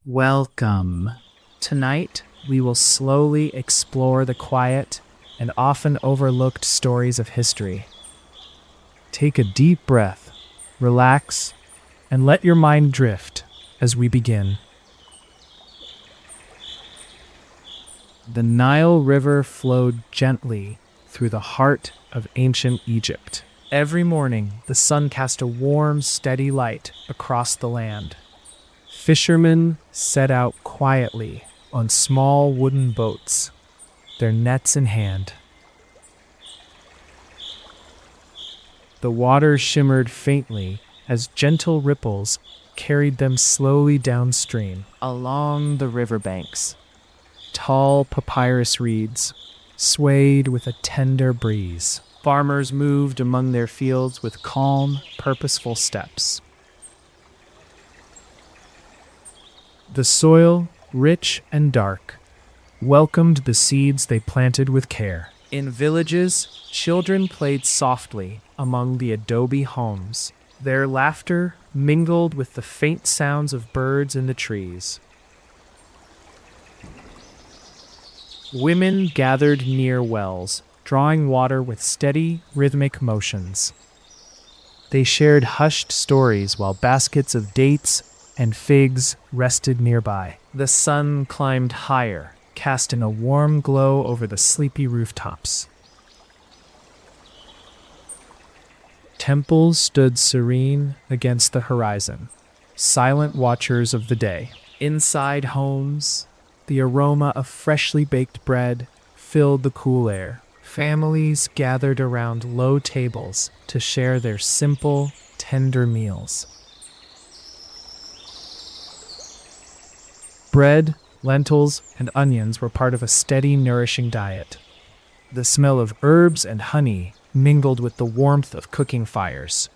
Welcome. Tonight, we will slowly explore the quiet and often overlooked stories of history. Take a deep breath, relax, and let your mind drift as we begin. The Nile River flowed gently through the heart of ancient Egypt. Every morning, the sun cast a warm, steady light across the land. Fishermen set out quietly on small wooden boats, their nets in hand. The water shimmered faintly as gentle ripples carried them slowly downstream along the riverbanks. Tall papyrus reeds swayed with a tender breeze. Farmers moved among their fields with calm, purposeful steps. The soil, rich and dark, welcomed the seeds they planted with care. In villages, children played softly among the adobe homes. Their laughter mingled with the faint sounds of birds in the trees. Women gathered near wells, drawing water with steady, rhythmic motions. They shared hushed stories while baskets of dates and figs rested nearby. The sun climbed higher, casting a warm glow over the sleepy rooftops. Temples stood serene against the horizon, silent watchers of the day. Inside homes, the aroma of freshly baked bread filled the cool air. Families gathered around low tables to share their simple, tender meals. Bread, lentils, and onions were part of a steady, nourishing diet. The smell of herbs and honey mingled with the warmth of cooking fires.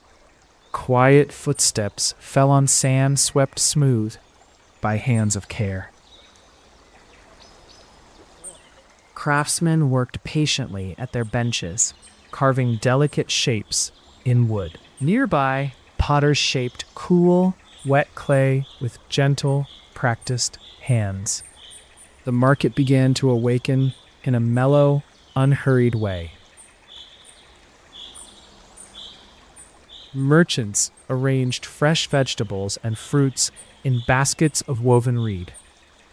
Quiet footsteps fell on sand swept smooth by hands of care. Craftsmen worked patiently at their benches, carving delicate shapes in wood. Nearby, potters shaped cool, wet clay with gentle, practiced hands. The market began to awaken in a mellow, unhurried way. Merchants arranged fresh vegetables and fruits in baskets of woven reed.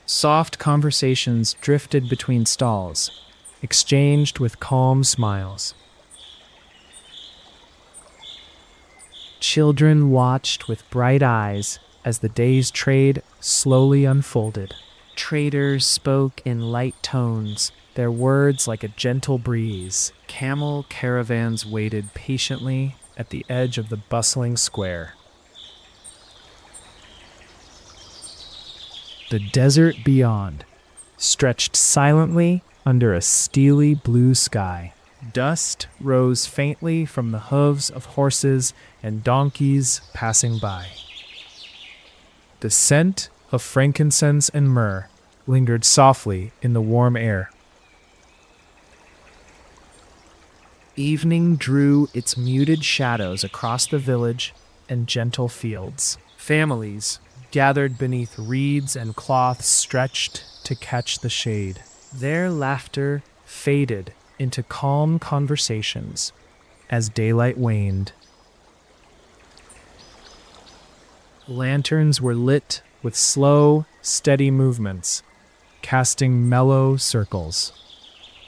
Soft conversations drifted between stalls, exchanged with calm smiles. Children watched with bright eyes as the day's trade slowly unfolded. Traders spoke in light tones, their words like a gentle breeze. Camel caravans waited patiently at the edge of the bustling square. The desert beyond stretched silently under a steely blue sky. Dust rose faintly from the hooves of horses and donkeys passing by. The scent of frankincense and myrrh lingered softly in the warm air. Evening drew its muted shadows across the village and gentle fields. Families gathered beneath reeds and cloths stretched to catch the shade. Their laughter faded into calm conversations as daylight waned. Lanterns were lit with slow, steady movements, casting mellow circles.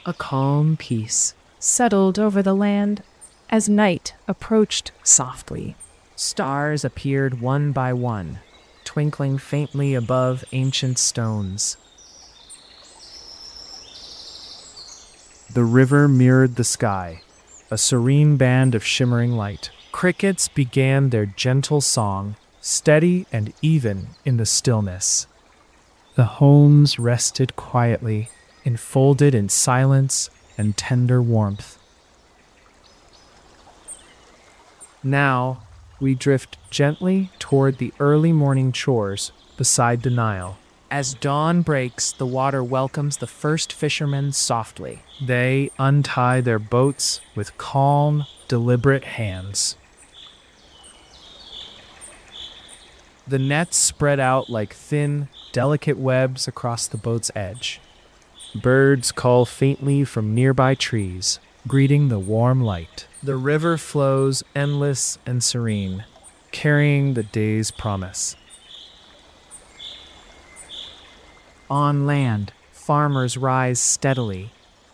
A calm peace settled over the land as night approached softly. Stars appeared one by one, twinkling faintly above ancient stones. The river mirrored the sky, a serene band of shimmering light. Crickets began their gentle song, steady and even in the stillness. The homes rested quietly, enfolded in silence and tender warmth. Now, we drift gently toward the early morning chores beside the Nile. As dawn breaks, the water welcomes the first fishermen softly. They untie their boats with calm, deliberate hands. The nets spread out like thin, delicate webs across the boat's edge. Birds call faintly from nearby trees, greeting the warm light. The river flows endless and serene, carrying the day's promise. On land, farmers rise steadily,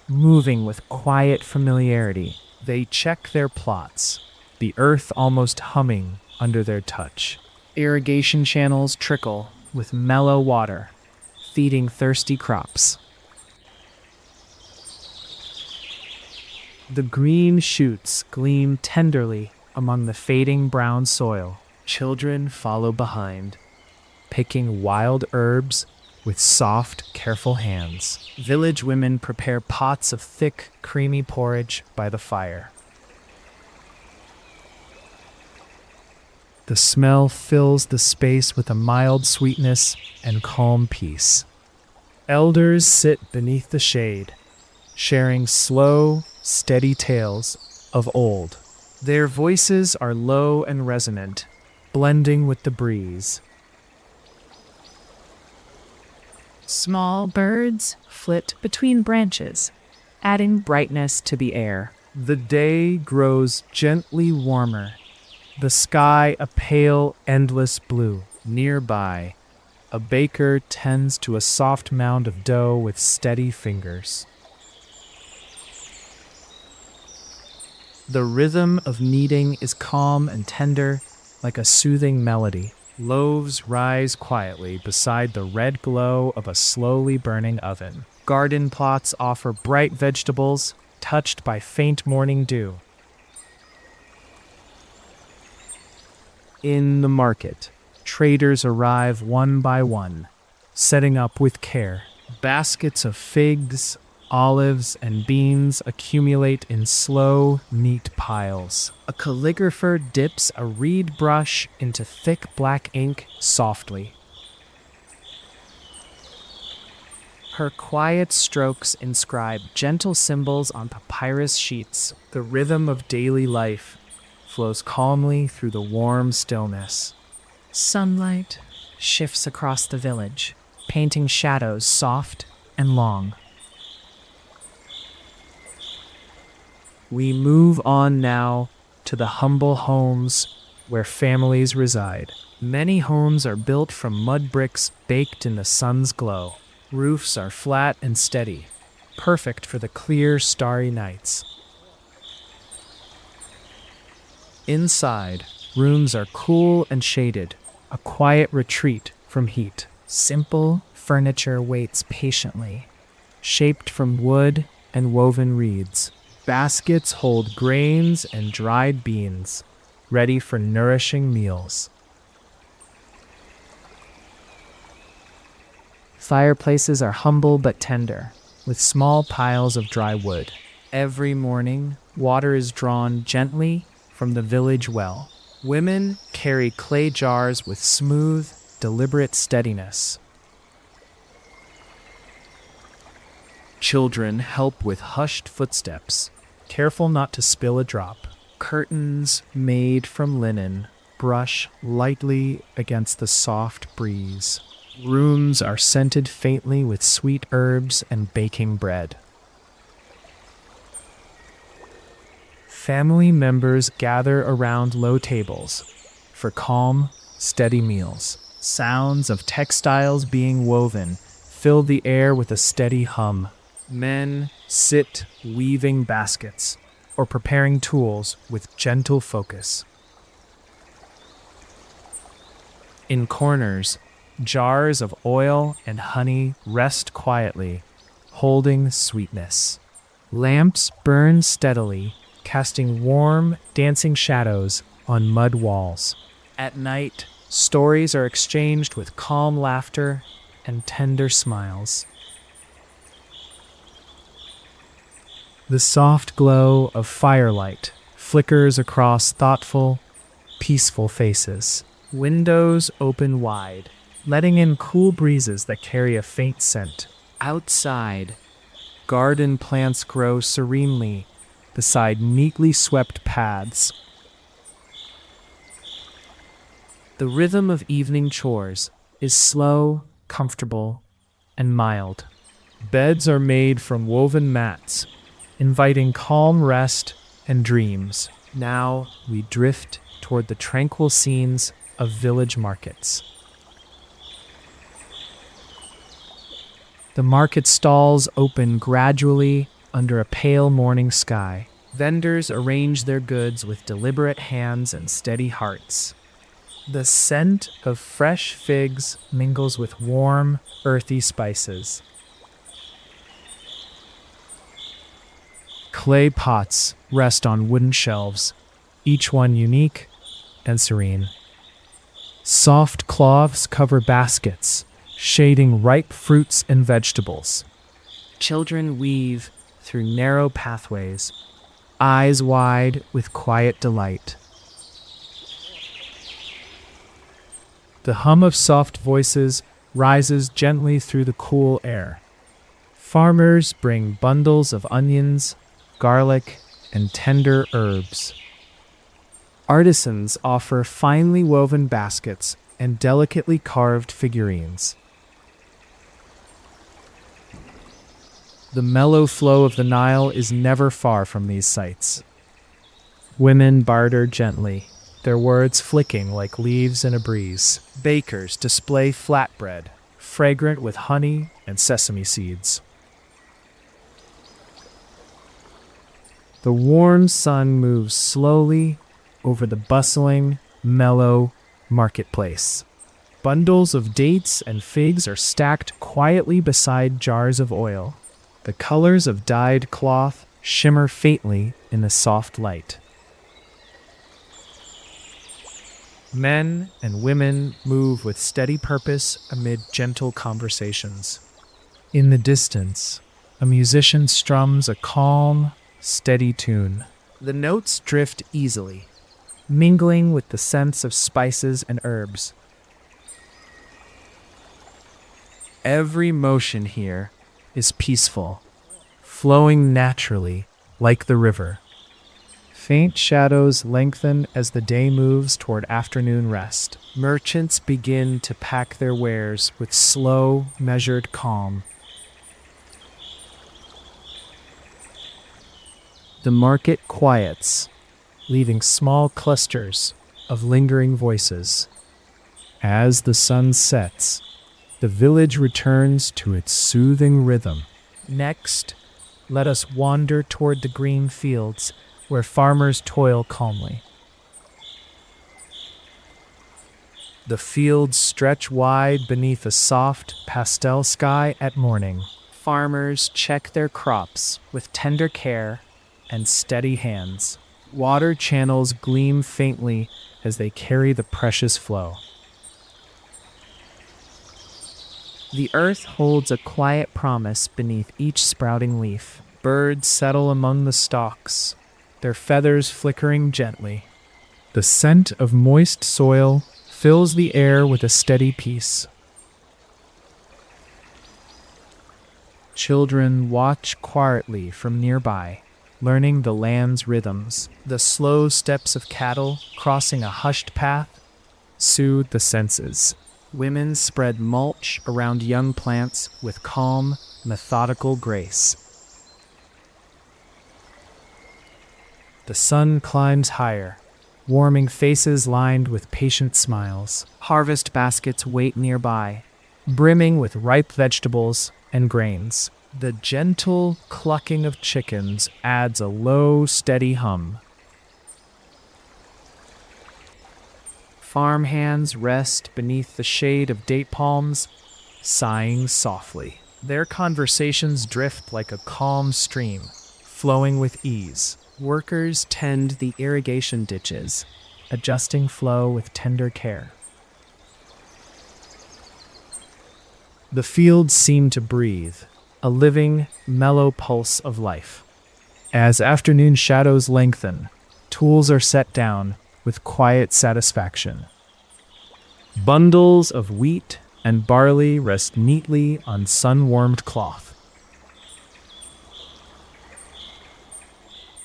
moving with quiet familiarity. They check their plots, the earth almost humming under their touch. Irrigation channels trickle with mellow water, feeding thirsty crops. The green shoots gleam tenderly among the fading brown soil. Children follow behind, picking wild herbs with soft, careful hands. Village women prepare pots of thick, creamy porridge by the fire. The smell fills the space with a mild sweetness and calm peace. Elders sit beneath the shade, sharing slow, steady tales of old. Their voices are low and resonant, blending with the breeze. Small birds flit between branches, adding brightness to the air. The day grows gently warmer, the sky a pale, endless blue. Nearby, a baker tends to a soft mound of dough with steady fingers. The rhythm of kneading is calm and tender, like a soothing melody. Loaves rise quietly beside the red glow of a slowly burning oven. Garden plots offer bright vegetables, touched by faint morning dew. In the market, traders arrive one by one, setting up with care. Baskets of figs, olives, and beans accumulate in slow, neat piles. A calligrapher dips a reed brush into thick black ink softly. Her quiet strokes inscribe gentle symbols on papyrus sheets. The rhythm of daily life flows calmly through the warm stillness. Sunlight shifts across the village, painting shadows soft and long. We move on now to the humble homes where families reside. Many homes are built from mud bricks baked in the sun's glow. Roofs are flat and steady, perfect for the clear, starry nights. Inside, rooms are cool and shaded, a quiet retreat from heat. Simple furniture waits patiently, shaped from wood and woven reeds. Baskets hold grains and dried beans, ready for nourishing meals. Fireplaces are humble but tender, with small piles of dry wood. Every morning, water is drawn gently from the village well. Women carry clay jars with smooth, deliberate steadiness. Children help with hushed footsteps, careful not to spill a drop. Curtains made from linen brush lightly against the soft breeze. Rooms are scented faintly with sweet herbs and baking bread. Family members gather around low tables for calm, steady meals. Sounds of textiles being woven fill the air with a steady hum. Men sit weaving baskets or preparing tools with gentle focus. In corners, jars of oil and honey rest quietly, holding sweetness. Lamps burn steadily, casting warm, dancing shadows on mud walls. At night, stories are exchanged with calm laughter and tender smiles. The soft glow of firelight flickers across thoughtful, peaceful faces. Windows open wide, letting in cool breezes that carry a faint scent. Outside, garden plants grow serenely beside neatly swept paths. The rhythm of evening chores is slow, comfortable, and mild. Beds are made from woven mats, inviting calm rest and dreams. Now we drift toward the tranquil scenes of village markets. The market stalls open gradually under a pale morning sky. Vendors arrange their goods with deliberate hands and steady hearts. The scent of fresh figs mingles with warm, earthy spices. Clay pots rest on wooden shelves, each one unique and serene. Soft cloths cover baskets, shading ripe fruits and vegetables. Children weave through narrow pathways, eyes wide with quiet delight. The hum of soft voices rises gently through the cool air. Farmers bring bundles of onions, garlic, and tender herbs. Artisans offer finely woven baskets and delicately carved figurines. The mellow flow of the Nile is never far from these sights. Women barter gently, their words flicking like leaves in a breeze. Bakers display flatbread, fragrant with honey and sesame seeds. The warm sun moves slowly over the bustling, mellow marketplace. Bundles of dates and figs are stacked quietly beside jars of oil. The colors of dyed cloth shimmer faintly in the soft light. Men and women move with steady purpose amid gentle conversations. In the distance, a musician strums a calm, steady tune. The notes drift easily, mingling with the scents of spices and herbs. Every motion here is peaceful, flowing naturally like the river. Faint shadows lengthen as the day moves toward afternoon rest. Merchants begin to pack their wares with slow, measured calm. The market quiets, leaving small clusters of lingering voices. As the sun sets, the village returns to its soothing rhythm. Next, let us wander toward the green fields where farmers toil calmly. The fields stretch wide beneath a soft pastel sky at morning. Farmers check their crops with tender care and steady hands. Water channels gleam faintly as they carry the precious flow. The earth holds a quiet promise beneath each sprouting leaf. Birds settle among the stalks, their feathers flickering gently. The scent of moist soil fills the air with a steady peace. Children watch quietly from nearby, learning the land's rhythms. The slow steps of cattle crossing a hushed path soothe the senses. Women spread mulch around young plants with calm, methodical grace. The sun climbs higher, warming faces lined with patient smiles. Harvest baskets wait nearby, brimming with ripe vegetables and grains. The gentle clucking of chickens adds a low, steady hum. Farmhands rest beneath the shade of date palms, sighing softly. Their conversations drift like a calm stream, flowing with ease. Workers tend the irrigation ditches, adjusting flow with tender care. The fields seem to breathe, a living, mellow pulse of life. As afternoon shadows lengthen, tools are set down with quiet satisfaction. Bundles of wheat and barley rest neatly on sun-warmed cloth.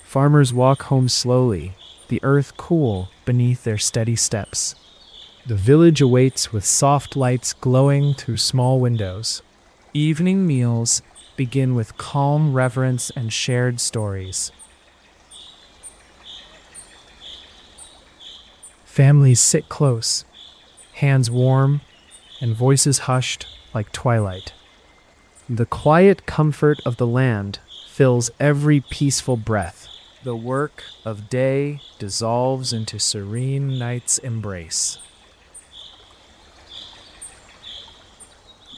Farmers walk home slowly, the earth cool beneath their steady steps. The village awaits with soft lights glowing through small windows. Evening meals begin with calm reverence and shared stories. Families sit close, hands warm and voices hushed like twilight. The quiet comfort of the land fills every peaceful breath. The work of day dissolves into serene night's embrace.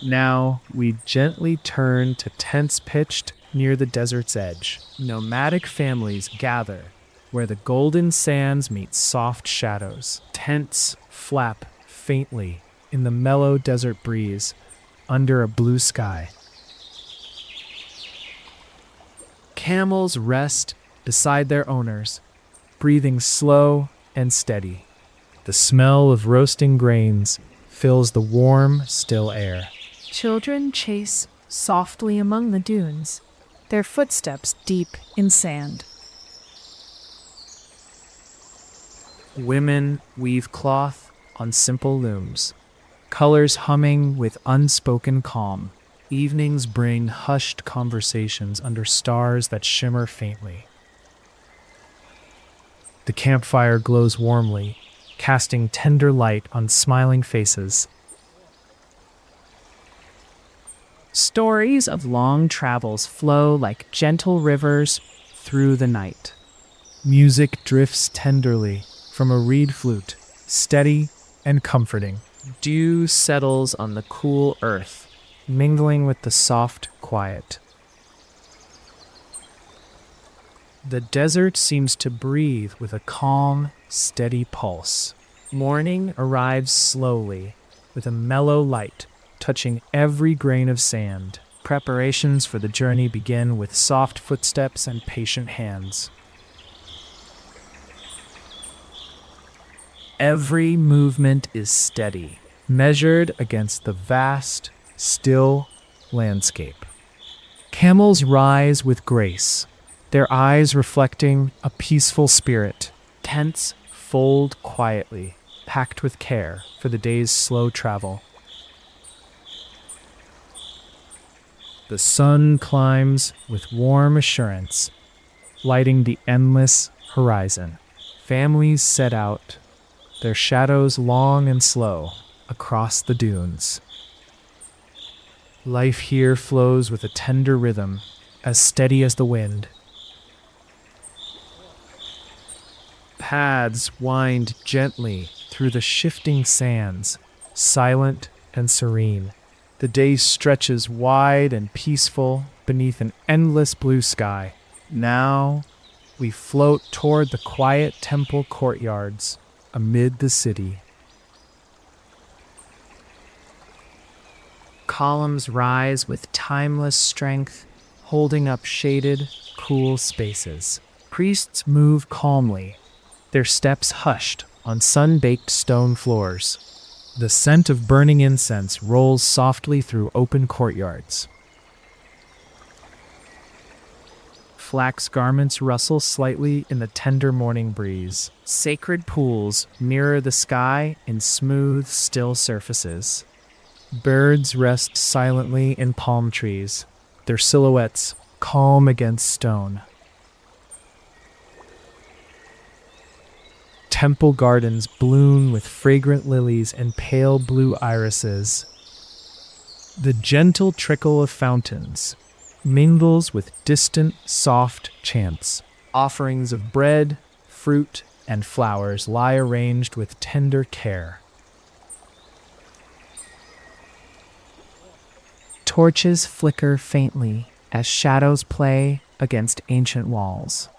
Now we gently turn to tents pitched near the desert's edge. Nomadic families gather where the golden sands meet soft shadows. Tents flap faintly in the mellow desert breeze under a blue sky. Camels rest beside their owners, breathing slow and steady. The smell of roasting grains fills the warm, still air. Children chase softly among the dunes, their footsteps deep in sand. Women weave cloth on simple looms, colors humming with unspoken calm. Evenings bring hushed conversations under stars that shimmer faintly. The campfire glows warmly, casting tender light on smiling faces. Stories of long travels flow like gentle rivers through the night. Music drifts tenderly from a reed flute, steady and comforting. Dew settles on the cool earth, mingling with the soft quiet. The desert seems to breathe with a calm, steady pulse. Morning arrives slowly, with a mellow light touching every grain of sand. Preparations for the journey begin with soft footsteps and patient hands. Every movement is steady, measured against the vast, still landscape. Camels rise with grace, their eyes reflecting a peaceful spirit. Tents fold quietly, packed with care for the day's slow travel. The sun climbs with warm assurance, lighting the endless horizon. Families set out, their shadows long and slow, across the dunes. Life here flows with a tender rhythm, as steady as the wind. Paths wind gently through the shifting sands, silent and serene. The day stretches wide and peaceful beneath an endless blue sky. Now we float toward the quiet temple courtyards amid the city. Columns rise with timeless strength, holding up shaded, cool spaces. Priests move calmly, their steps hushed on sun-baked stone floors. The scent of burning incense rolls softly through open courtyards. Flax garments rustle slightly in the tender morning breeze. Sacred pools mirror the sky in smooth, still surfaces. Birds rest silently in palm trees, their silhouettes calm against stone. Temple gardens bloom with fragrant lilies and pale blue irises. The gentle trickle of fountains mingles with distant, soft chants. Offerings of bread, fruit, and flowers lie arranged with tender care. Torches flicker faintly as shadows play against ancient walls.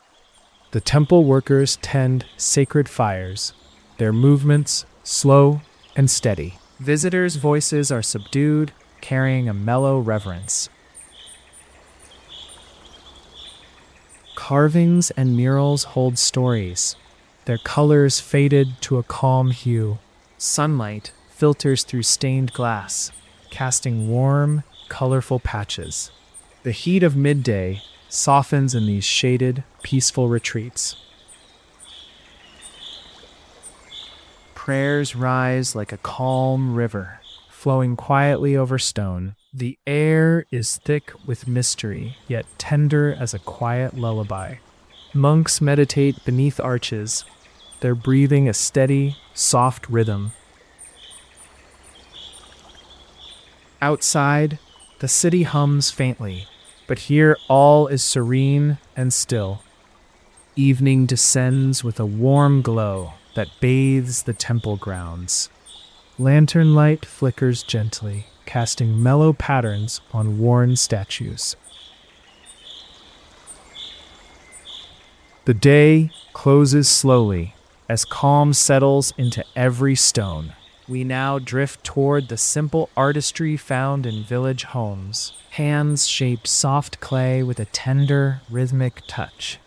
The temple workers tend sacred fires, their movements slow and steady. Visitors' voices are subdued, carrying a mellow reverence. Carvings and murals hold stories, their colors faded to a calm hue. Sunlight filters through stained glass, casting warm, colorful patches. The heat of midday softens in these shaded, peaceful retreats. Prayers rise like a calm river, flowing quietly over stone. The air is thick with mystery, yet tender as a quiet lullaby. Monks meditate beneath arches, their breathing a steady, soft rhythm. Outside, the city hums faintly, but here all is serene and still. Evening descends with a warm glow that bathes the temple grounds. Lantern light flickers gently, casting mellow patterns on worn statues. The day closes slowly as calm settles into every stone. We now drift toward the simple artistry found in village homes. Hands shape soft clay with a tender, rhythmic touch.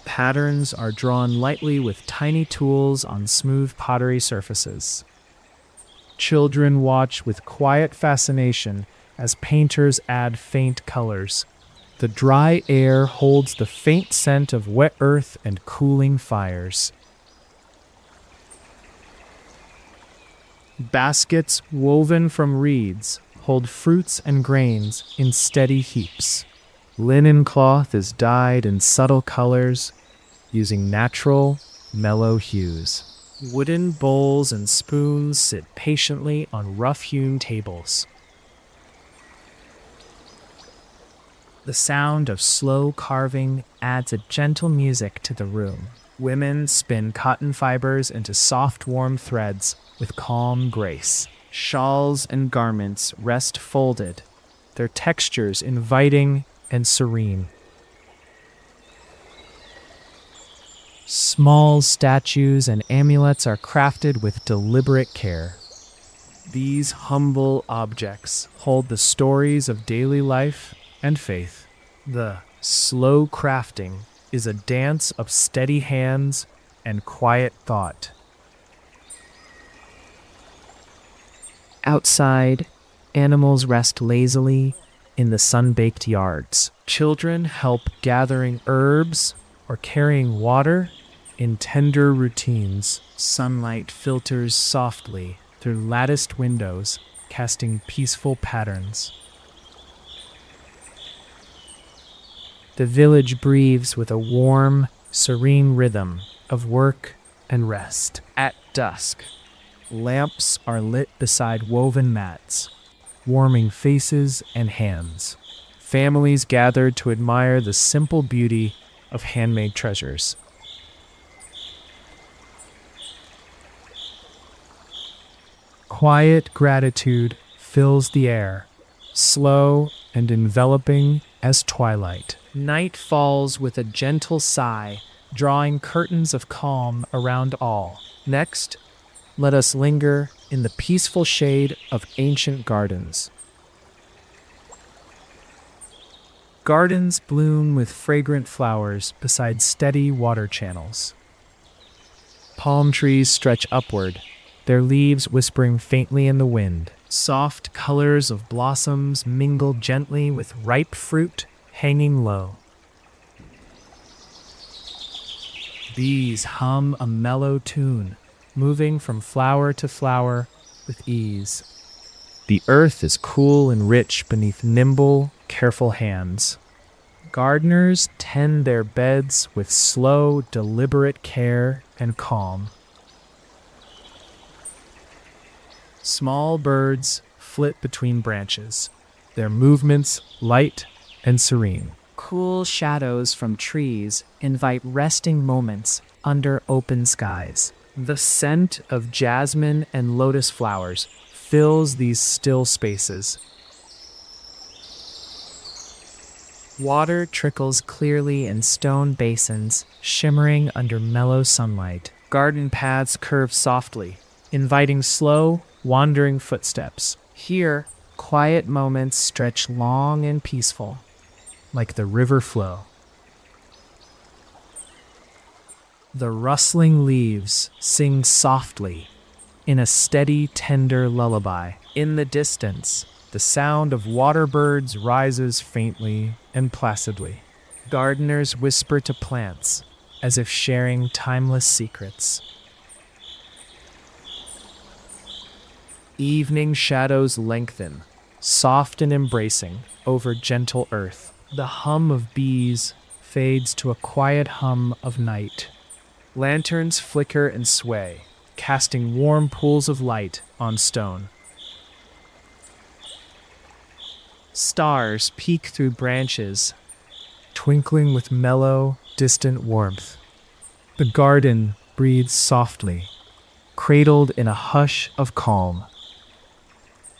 Patterns are drawn lightly with tiny tools on smooth pottery surfaces. Children watch with quiet fascination as painters add faint colors. The dry air holds the faint scent of wet earth and cooling fires. Baskets woven from reeds hold fruits and grains in steady heaps. Linen cloth is dyed in subtle colors, using natural, mellow hues. Wooden bowls and spoons sit patiently on rough-hewn tables. The sound of slow carving adds a gentle music to the room. Women spin cotton fibers into soft, warm threads with calm grace. Shawls and garments rest folded, their textures inviting and serene. Small statues and amulets are crafted with deliberate care. These humble objects hold the stories of daily life and faith. The slow crafting is a dance of steady hands and quiet thought. Outside, animals rest lazily in the sun-baked yards. Children help gathering herbs or carrying water in tender routines. Sunlight filters softly through latticed windows, casting peaceful patterns. The village breathes with a warm, serene rhythm of work and rest. At dusk, lamps are lit beside woven mats, warming faces and hands. Families gather to admire the simple beauty of handmade treasures. Quiet gratitude fills the air, slow and enveloping as twilight. Night falls with a gentle sigh, drawing curtains of calm around all. Next, let us linger in the peaceful shade of ancient gardens. Gardens bloom with fragrant flowers beside steady water channels. Palm trees stretch upward, their leaves whispering faintly in the wind. Soft colors of blossoms mingle gently with ripe fruit hanging low. Bees hum a mellow tune, moving from flower to flower with ease. The earth is cool and rich beneath nimble, careful hands. Gardeners tend their beds with slow, deliberate care and calm. Small birds flit between branches, their movements light and serene. Cool shadows from trees invite resting moments under open skies. The scent of jasmine and lotus flowers fills these still spaces. Water trickles clearly in stone basins, shimmering under mellow sunlight. Garden paths curve softly, inviting slow, wandering footsteps. Here, quiet moments stretch long and peaceful, like the river flow. The rustling leaves sing softly in a steady, tender lullaby. In the distance, the sound of water birds rises faintly and placidly. Gardeners whisper to plants, as if sharing timeless secrets. Evening shadows lengthen, soft and embracing, over gentle earth. The hum of bees fades to a quiet hum of night. Lanterns flicker and sway, casting warm pools of light on stone. Stars peek through branches, twinkling with mellow, distant warmth. The garden breathes softly, cradled in a hush of calm.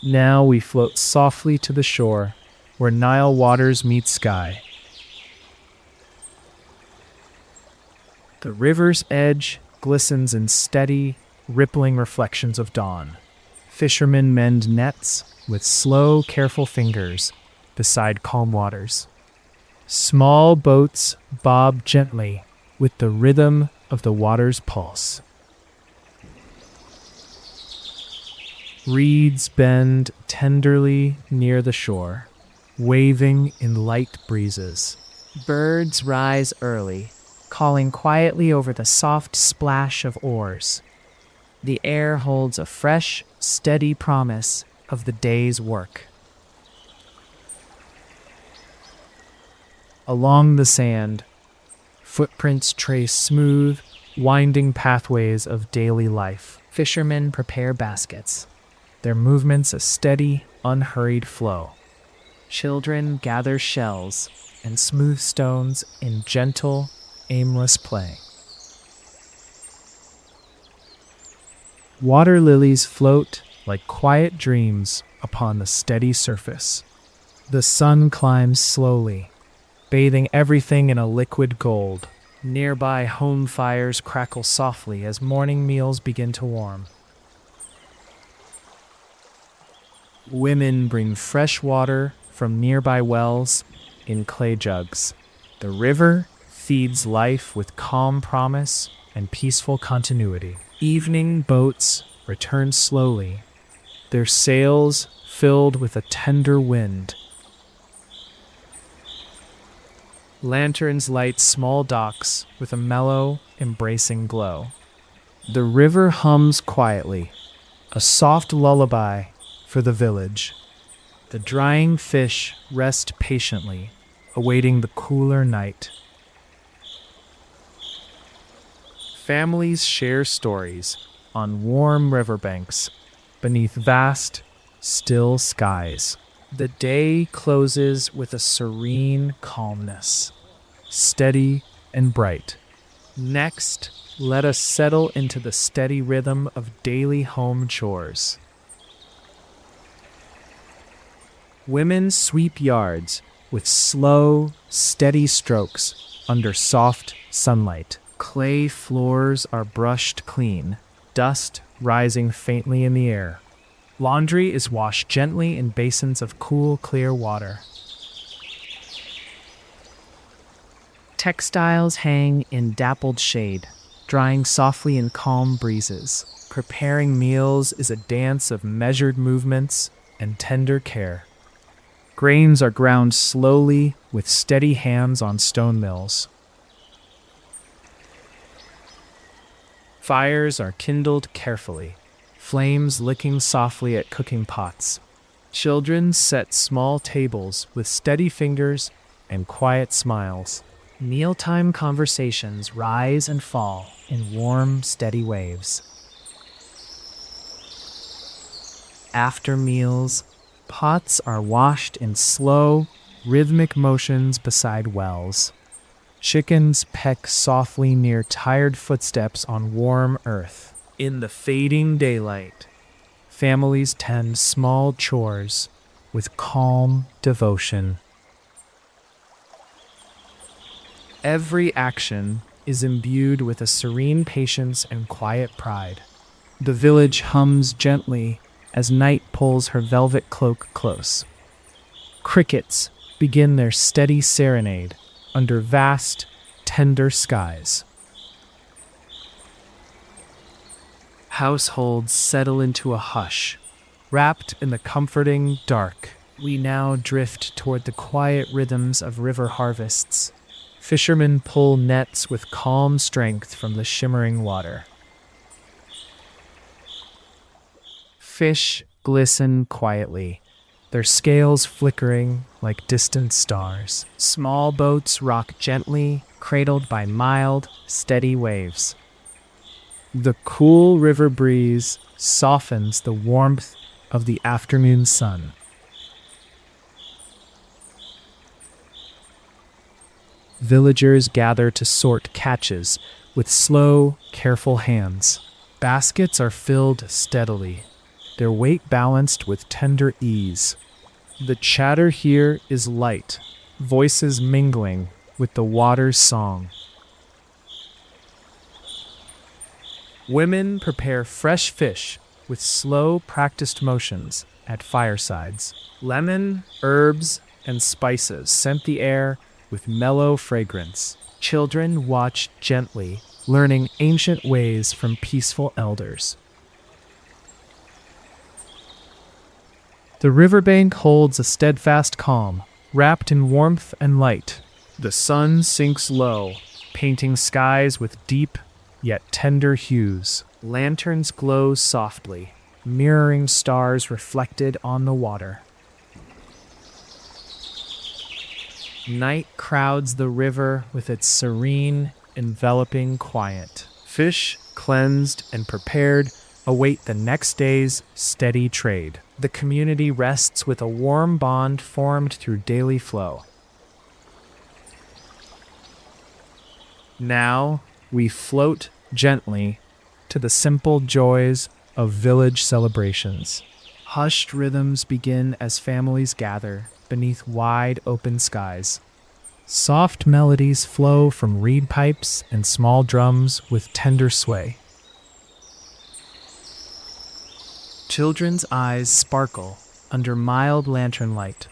Now we float softly to the shore, where Nile waters meet sky. The river's edge glistens in steady, rippling reflections of dawn. Fishermen mend nets with slow, careful fingers beside calm waters. Small boats bob gently with the rhythm of the water's pulse. Reeds bend tenderly near the shore, waving in light breezes. Birds rise early, calling quietly over the soft splash of oars. The air holds a fresh, steady promise of the day's work. Along the sand, footprints trace smooth, winding pathways of daily life. Fishermen prepare baskets, their movements a steady, unhurried flow. Children gather shells and smooth stones in gentle, aimless play. Water lilies float like quiet dreams upon the steady surface. The sun climbs slowly, bathing everything in a liquid gold. Nearby home fires crackle softly as morning meals begin to warm. Women bring fresh water from nearby wells in clay jugs. The river feeds life with calm promise and peaceful continuity. Evening boats return slowly, their sails filled with a tender wind. Lanterns light small docks with a mellow, embracing glow. The river hums quietly, a soft lullaby for the village. The drying fish rest patiently, awaiting the cooler night. Families share stories on warm riverbanks beneath vast, still skies. The day closes with a serene calmness, steady and bright. Next, let us settle into the steady rhythm of daily home chores. Women sweep yards with slow, steady strokes under soft sunlight. Clay floors are brushed clean, dust rising faintly in the air. Laundry is washed gently in basins of cool, clear water. Textiles hang in dappled shade, drying softly in calm breezes. Preparing meals is a dance of measured movements and tender care. Grains are ground slowly with steady hands on stone mills. Fires are kindled carefully, flames licking softly at cooking pots. Children set small tables with steady fingers and quiet smiles. Mealtime conversations rise and fall in warm, steady waves. After meals, pots are washed in slow, rhythmic motions beside wells. Chickens peck softly near tired footsteps on warm earth. In the fading daylight, families tend small chores with calm devotion. Every action is imbued with a serene patience and quiet pride. The village hums gently as night pulls her velvet cloak close. Crickets begin their steady serenade under vast, tender skies. Households settle into a hush. Wrapped in the comforting dark, we now drift toward the quiet rhythms of river harvests. Fishermen pull nets with calm strength from the shimmering water. Fish glisten quietly, their scales flickering like distant stars. Small boats rock gently, cradled by mild, steady waves. The cool river breeze softens the warmth of the afternoon sun. Villagers gather to sort catches with slow, careful hands. Baskets are filled steadily, their weight balanced with tender ease. The chatter here is light, voices mingling with the water's song. Women prepare fresh fish with slow, practiced motions at firesides. Lemon, herbs, and spices scent the air with mellow fragrance. Children watch gently, learning ancient ways from peaceful elders. The riverbank holds a steadfast calm, wrapped in warmth and light. The sun sinks low, painting skies with deep yet tender hues. Lanterns glow softly, mirroring stars reflected on the water. Night crowds the river with its serene, enveloping quiet. Fish, cleansed and prepared, await the next day's steady trade. The community rests with a warm bond formed through daily flow. Now we float gently to the simple joys of village celebrations. Hushed rhythms begin as families gather beneath wide open skies. Soft melodies flow from reed pipes and small drums with tender sway. Children's eyes sparkle under mild lantern light,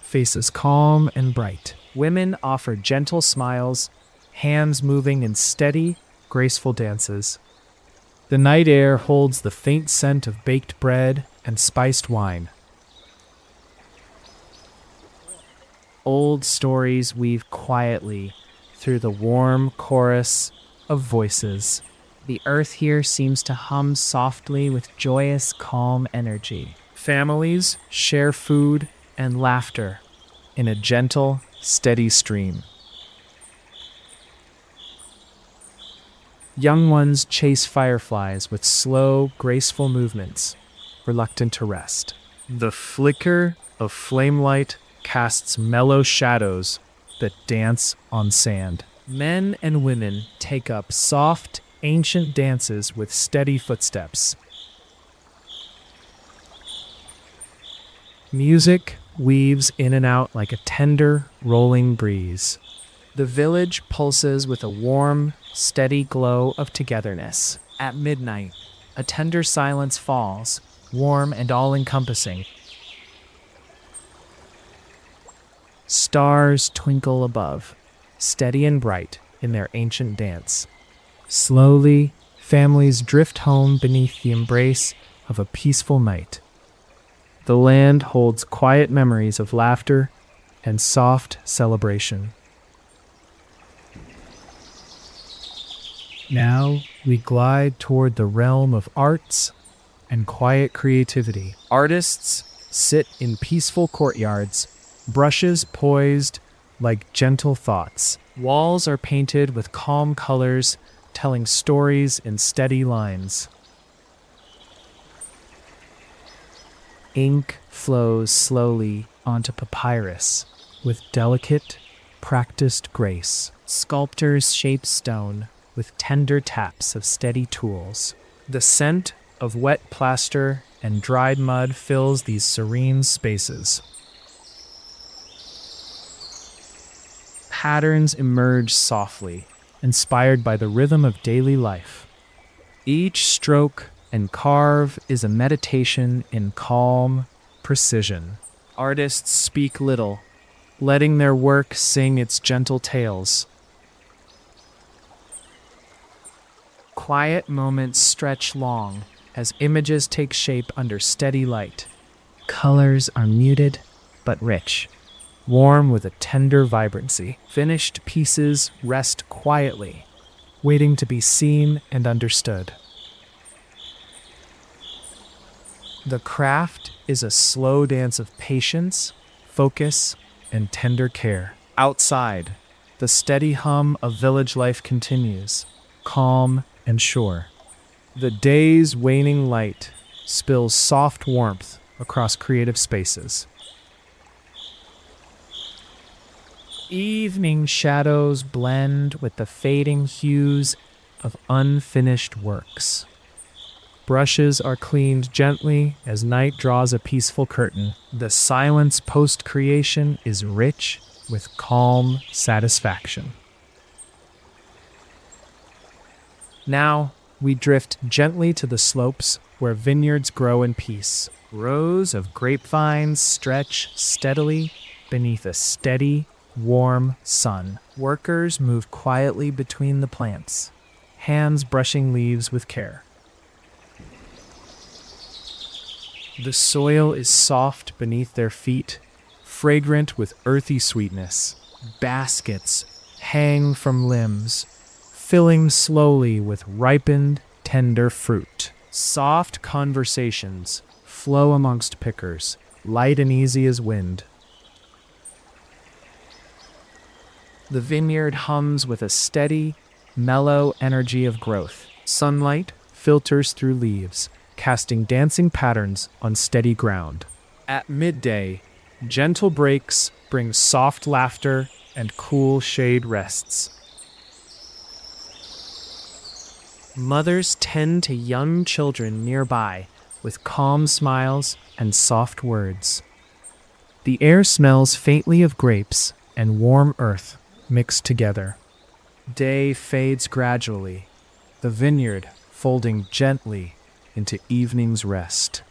faces calm and bright. Women offer gentle smiles, hands moving in steady, graceful dances. The night air holds the faint scent of baked bread and spiced wine. Old stories weave quietly through the warm chorus of voices. The earth here seems to hum softly with joyous, calm energy. Families share food and laughter in a gentle, steady stream. Young ones chase fireflies with slow, graceful movements, reluctant to rest. The flicker of flame light casts mellow shadows that dance on sand. Men and women take up soft, ancient dances with steady footsteps. Music weaves in and out like a tender, rolling breeze. The village pulses with a warm, steady glow of togetherness. At midnight, a tender silence falls, warm and all-encompassing. Stars twinkle above, steady and bright in their ancient dance. Slowly, families drift home beneath the embrace of a peaceful night. The land holds quiet memories of laughter and soft celebration. Now we glide toward the realm of arts and quiet creativity. Artists sit in peaceful courtyards, brushes poised like gentle thoughts. Walls are painted with calm colors, telling stories in steady lines. Ink flows slowly onto papyrus with delicate, practiced grace. Sculptors shape stone with tender taps of steady tools. The scent of wet plaster and dried mud fills these serene spaces. Patterns emerge softly, inspired by the rhythm of daily life. Each stroke and carve is a meditation in calm precision. Artists speak little, letting their work sing its gentle tales. Quiet moments stretch long as images take shape under steady light. Colors are muted but rich, warm with a tender vibrancy. Finished pieces rest quietly, waiting to be seen and understood. The craft is a slow dance of patience, focus, and tender care. Outside, the steady hum of village life continues, calm and sure. The day's waning light spills soft warmth across creative spaces. Evening shadows blend with the fading hues of unfinished works. Brushes are cleaned gently as night draws a peaceful curtain. The silence post-creation is rich with calm satisfaction. Now, we drift gently to the slopes where vineyards grow in peace. Rows of grapevines stretch steadily beneath a steady, warm sun. Workers move quietly between the plants, hands brushing leaves with care. The soil is soft beneath their feet, fragrant with earthy sweetness. Baskets hang from limbs, filling slowly with ripened, tender fruit. Soft conversations flow amongst pickers, light and easy as wind. The vineyard hums with a steady, mellow energy of growth. Sunlight filters through leaves, casting dancing patterns on steady ground. At midday, gentle breaks bring soft laughter and cool shade rests. Mothers tend to young children nearby with calm smiles and soft words. The air smells faintly of grapes and warm earth mixed together. Day fades gradually, the vineyard folding gently into evening's rest.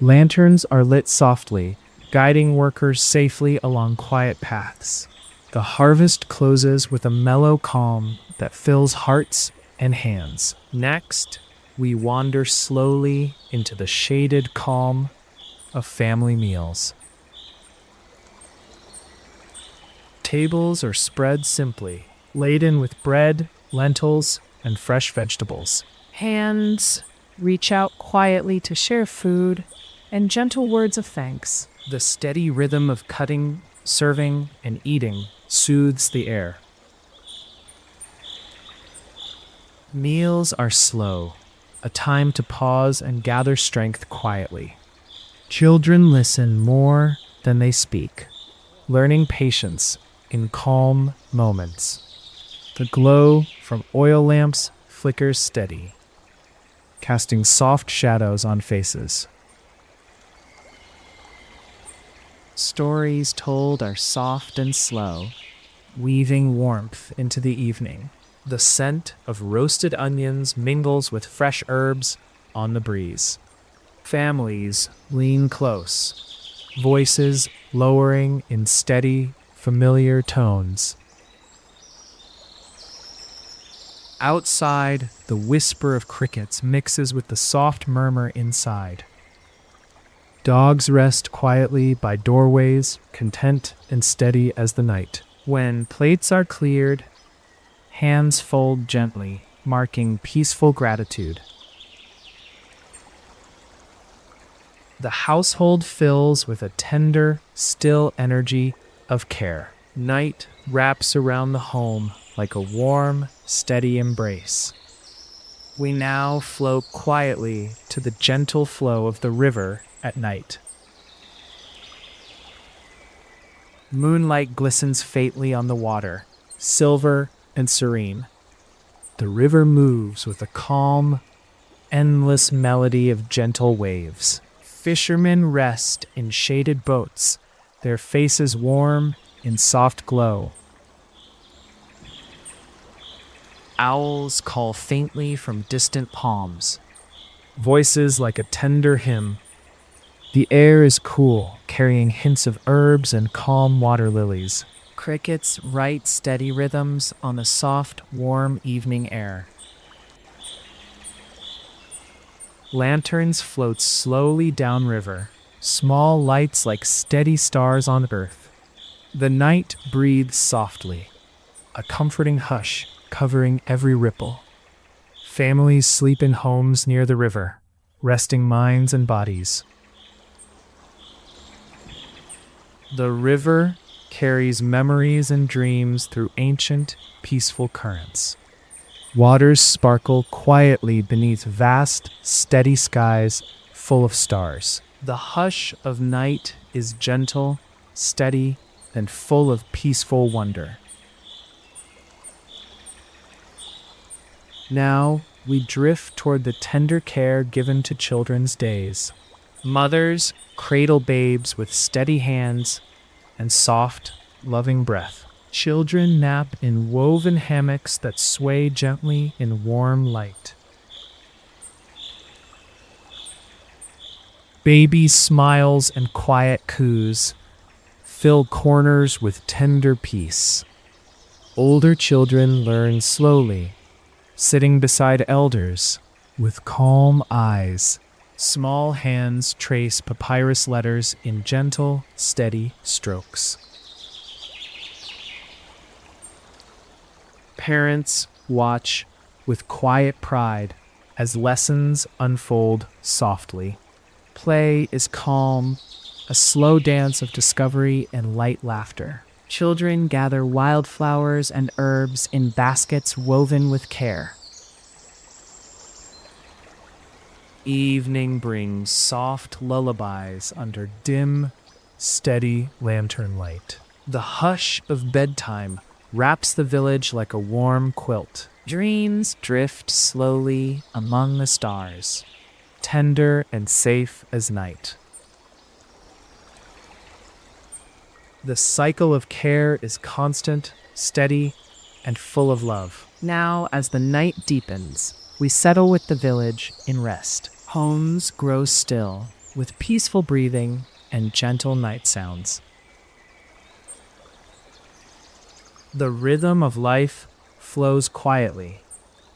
Lanterns are lit softly, guiding workers safely along quiet paths. The harvest closes with a mellow calm that fills hearts and hands. Next, we wander slowly into the shaded calm of family meals. Tables are spread simply, laden with bread, lentils, and fresh vegetables. Hands reach out quietly to share food and gentle words of thanks. The steady rhythm of cutting, serving, and eating soothes the air. Meals are slow, a time to pause and gather strength quietly. Children listen more than they speak, learning patience in calm moments. The glow from oil lamps flickers steady, casting soft shadows on faces. Stories told are soft and slow, weaving warmth into the evening. The scent of roasted onions mingles with fresh herbs on the breeze. Families lean close, voices lowering in steady, familiar tones. Outside, the whisper of crickets mixes with the soft murmur inside. Dogs rest quietly by doorways, content and steady as the night. When plates are cleared, hands fold gently, marking peaceful gratitude. The household fills with a tender, still energy of care. Night wraps around the home like a warm, steady embrace. We now float quietly to the gentle flow of the river at night. Moonlight glistens faintly on the water, silver and serene. The river moves with a calm, endless melody of gentle waves. Fishermen rest in shaded boats, their faces warm in soft glow. Owls call faintly from distant palms, voices like a tender hymn. The air is cool, carrying hints of herbs and calm water lilies. Crickets write steady rhythms on the soft, warm evening air. Lanterns float slowly downriver, small lights like steady stars on earth. The night breathes softly, a comforting hush covering every ripple. Families sleep in homes near the river, resting minds and bodies. The river carries memories and dreams through ancient, peaceful currents. Waters sparkle quietly beneath vast, steady skies full of stars. The hush of night is gentle, steady, and full of peaceful wonder. Now we drift toward the tender care given to children's days. Mothers cradle babes with steady hands and soft, loving breath. Children nap in woven hammocks that sway gently in warm light. Baby smiles and quiet coos fill corners with tender peace. Older children learn slowly, sitting beside elders with calm eyes. Small hands trace papyrus letters in gentle, steady strokes. Parents watch with quiet pride as lessons unfold softly. Play is calm, a slow dance of discovery and light laughter. Children gather wildflowers and herbs in baskets woven with care. Evening brings soft lullabies under dim, steady lantern light. The hush of bedtime wraps the village like a warm quilt. Dreams drift slowly among the stars, tender and safe as night. The cycle of care is constant, steady, and full of love. Now, as the night deepens, we settle with the village in rest. Homes grow still, with peaceful breathing and gentle night sounds. The rhythm of life flows quietly,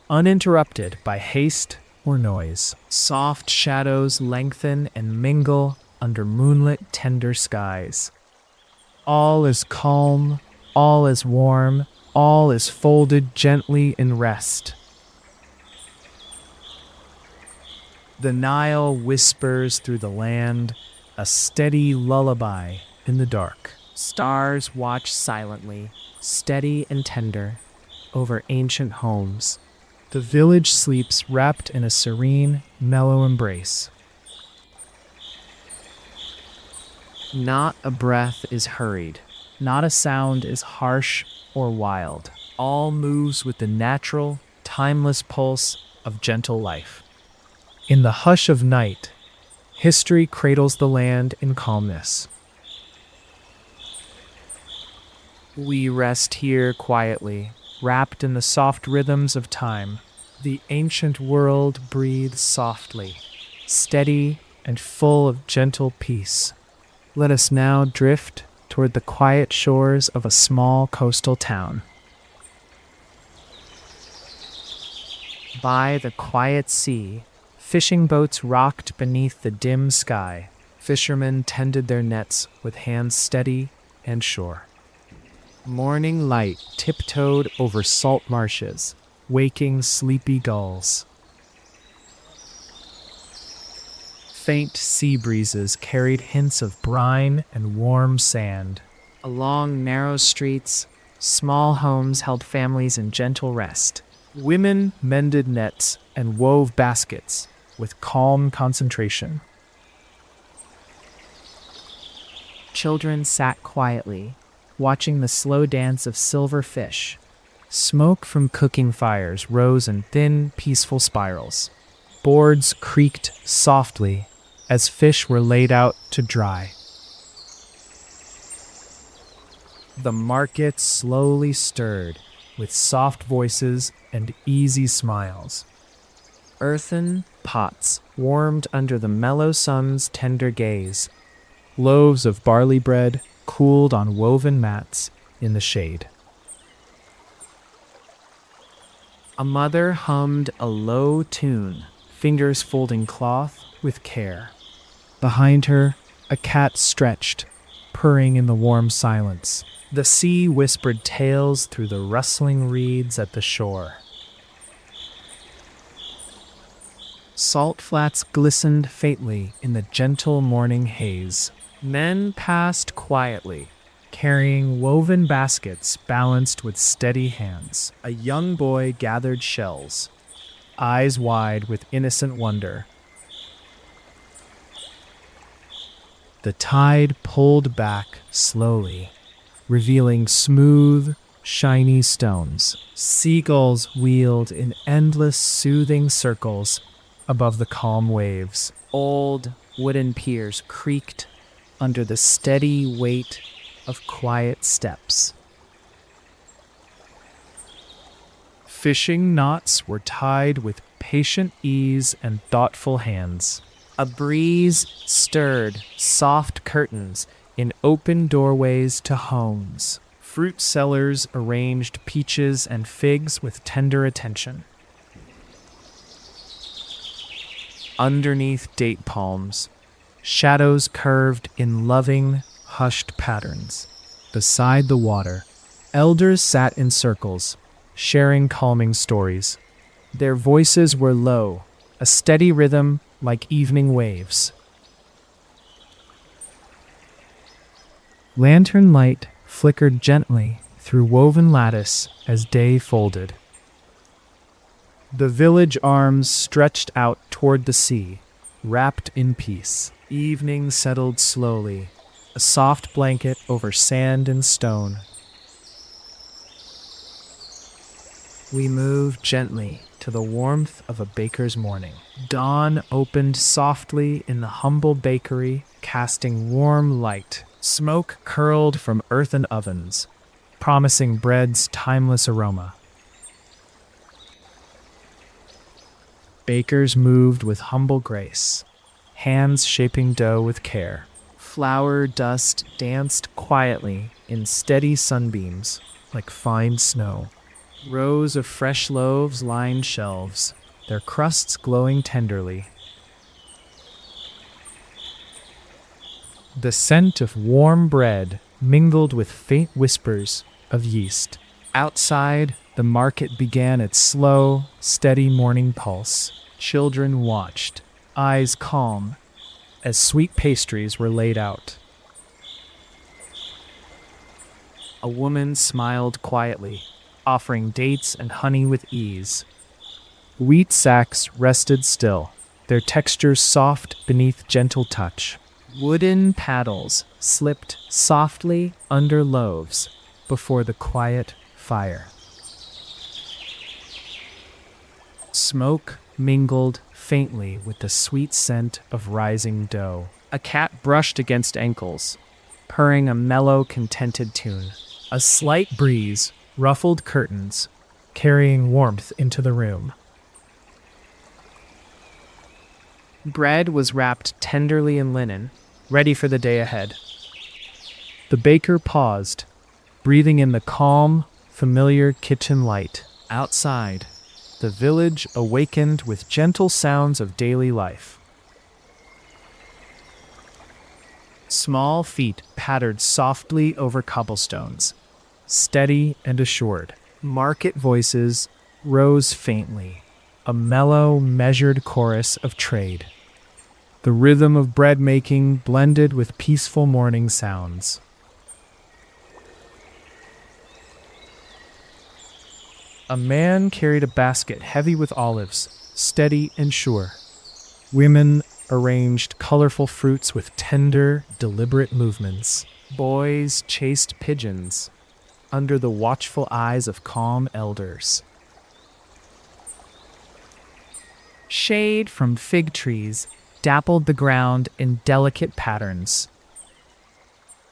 uninterrupted by haste or noise. Soft shadows lengthen and mingle under moonlit, tender skies. All is calm, all is warm, all is folded gently in rest. The Nile whispers through the land, a steady lullaby in the dark. Stars watch silently, steady and tender, over ancient homes. The village sleeps wrapped in a serene, mellow embrace. Not a breath is hurried, not a sound is harsh or wild. All moves with the natural, timeless pulse of gentle life. In the hush of night, history cradles the land in calmness. We rest here quietly, wrapped in the soft rhythms of time. The ancient world breathes softly, steady and full of gentle peace. Let us now drift toward the quiet shores of a small coastal town. By the quiet sea, fishing boats rocked beneath the dim sky. Fishermen tended their nets with hands steady and sure. Morning light tiptoed over salt marshes, waking sleepy gulls. Faint sea breezes carried hints of brine and warm sand. Along narrow streets, small homes held families in gentle rest. Women mended nets and wove baskets with calm concentration. Children sat quietly, watching the slow dance of silver fish. Smoke from cooking fires rose in thin, peaceful spirals. Boards creaked softly as fish were laid out to dry. The market slowly stirred with soft voices and easy smiles. Earthen pots warmed under the mellow sun's tender gaze. Loaves of barley bread cooled on woven mats in the shade. A mother hummed a low tune, fingers folding cloth with care. Behind her, A cat stretched, purring in the warm silence. The sea whispered tales through the rustling reeds at the shore. Salt flats glistened faintly in the gentle morning haze. Men passed quietly, carrying woven baskets balanced with steady hands. A young boy gathered shells, eyes wide with innocent wonder. The tide pulled back slowly, revealing smooth, shiny stones. Seagulls wheeled in endless, soothing circles above the calm waves. Old wooden piers creaked under the steady weight of quiet steps. Fishing knots were tied with patient ease and thoughtful hands. A breeze stirred soft curtains in open doorways to homes. Fruit sellers arranged peaches and figs with tender attention. Underneath date palms, shadows curved in loving, hushed patterns. Beside the water, elders sat in circles, sharing calming stories. Their voices were low, a steady rhythm like evening waves. Lantern light flickered gently through woven lattice as day folded. The village arms stretched out toward the sea, wrapped in peace. Evening settled slowly, a soft blanket over sand and stone. We moved gently to the warmth of a baker's morning. Dawn opened softly in the humble bakery, casting warm light. Smoke curled from earthen ovens, promising bread's timeless aroma. Bakers moved with humble grace, hands shaping dough with care. Flour dust danced quietly in steady sunbeams like fine snow. Rows of fresh loaves lined shelves, their crusts glowing tenderly. The scent of warm bread mingled with faint whispers of yeast. Outside, the market began its slow, steady morning pulse. Children watched, eyes calm, as sweet pastries were laid out. A woman smiled quietly, offering dates and honey with ease. Wheat sacks rested still, their texture soft beneath gentle touch. Wooden paddles slipped softly under loaves before the quiet fire. Smoke mingled faintly with the sweet scent of rising dough. A cat brushed against ankles, purring a mellow, contented tune. A slight breeze ruffled curtains, carrying warmth into the room. Bread was wrapped tenderly in linen, ready for the day ahead. The baker paused, breathing in the calm, familiar kitchen light. Outside, the village awakened with gentle sounds of daily life. Small feet pattered softly over cobblestones, steady and assured. Market voices rose faintly, a mellow, measured chorus of trade. The rhythm of bread making blended with peaceful morning sounds. A man carried a basket heavy with olives, steady and sure. Women arranged colorful fruits with tender, deliberate movements. Boys chased pigeons under the watchful eyes of calm elders. Shade from fig trees dappled the ground in delicate patterns.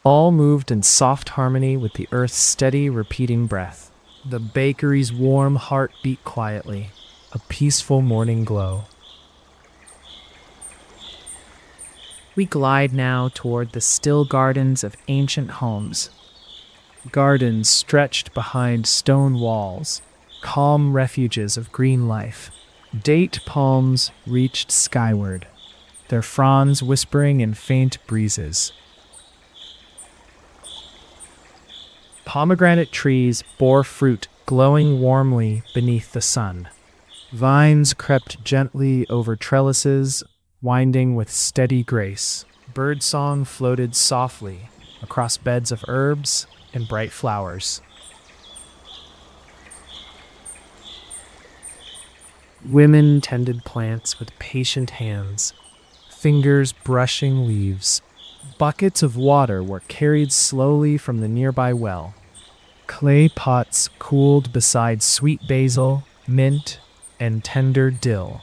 All moved in soft harmony with the earth's steady, repeating breath. The bakery's warm heart beat quietly, a peaceful morning glow. We glide now toward the still gardens of ancient homes. Gardens stretched behind stone walls, calm refuges of green life. Date palms reached skyward, their fronds whispering in faint breezes. Pomegranate trees bore fruit glowing warmly beneath the sun. Vines crept gently over trellises, winding with steady grace. Birdsong floated softly across beds of herbs and bright flowers. Women tended plants with patient hands, fingers brushing leaves. Buckets of water were carried slowly from the nearby well. Clay pots cooled beside sweet basil, mint, and tender dill.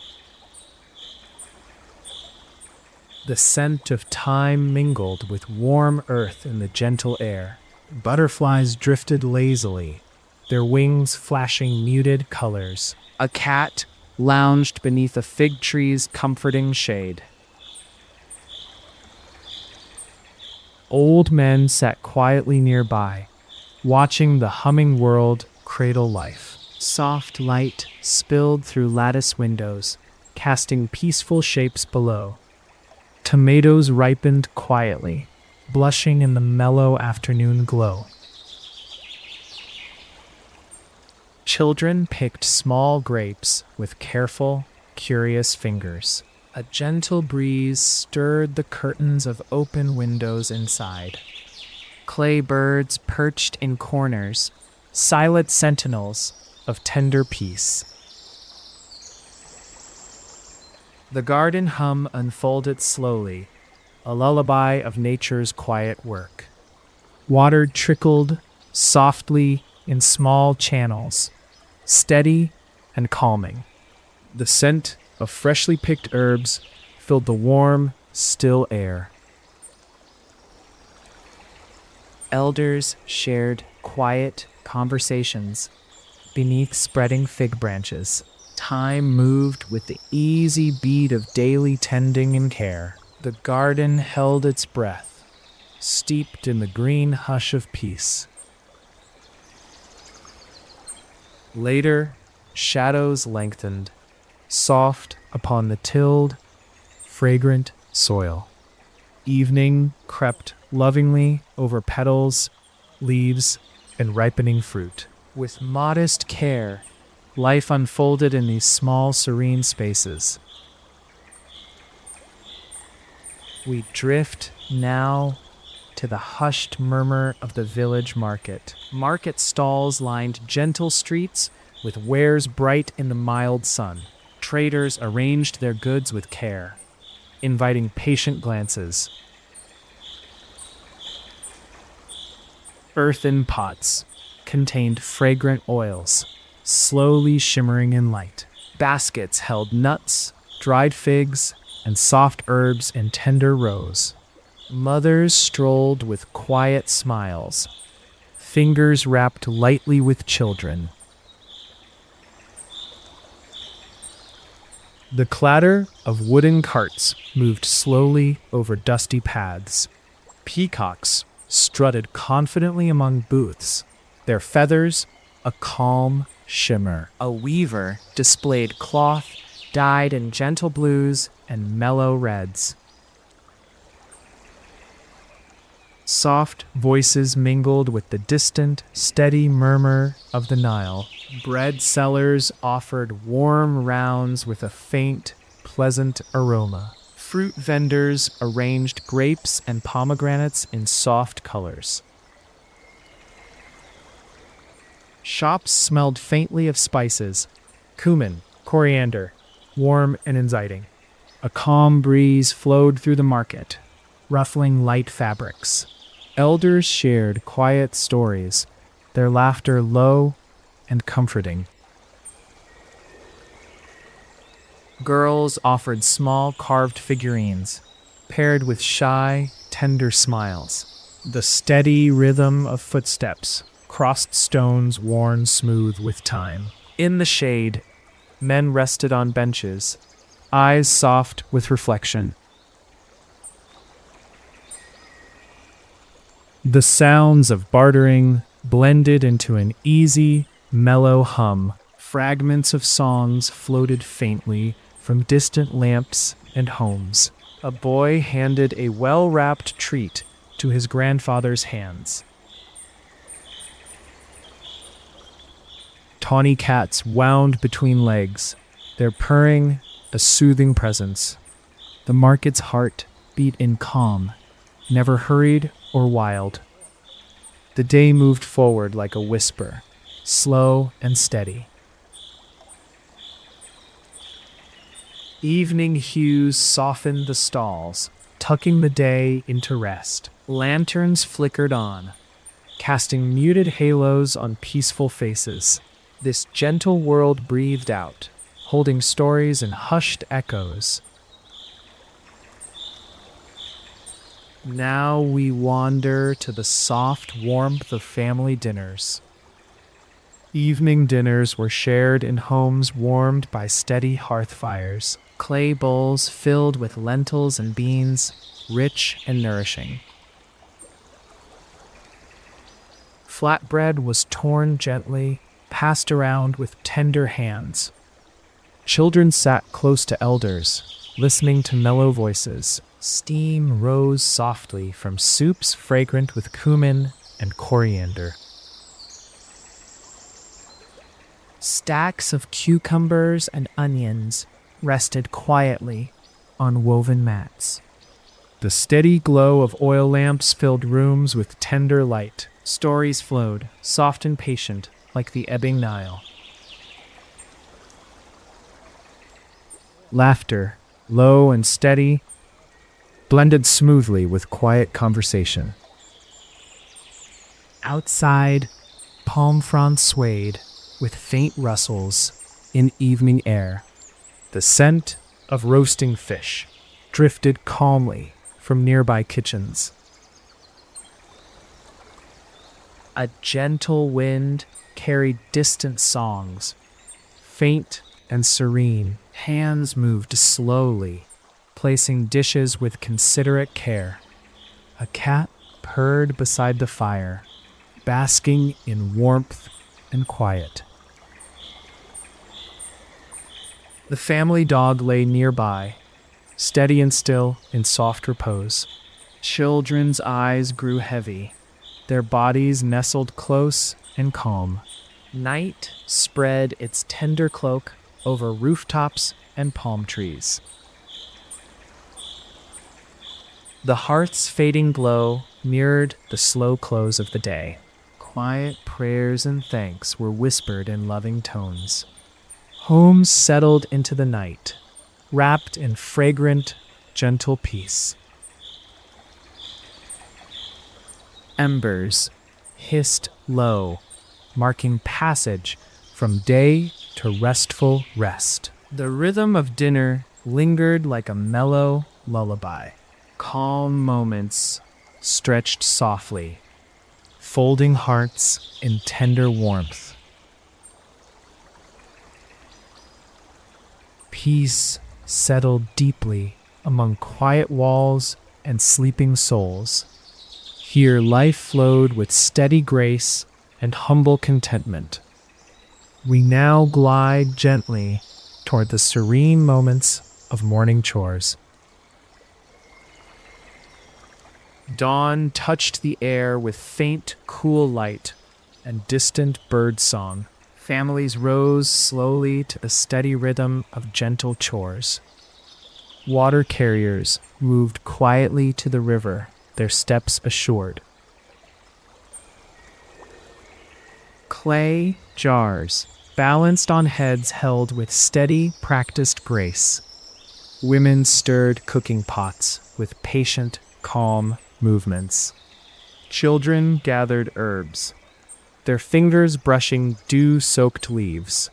The scent of thyme mingled with warm earth in the gentle air. Butterflies drifted lazily, their wings flashing muted colors. A cat lounged beneath a fig tree's comforting shade. Old men sat quietly nearby, watching the humming world cradle life. Soft light spilled through lattice windows, casting peaceful shapes below. Tomatoes ripened quietly, blushing in the mellow afternoon glow. Children picked small grapes with careful, curious fingers. A gentle breeze stirred the curtains of open windows inside. Clay birds perched in corners, silent sentinels of tender peace. The garden hum unfolded slowly, a lullaby of nature's quiet work. Water trickled softly in small channels, steady and calming. The scent of freshly picked herbs filled the warm, still air. Elders shared quiet conversations beneath spreading fig branches. Time moved with the easy beat of daily tending and care. The garden held its breath, steeped in the green hush of peace. Later, shadows lengthened, soft upon the tilled, fragrant soil. Evening crept lovingly over petals, leaves, and ripening fruit. With modest care, life unfolded in these small, serene spaces. We drift now to the hushed murmur of the village market. Market stalls lined gentle streets with wares bright in the mild sun. Traders arranged their goods with care, inviting patient glances. Earthen pots contained fragrant oils, slowly shimmering in light. Baskets held nuts, dried figs, and soft herbs in tender rows. Mothers strolled with quiet smiles, fingers wrapped lightly with children. The clatter of wooden carts moved slowly over dusty paths. Peacocks strutted confidently among booths, their feathers a calm shimmer. A weaver displayed cloth dyed in gentle blues and mellow reds. Soft voices mingled with the distant, steady murmur of the Nile. Bread sellers offered warm rounds with a faint, pleasant aroma. Fruit vendors arranged grapes and pomegranates in soft colors. Shops smelled faintly of spices, cumin, coriander, warm and inviting. A calm breeze flowed through the market, ruffling light fabrics. Elders shared quiet stories, their laughter low and comforting. Girls offered small carved figurines, paired with shy, tender smiles. The steady rhythm of footsteps crossed stones worn smooth with time. In the shade, men rested on benches, eyes soft with reflection. The sounds of bartering blended into an easy, mellow hum. Fragments of songs floated faintly from distant lamps and homes. A boy handed a well-wrapped treat to his grandfather's hands. Tawny cats wound between legs, their purring a soothing presence. The market's heart beat in calm, never hurried or wild. The day moved forward like a whisper, slow and steady. Evening hues softened the stalls, tucking the day into rest. Lanterns flickered on, casting muted halos on peaceful faces. This gentle world breathed out, holding stories in hushed echoes. Now we wander to the soft warmth of family dinners. Evening dinners were shared in homes warmed by steady hearth fires, clay bowls filled with lentils and beans, rich and nourishing. Flatbread was torn gently, passed around with tender hands. Children sat close to elders, listening to mellow voices. Steam rose softly from soups fragrant with cumin and coriander. Stacks of cucumbers and onions rested quietly on woven mats. The steady glow of oil lamps filled rooms with tender light. Stories flowed, soft and patient, like the ebbing Nile. Laughter, low and steady, blended smoothly with quiet conversation. Outside, palm fronds swayed with faint rustles in evening air. The scent of roasting fish drifted calmly from nearby kitchens. A gentle wind carried distant songs, faint and serene. Hands moved slowly, placing dishes with considerate care. A cat purred beside the fire, basking in warmth and quiet. The family dog lay nearby, steady and still in soft repose. Children's eyes grew heavy, their bodies nestled close and calm. Night spread its tender cloak over rooftops and palm trees. The hearth's fading glow mirrored the slow close of the day. Quiet prayers and thanks were whispered in loving tones. Homes settled into the night, wrapped in fragrant, gentle peace. Embers hissed low, marking passage from day to restful rest. The rhythm of dinner lingered like a mellow lullaby. Calm moments stretched softly, folding hearts in tender warmth. Peace settled deeply among quiet walls and sleeping souls. Here life flowed with steady grace and humble contentment. We now glide gently toward the serene moments of morning chores. Dawn touched the air with faint, cool light and distant bird song. Families rose slowly to the steady rhythm of gentle chores. Water carriers moved quietly to the river, their steps assured. Clay jars, balanced on heads held with steady, practiced grace. Women stirred cooking pots with patient, calm movements. Children gathered herbs, their fingers brushing dew-soaked leaves.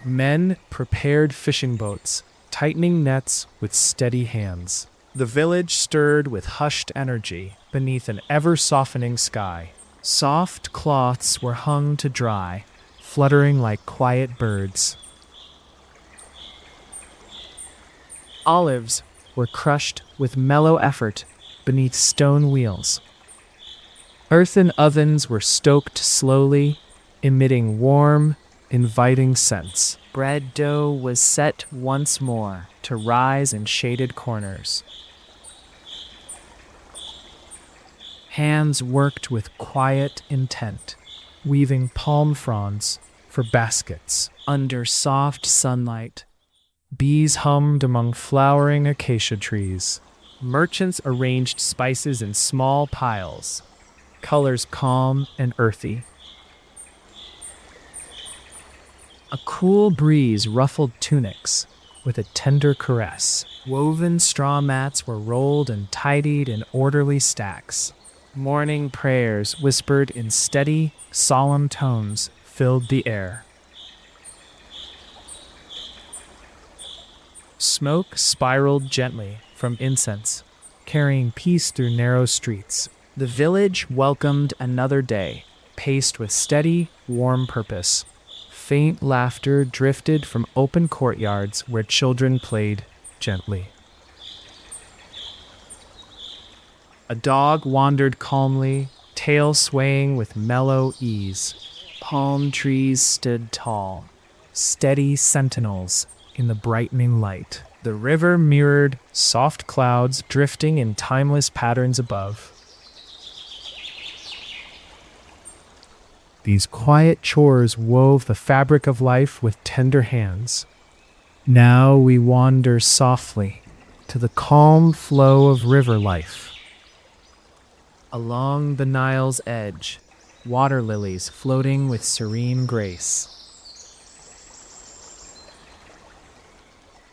Men prepared fishing boats, tightening nets with steady hands. The village stirred with hushed energy beneath an ever-softening sky. Soft cloths were hung to dry, fluttering like quiet birds. Olives were crushed with mellow effort beneath stone wheels. Earthen ovens were stoked slowly, emitting warm, inviting scents. Bread dough was set once more to rise in shaded corners. Hands worked with quiet intent, weaving palm fronds for baskets. Under soft sunlight, bees hummed among flowering acacia trees. Merchants arranged spices in small piles, colors calm and earthy. A cool breeze ruffled tunics with a tender caress. Woven straw mats were rolled and tidied in orderly stacks. Morning prayers, whispered in steady, solemn tones, filled the air. Smoke spiraled gently from incense, carrying peace through narrow streets. The village welcomed another day, paced with steady, warm purpose. Faint laughter drifted from open courtyards where children played gently. A dog wandered calmly, tail swaying with mellow ease. Palm trees stood tall, steady sentinels in the brightening light. The river mirrored soft clouds drifting in timeless patterns above. These quiet chores wove the fabric of life with tender hands. Now we wander softly to the calm flow of river life. Along the Nile's edge, water lilies floating with serene grace.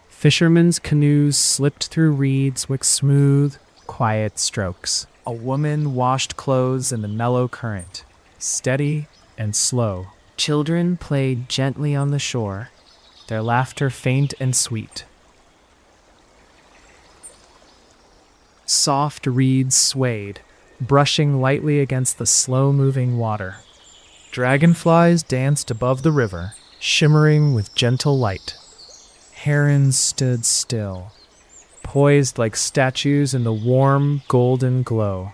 Fishermen's canoes slipped through reeds with smooth, quiet strokes. A woman washed clothes in the mellow current, steady and slow. Children played gently on the shore, their laughter faint and sweet. Soft reeds swayed, brushing lightly against the slow-moving water. Dragonflies danced above the river, shimmering with gentle light. Herons stood still, poised like statues in the warm, golden glow.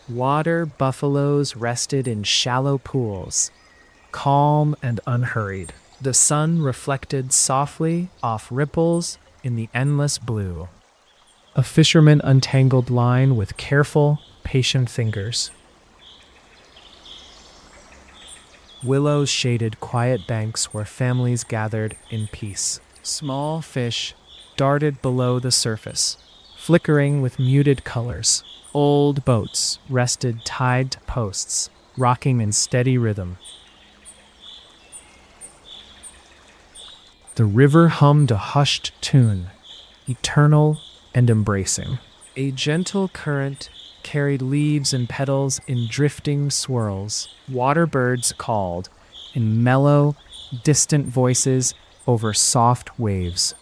Water buffaloes rested in shallow pools, calm and unhurried. The sun reflected softly off ripples in the endless blue. A fisherman untangled line with careful, patient fingers. Willows shaded quiet banks where families gathered in peace. Small fish darted below the surface, flickering with muted colors. Old boats rested tied to posts, rocking in steady rhythm. The river hummed a hushed tune, eternal and embracing. A gentle current carried leaves and petals in drifting swirls. Water birds called in mellow, distant voices over soft waves.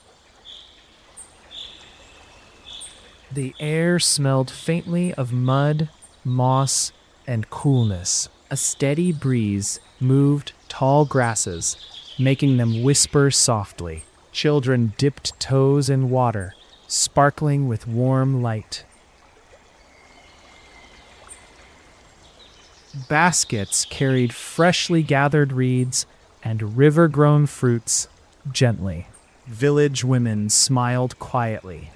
The air smelled faintly of mud, moss, and coolness. A steady breeze moved tall grasses, making them whisper softly. Children dipped toes in water, sparkling with warm light. Baskets carried freshly gathered reeds and river-grown fruits gently. Village women smiled quietly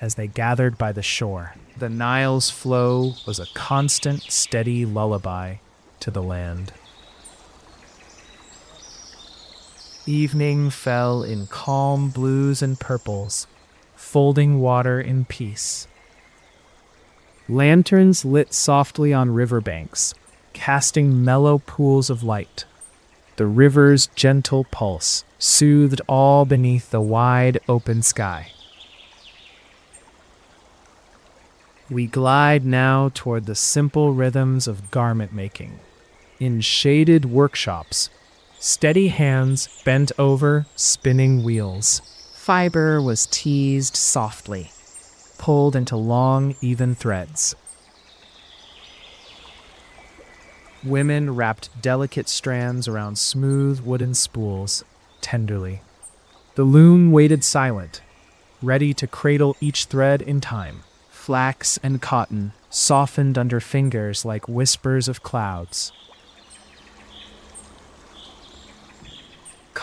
as they gathered by the shore. The Nile's flow was a constant, steady lullaby to the land. Evening fell in calm blues and purples, folding water in peace. Lanterns lit softly on riverbanks, casting mellow pools of light. The river's gentle pulse soothed all beneath the wide open sky. We glide now toward the simple rhythms of garment making. In shaded workshops, steady hands bent over spinning wheels. Fiber was teased softly, pulled into long, even threads. Women wrapped delicate strands around smooth wooden spools, tenderly. The loom waited silent, ready to cradle each thread in time. Flax and cotton softened under fingers like whispers of clouds.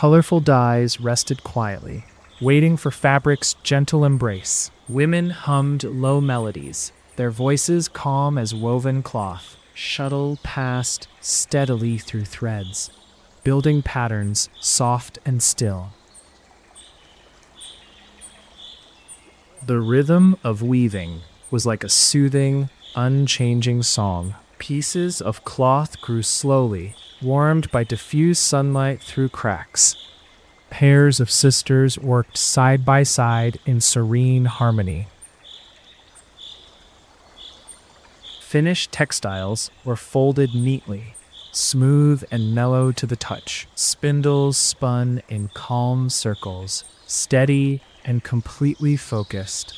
Colorful dyes rested quietly, waiting for fabric's gentle embrace. Women hummed low melodies, their voices calm as woven cloth, shuttle passed steadily through threads, building patterns soft and still. The rhythm of weaving was like a soothing, unchanging song. Pieces of cloth grew slowly, warmed by diffuse sunlight through cracks. Pairs of sisters worked side by side in serene harmony. Finished textiles were folded neatly, smooth and mellow to the touch. Spindles spun in calm circles, steady and completely focused.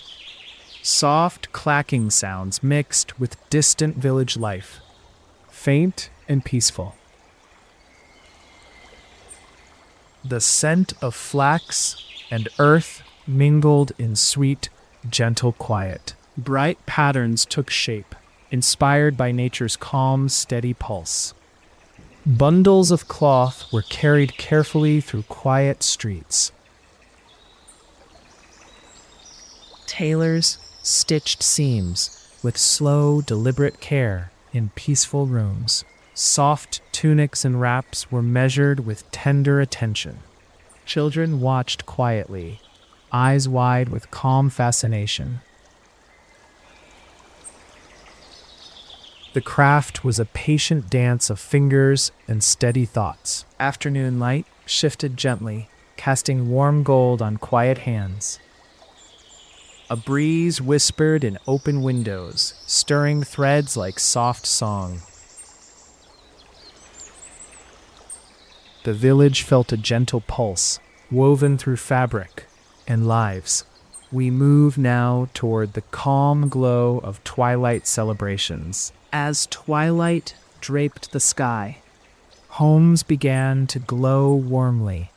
Soft clacking sounds mixed with distant village life, faint and peaceful. The scent of flax and earth mingled in sweet, gentle quiet. Bright patterns took shape, inspired by nature's calm, steady pulse. Bundles of cloth were carried carefully through quiet streets. Tailors stitched seams with slow, deliberate care in peaceful rooms. Soft tunics and wraps were measured with tender attention. Children watched quietly, eyes wide with calm fascination. The craft was a patient dance of fingers and steady thoughts. Afternoon light shifted gently, casting warm gold on quiet hands. A breeze whispered in open windows, stirring threads like soft song. The village felt a gentle pulse, woven through fabric and lives. We move now toward the calm glow of twilight celebrations. As twilight draped the sky, homes began to glow warmly.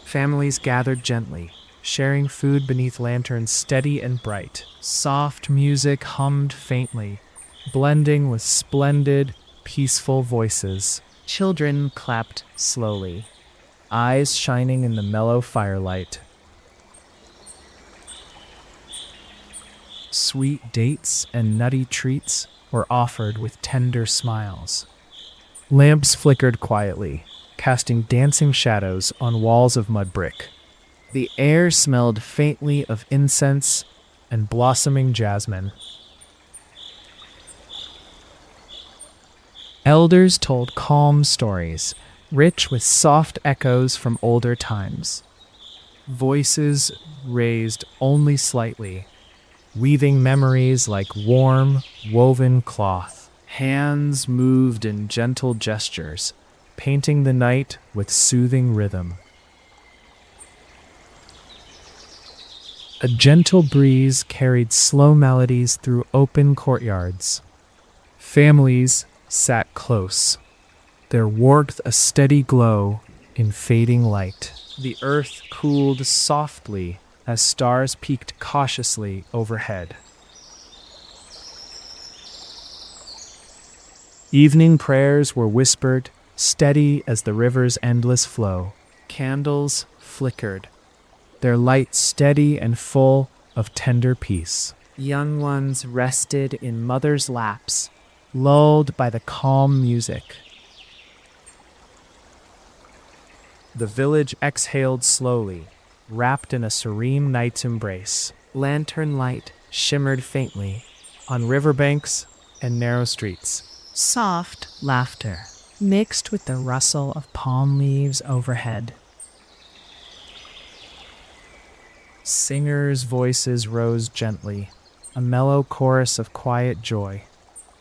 Families gathered gently, sharing food beneath lanterns steady and bright. Soft music hummed faintly, blending with splendid, peaceful voices. Children clapped slowly, eyes shining in the mellow firelight. Sweet dates and nutty treats were offered with tender smiles. Lamps flickered quietly, casting dancing shadows on walls of mud brick. The air smelled faintly of incense and blossoming jasmine. Elders told calm stories, rich with soft echoes from older times. Voices raised only slightly, weaving memories like warm, woven cloth. Hands moved in gentle gestures, painting the night with soothing rhythm. A gentle breeze carried slow melodies through open courtyards. Families sat close, their warmth a steady glow in fading light. The earth cooled softly as stars peeked cautiously overhead. Evening prayers were whispered, steady as the river's endless flow. Candles flickered, their light steady and full of tender peace. Young ones rested in mothers' laps, lulled by the calm music. The village exhaled slowly, wrapped in a serene night's embrace. Lantern light shimmered faintly on riverbanks and narrow streets. Soft laughter mixed with the rustle of palm leaves overhead. Singers' voices rose gently, a mellow chorus of quiet joy.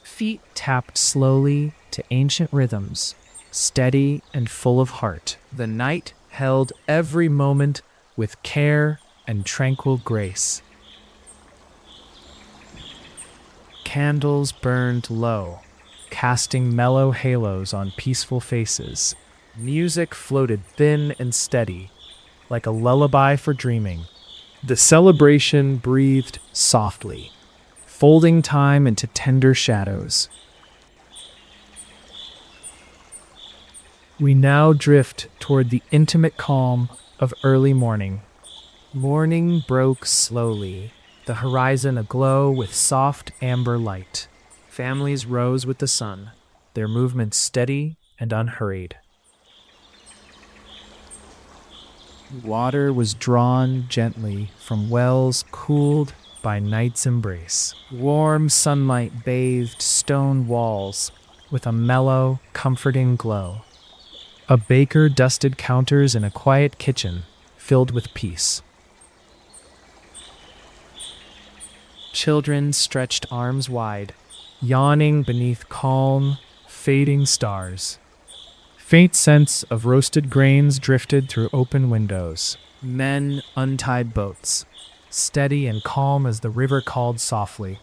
Feet tapped slowly to ancient rhythms, steady and full of heart. The night held every moment with care and tranquil grace. Candles burned low, casting mellow halos on peaceful faces. Music floated thin and steady, like a lullaby for dreaming. The celebration breathed softly, folding time into tender shadows. We now drift toward the intimate calm of early morning. Morning broke slowly, the horizon aglow with soft amber light. Families rose with the sun, their movements steady and unhurried. Water was drawn gently from wells cooled by night's embrace. Warm sunlight bathed stone walls with a mellow, comforting glow. A baker dusted counters in a quiet kitchen filled with peace. Children stretched arms wide, yawning beneath calm, fading stars. Faint scents of roasted grains drifted through open windows. Men untied boats, steady and calm as the river called softly.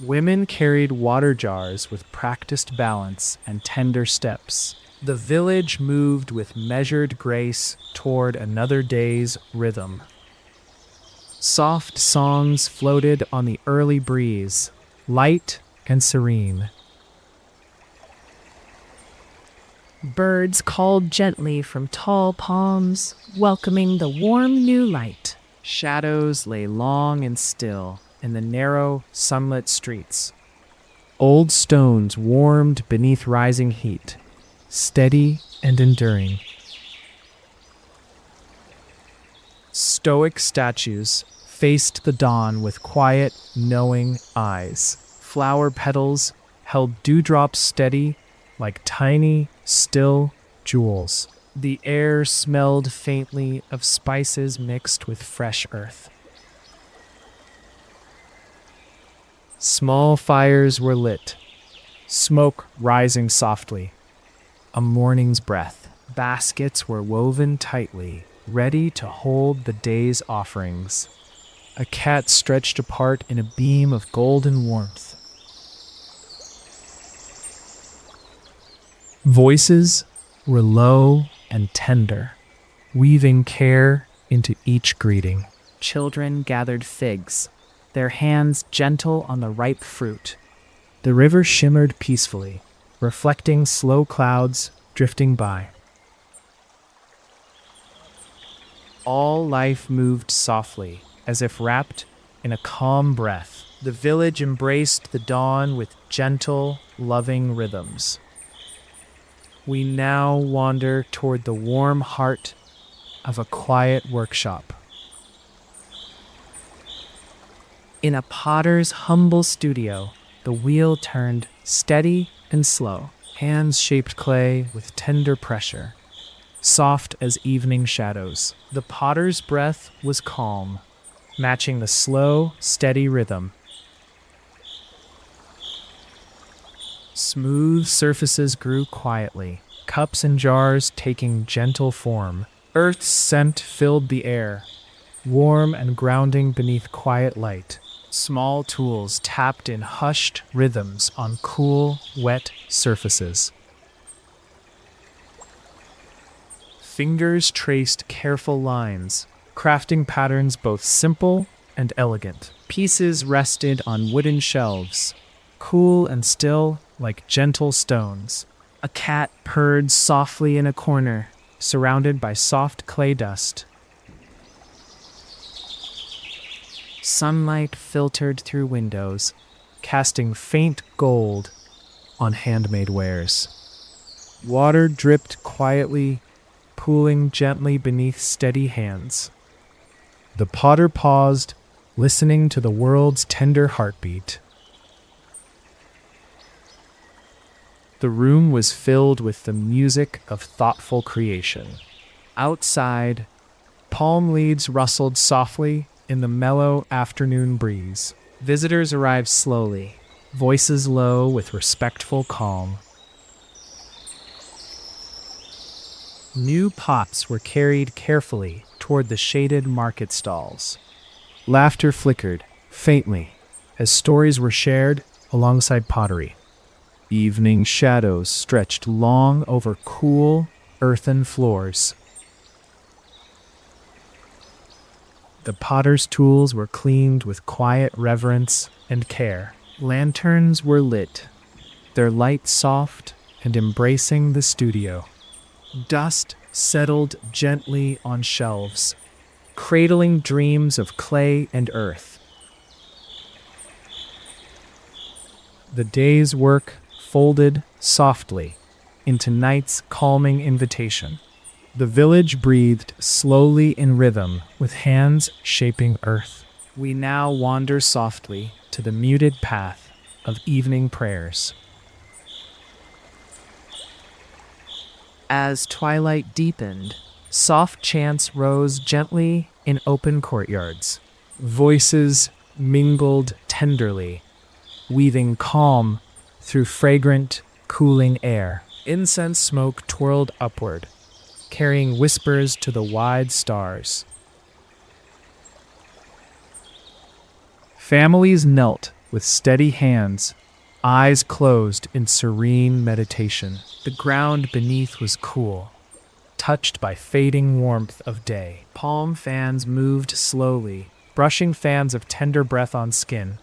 Women carried water jars with practiced balance and tender steps. The village moved with measured grace toward another day's rhythm. Soft songs floated on the early breeze, light and serene. Birds called gently from tall palms, welcoming the warm new light. Shadows lay long and still in the narrow, sunlit streets. Old stones warmed beneath rising heat, steady and enduring. Stoic statues faced the dawn with quiet, knowing eyes. Flower petals held dewdrops steady like tiny, still jewels. The air smelled faintly of spices mixed with fresh earth. Small fires were lit, smoke rising softly. A morning's breath. Baskets were woven tightly, ready to hold the day's offerings. A cat stretched apart in a beam of golden warmth. Voices were low and tender, weaving care into each greeting. Children gathered figs, their hands gentle on the ripe fruit. The river shimmered peacefully, reflecting slow clouds drifting by. All life moved softly, as if wrapped in a calm breath. The village embraced the dawn with gentle, loving rhythms. We now wander toward the warm heart of a quiet workshop. In a potter's humble studio, the wheel turned steady and slow. Hands shaped clay with tender pressure, soft as evening shadows. The potter's breath was calm, matching the slow, steady rhythm. Smooth surfaces grew quietly, cups and jars taking gentle form. Earth's scent filled the air, warm and grounding beneath quiet light. Small tools tapped in hushed rhythms on cool, wet surfaces. Fingers traced careful lines, crafting patterns both simple and elegant. Pieces rested on wooden shelves, cool and still like gentle stones. A cat purred softly in a corner, surrounded by soft clay dust. Sunlight filtered through windows, casting faint gold on handmade wares. Water dripped quietly, pooling gently beneath steady hands. The potter paused, listening to the world's tender heartbeat. The room was filled with the music of thoughtful creation. Outside, palm leaves rustled softly in the mellow afternoon breeze. Visitors arrived slowly, voices low with respectful calm. New pots were carried carefully toward the shaded market stalls. Laughter flickered faintly as stories were shared alongside pottery. Evening shadows stretched long over cool, earthen floors. The potter's tools were cleaned with quiet reverence and care. Lanterns were lit, their light soft and embracing the studio. Dust settled gently on shelves, cradling dreams of clay and earth. The day's work folded softly into night's calming invitation. The village breathed slowly in rhythm, with hands shaping earth. We now wander softly to the muted path of evening prayers. As twilight deepened, soft chants rose gently in open courtyards. Voices mingled tenderly, weaving calm through fragrant, cooling air. Incense smoke twirled upward, carrying whispers to the wide stars. Families knelt with steady hands, eyes closed in serene meditation. The ground beneath was cool, touched by fading warmth of day. Palm fans moved slowly, brushing fans of tender breath on skin.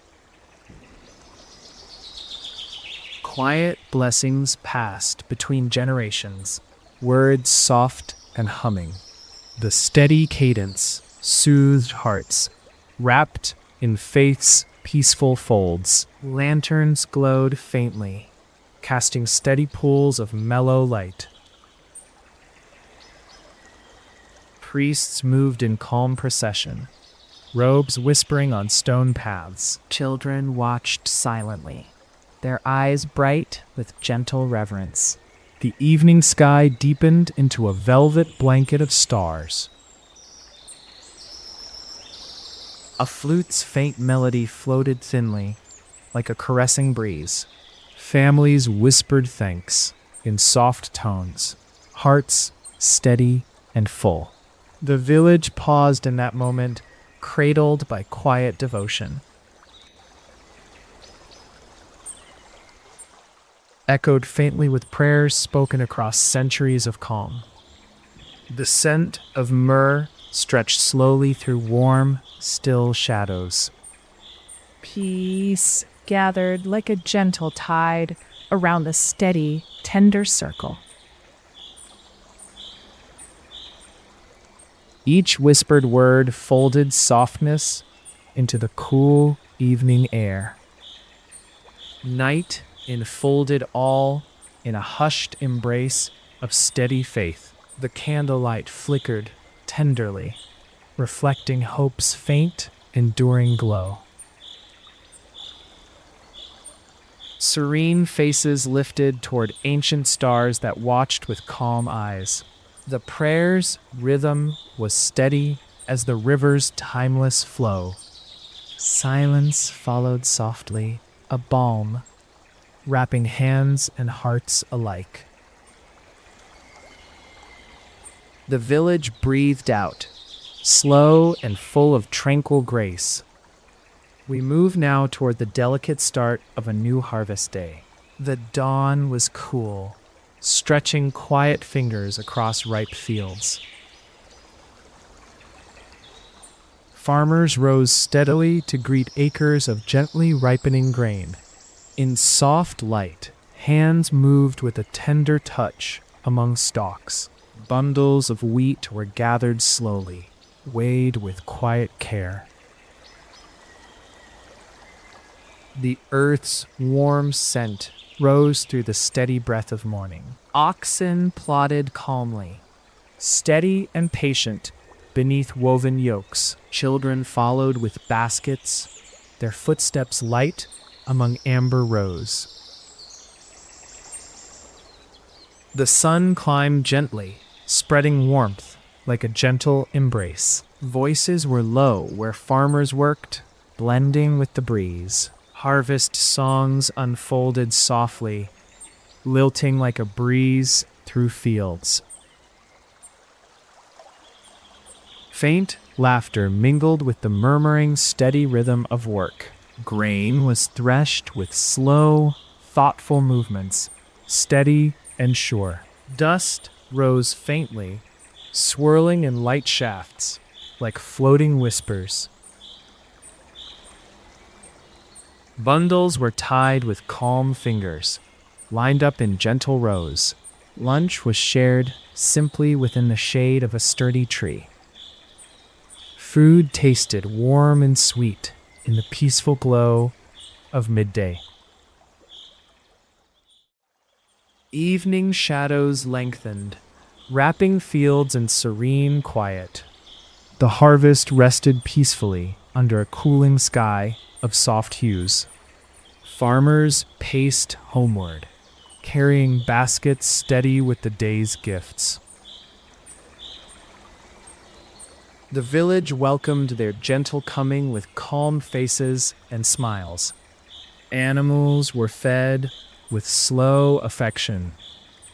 Quiet blessings passed between generations, words soft and humming. The steady cadence soothed hearts, wrapped in faith's peaceful folds. Lanterns glowed faintly, casting steady pools of mellow light. Priests moved in calm procession, robes whispering on stone paths. Children watched silently, their eyes bright with gentle reverence. The evening sky deepened into a velvet blanket of stars. A flute's faint melody floated thinly, like a caressing breeze. Families whispered thanks in soft tones, hearts steady and full. The village paused in that moment, cradled by quiet devotion. Echoed faintly with prayers spoken across centuries of calm. The scent of myrrh stretched slowly through warm, still shadows. Peace gathered like a gentle tide around the steady, tender circle. Each whispered word folded softness into the cool evening air. Night enfolded all in a hushed embrace of steady faith. The candlelight flickered tenderly, reflecting hope's faint, enduring glow. Serene faces lifted toward ancient stars that watched with calm eyes. The prayer's rhythm was steady as the river's timeless flow. Silence followed softly, a balm, wrapping hands and hearts alike. The village breathed out, slow and full of tranquil grace. We move now toward the delicate start of a new harvest day. The dawn was cool, stretching quiet fingers across ripe fields. Farmers rose steadily to greet acres of gently ripening grain. In soft light, hands moved with a tender touch among stalks. Bundles of wheat were gathered slowly, weighed with quiet care. The earth's warm scent rose through the steady breath of morning. Oxen plodded calmly, steady and patient beneath woven yokes. Children followed with baskets, their footsteps light among amber rows. The sun climbed gently, spreading warmth like a gentle embrace. Voices were low where farmers worked, blending with the breeze. Harvest songs unfolded softly, lilting like a breeze through fields. Faint laughter mingled with the murmuring, steady rhythm of work. Grain was threshed with slow, thoughtful movements, steady and sure. Dust rose faintly, swirling in light shafts, like floating whispers. Bundles were tied with calm fingers, lined up in gentle rows. Lunch was shared simply within the shade of a sturdy tree. Food tasted warm and sweet in the peaceful glow of midday. Evening shadows lengthened, wrapping fields in serene quiet. The harvest rested peacefully under a cooling sky of soft hues. Farmers paced homeward, carrying baskets steady with the day's gifts. The village welcomed their gentle coming with calm faces and smiles. Animals were fed with slow affection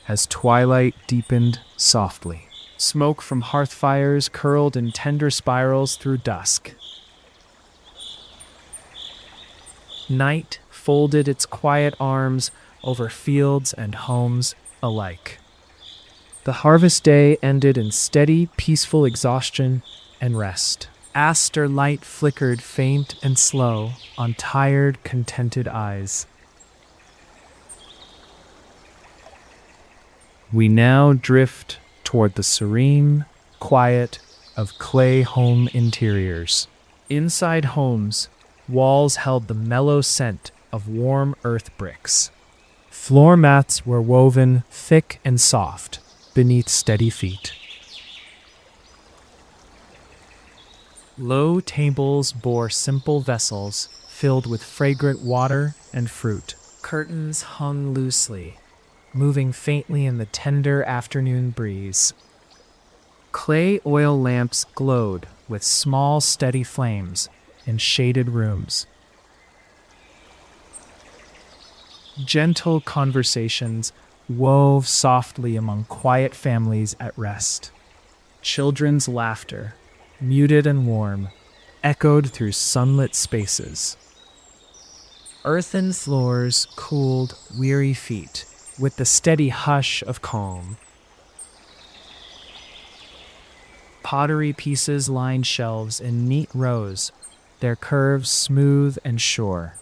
as twilight deepened softly. Smoke from hearth fires curled in tender spirals through dusk. Night folded its quiet arms over fields and homes alike. The harvest day ended in steady, peaceful exhaustion and rest. Aster light flickered faint and slow on tired, contented eyes. We now drift toward the serene quiet of clay home interiors. Inside homes, walls held the mellow scent of warm earth bricks. Floor mats were woven thick and soft beneath steady feet. Low tables bore simple vessels filled with fragrant water and fruit. Curtains hung loosely, moving faintly in the tender afternoon breeze. Clay oil lamps glowed with small, steady flames in shaded rooms. Gentle conversations wove softly among quiet families at rest. Children's laughter, muted and warm, echoed through sunlit spaces. Earthen floors cooled weary feet with the steady hush of calm. Pottery pieces lined shelves in neat rows, their curves smooth and sure.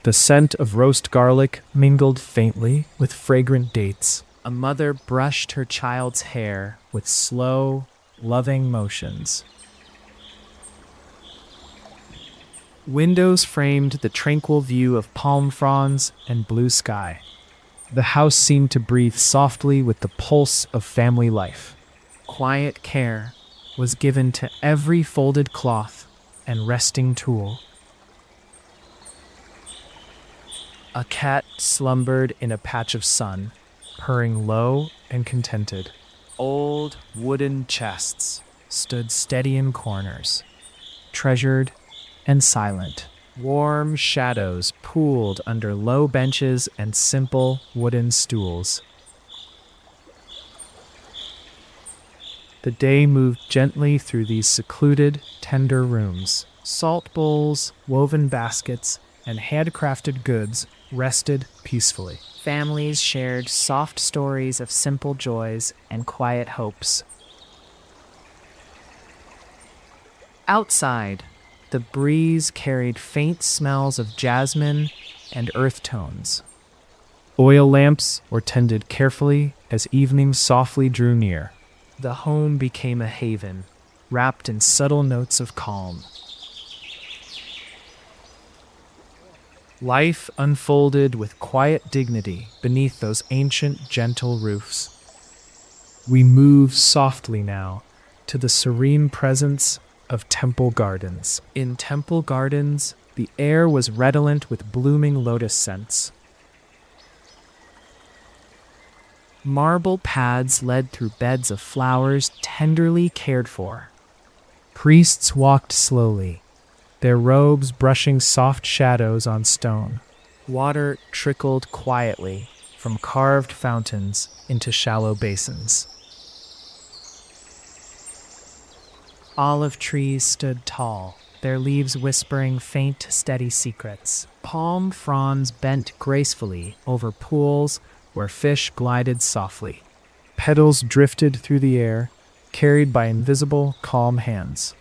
The scent of roast garlic mingled faintly with fragrant dates. A mother brushed her child's hair with slow, loving motions. Windows framed the tranquil view of palm fronds and blue sky. The house seemed to breathe softly with the pulse of family life. Quiet care was given to every folded cloth and resting tool. A cat slumbered in a patch of sun, purring low and contented. Old wooden chests stood steady in corners, treasured and silent. Warm shadows pooled under low benches and simple wooden stools. The day moved gently through these secluded, tender rooms. Salt bowls, woven baskets, and handcrafted goods rested peacefully. Families shared soft stories of simple joys and quiet hopes. Outside, the breeze carried faint smells of jasmine and earth tones. Oil lamps were tended carefully as evening softly drew near. The home became a haven, wrapped in subtle notes of calm. Life unfolded with quiet dignity beneath those ancient, gentle roofs. We move softly now to the serene presence of temple gardens. In temple gardens, the air was redolent with blooming lotus scents. Marble paths led through beds of flowers tenderly cared for. Priests walked slowly, their robes brushing soft shadows on stone. Water trickled quietly from carved fountains into shallow basins. Olive trees stood tall, their leaves whispering faint, steady secrets. Palm fronds bent gracefully over pools where fish glided softly. Petals drifted through the air, carried by invisible, calm hands.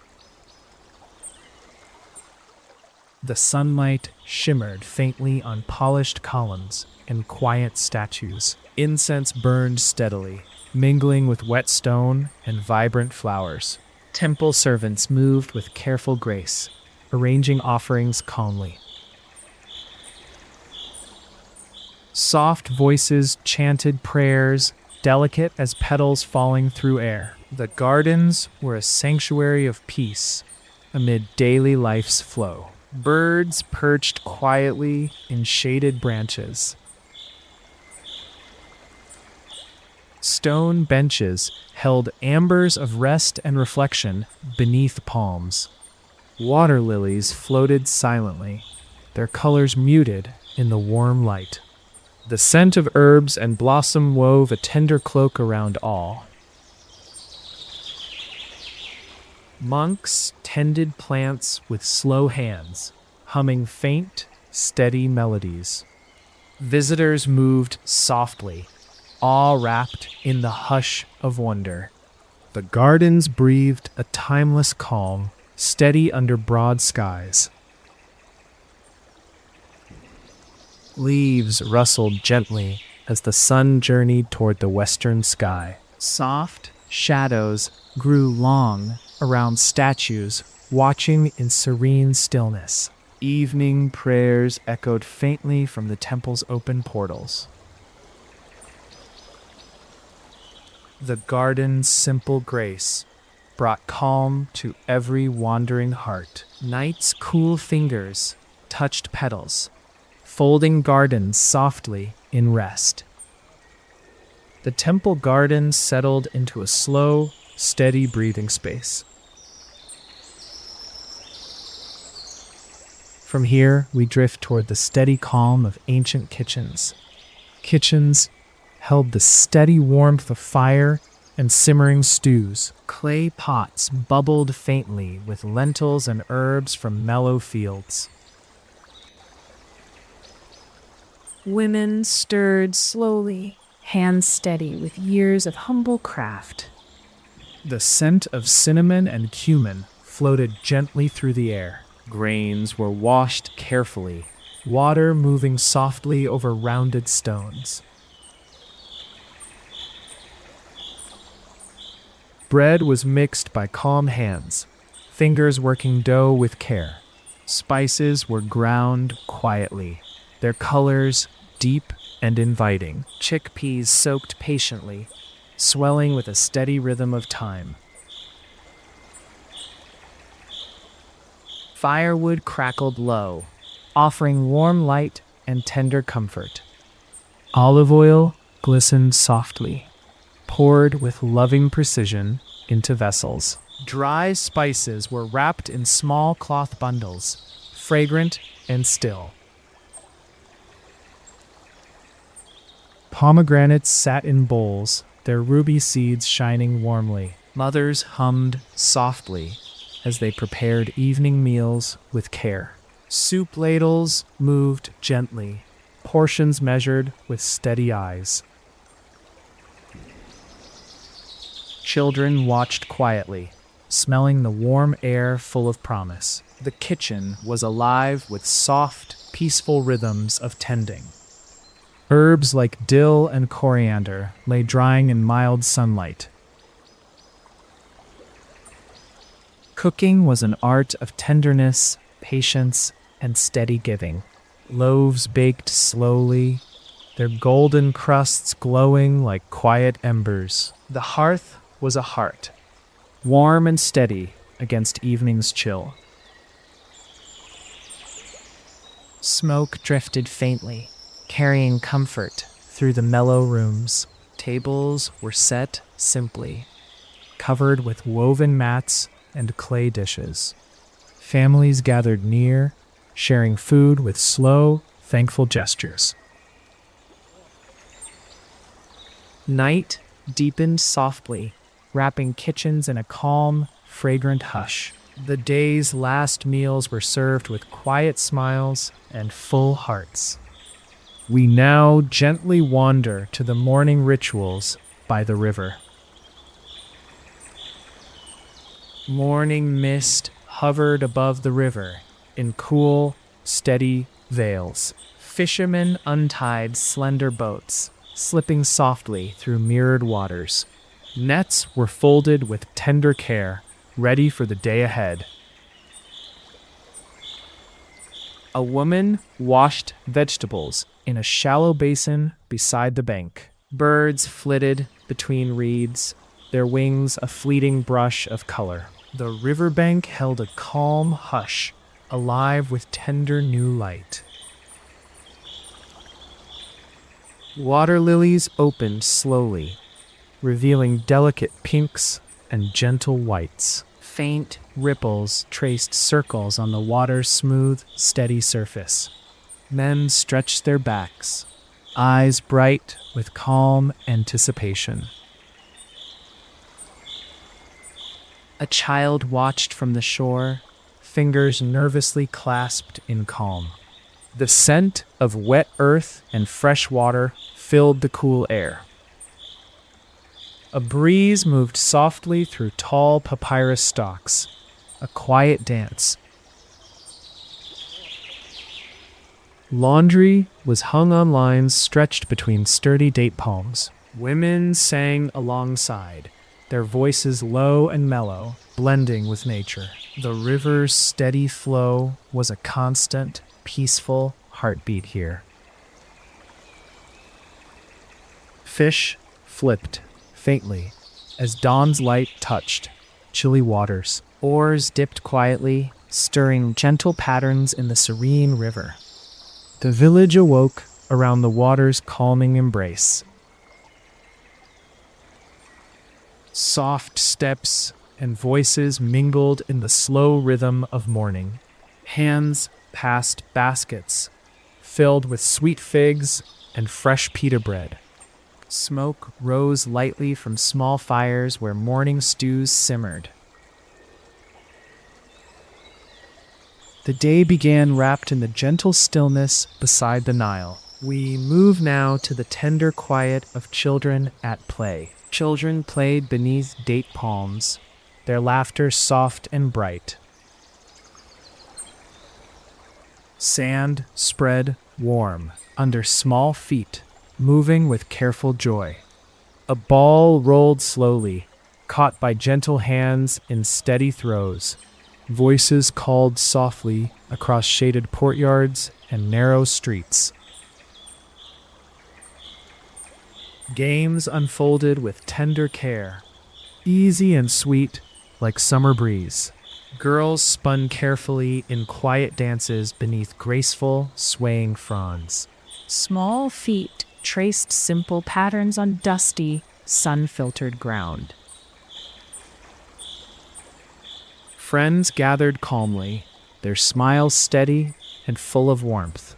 The sunlight shimmered faintly on polished columns and quiet statues. Incense burned steadily, mingling with wet stone and vibrant flowers. Temple servants moved with careful grace, arranging offerings calmly. Soft voices chanted prayers, delicate as petals falling through air. The gardens were a sanctuary of peace amid daily life's flow. Birds perched quietly in shaded branches. Stone benches held ambers of rest and reflection beneath palms. Water lilies floated silently, their colors muted in the warm light. The scent of herbs and blossom wove a tender cloak around all. Monks tended plants with slow hands, humming faint, steady melodies. Visitors moved softly, all wrapped in the hush of wonder. The gardens breathed a timeless calm, steady under broad skies. Leaves rustled gently as the sun journeyed toward the western sky. Soft shadows grew long around statues, watching in serene stillness. Evening prayers echoed faintly from the temple's open portals. The garden's simple grace brought calm to every wandering heart. Night's cool fingers touched petals, folding gardens softly in rest. The temple garden settled into a slow, steady breathing space. From here, we drift toward the steady calm of ancient kitchens. Kitchens held the steady warmth of fire and simmering stews. Clay pots bubbled faintly with lentils and herbs from mellow fields. Women stirred slowly, hands steady with years of humble craft. The scent of cinnamon and cumin floated gently through the air. Grains were washed carefully, water moving softly over rounded stones. Bread was mixed by calm hands, fingers working dough with care. Spices were ground quietly, their colors deep and inviting. Chickpeas soaked patiently, swelling with a steady rhythm of time. Firewood crackled low, offering warm light and tender comfort. Olive oil glistened softly, poured with loving precision into vessels. Dry spices were wrapped in small cloth bundles, fragrant and still. Pomegranates sat in bowls, their ruby seeds shining warmly. Mothers hummed softly as they prepared evening meals with care. Soup ladles moved gently, portions measured with steady eyes. Children watched quietly, smelling the warm air full of promise. The kitchen was alive with soft, peaceful rhythms of tending. Herbs like dill and coriander lay drying in mild sunlight. Cooking was an art of tenderness, patience, and steady giving. Loaves baked slowly, their golden crusts glowing like quiet embers. The hearth was a heart, warm and steady against evening's chill. Smoke drifted faintly, carrying comfort through the mellow rooms. Tables were set simply, covered with woven mats and clay dishes. Families gathered near, sharing food with slow, thankful gestures. Night deepened softly, wrapping kitchens in a calm, fragrant hush. The day's last meals were served with quiet smiles and full hearts. We now gently wander to the morning rituals by the river. Morning mist hovered above the river, in cool, steady veils. Fishermen untied slender boats, slipping softly through mirrored waters. Nets were folded with tender care, ready for the day ahead. A woman washed vegetables in a shallow basin beside the bank. Birds flitted between reeds, their wings a fleeting brush of color. The riverbank held a calm hush, alive with tender new light. Water lilies opened slowly, revealing delicate pinks and gentle whites. Faint ripples traced circles on the water's smooth, steady surface. Men stretched their backs, eyes bright with calm anticipation. A child watched from the shore, fingers nervously clasped in calm. The scent of wet earth and fresh water filled the cool air. A breeze moved softly through tall papyrus stalks, a quiet dance. Laundry was hung on lines stretched between sturdy date palms. Women sang alongside, their voices low and mellow, blending with nature. The river's steady flow was a constant, peaceful heartbeat here. Fish flipped faintly as dawn's light touched chilly waters. Oars dipped quietly, stirring gentle patterns in the serene river. The village awoke around the water's calming embrace. Soft steps and voices mingled in the slow rhythm of morning. Hands passed baskets filled with sweet figs and fresh pita bread. Smoke rose lightly from small fires where morning stews simmered. The day began wrapped in the gentle stillness beside the Nile. We move now to the tender quiet of children at play. Children played beneath date palms, their laughter soft and bright. Sand spread warm under small feet, moving with careful joy. A ball rolled slowly, caught by gentle hands in steady throws. Voices called softly across shaded courtyards and narrow streets. Games unfolded with tender care, easy and sweet like summer breeze. Girls spun carefully in quiet dances beneath graceful, swaying fronds. Small feet traced simple patterns on dusty, sun-filtered ground. Friends gathered calmly, their smiles steady and full of warmth.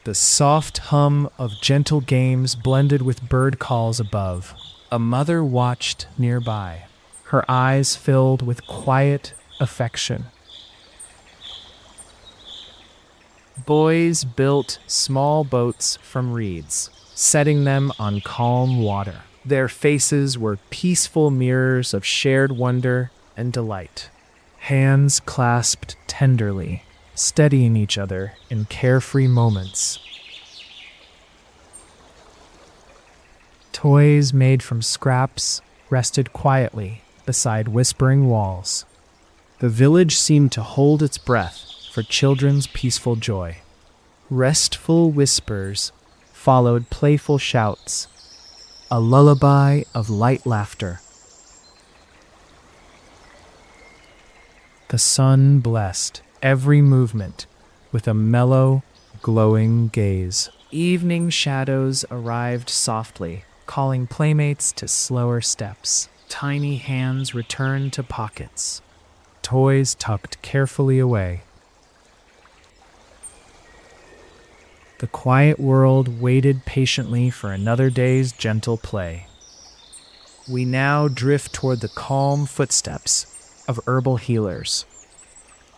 The soft hum of gentle games blended with bird calls above. A mother watched nearby, her eyes filled with quiet affection. Boys built small boats from reeds, setting them on calm water. Their faces were peaceful mirrors of shared wonder and delight. Hands clasped tenderly, steadying each other in carefree moments. Toys made from scraps rested quietly beside whispering walls. The village seemed to hold its breath for children's peaceful joy. Restful whispers followed playful shouts, a lullaby of light laughter. The sun blessed every movement with a mellow, glowing gaze. Evening shadows arrived softly, calling playmates to slower steps. Tiny hands returned to pockets, toys tucked carefully away. The quiet world waited patiently for another day's gentle play. We now drift toward the calm footsteps of herbal healers.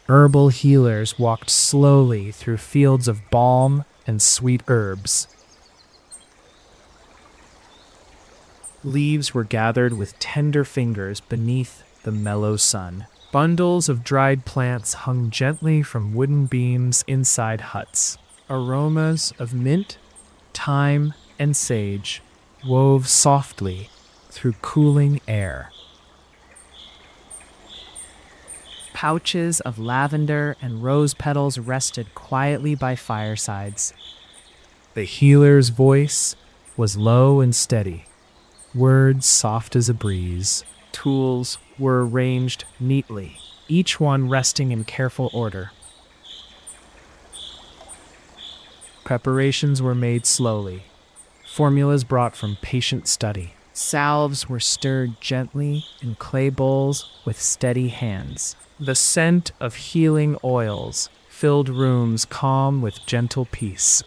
Herbal healers walked slowly through fields of balm and sweet herbs. Leaves were gathered with tender fingers beneath the mellow sun. Bundles of dried plants hung gently from wooden beams inside huts. Aromas of mint, thyme, and sage wove softly through cooling air. Pouches of lavender and rose petals rested quietly by firesides. The healer's voice was low and steady, words soft as a breeze. Tools were arranged neatly, each one resting in careful order. Preparations were made slowly, formulas brought from patient study. Salves were stirred gently in clay bowls with steady hands. The scent of healing oils filled rooms calm with gentle peace.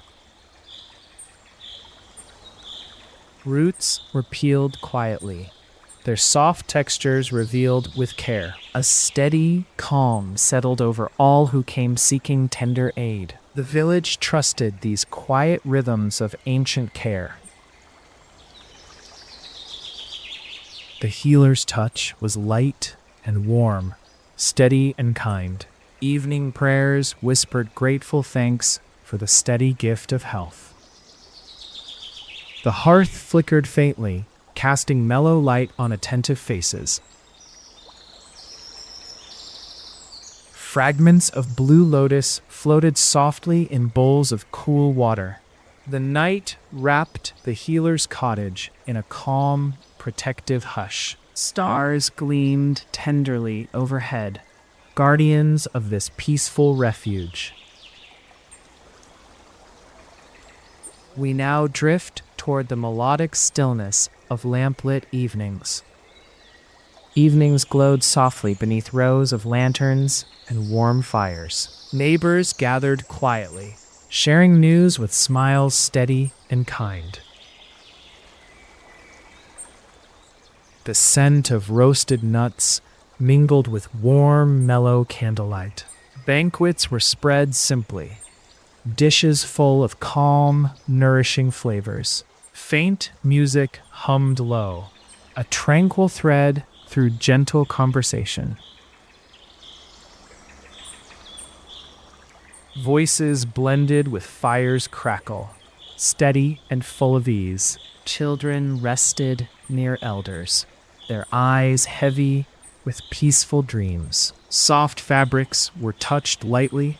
Roots were peeled quietly, their soft textures revealed with care. A steady calm settled over all who came seeking tender aid. The village trusted these quiet rhythms of ancient care. The healer's touch was light and warm, steady and kind. Evening prayers whispered grateful thanks for the steady gift of health. The hearth flickered faintly, casting mellow light on attentive faces. Fragments of blue lotus floated softly in bowls of cool water. The night wrapped the healer's cottage in a calm, protective hush. Stars gleamed tenderly overhead, guardians of this peaceful refuge. We now drift toward the melodic stillness of lamplit evenings. Evenings glowed softly beneath rows of lanterns and warm fires. Neighbors gathered quietly, sharing news with smiles steady and kind. The scent of roasted nuts mingled with warm, mellow candlelight. Banquets were spread simply, dishes full of calm, nourishing flavors. Faint music hummed low, a tranquil thread through gentle conversation. Voices blended with fire's crackle, steady and full of ease. Children rested near elders, their eyes heavy with peaceful dreams. Soft fabrics were touched lightly,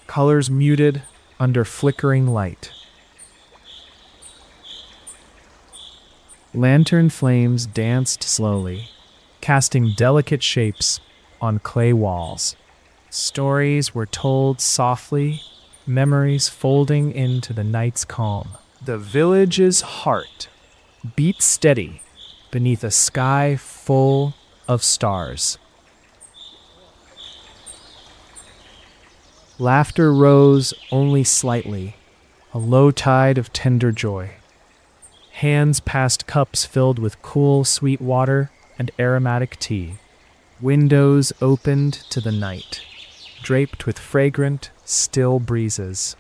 colors muted under flickering light. Lantern flames danced slowly, casting delicate shapes on clay walls. Stories were told softly, memories folding into the night's calm. The village's heart beat steady beneath a sky full of stars. Laughter rose only slightly, a low tide of tender joy. Hands passed cups filled with cool, sweet water and aromatic tea. Windows opened to the night, draped with fragrant, still breezes.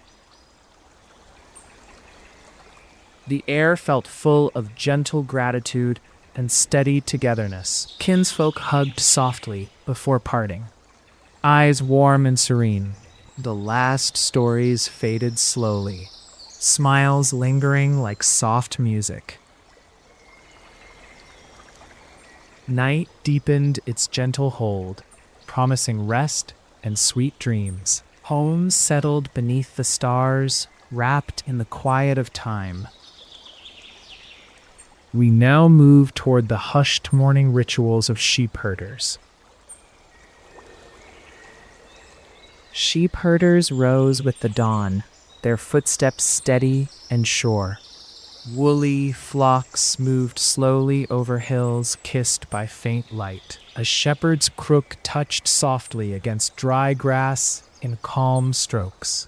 The air felt full of gentle gratitude and steady togetherness. Kinsfolk hugged softly before parting, eyes warm and serene. The last stories faded slowly, smiles lingering like soft music. Night deepened its gentle hold, promising rest and sweet dreams. Homes settled beneath the stars, wrapped in the quiet of time. We now move toward the hushed morning rituals of sheep herders. Sheep herders rose with the dawn, their footsteps steady and sure. Woolly flocks moved slowly over hills kissed by faint light. A shepherd's crook touched softly against dry grass in calm strokes.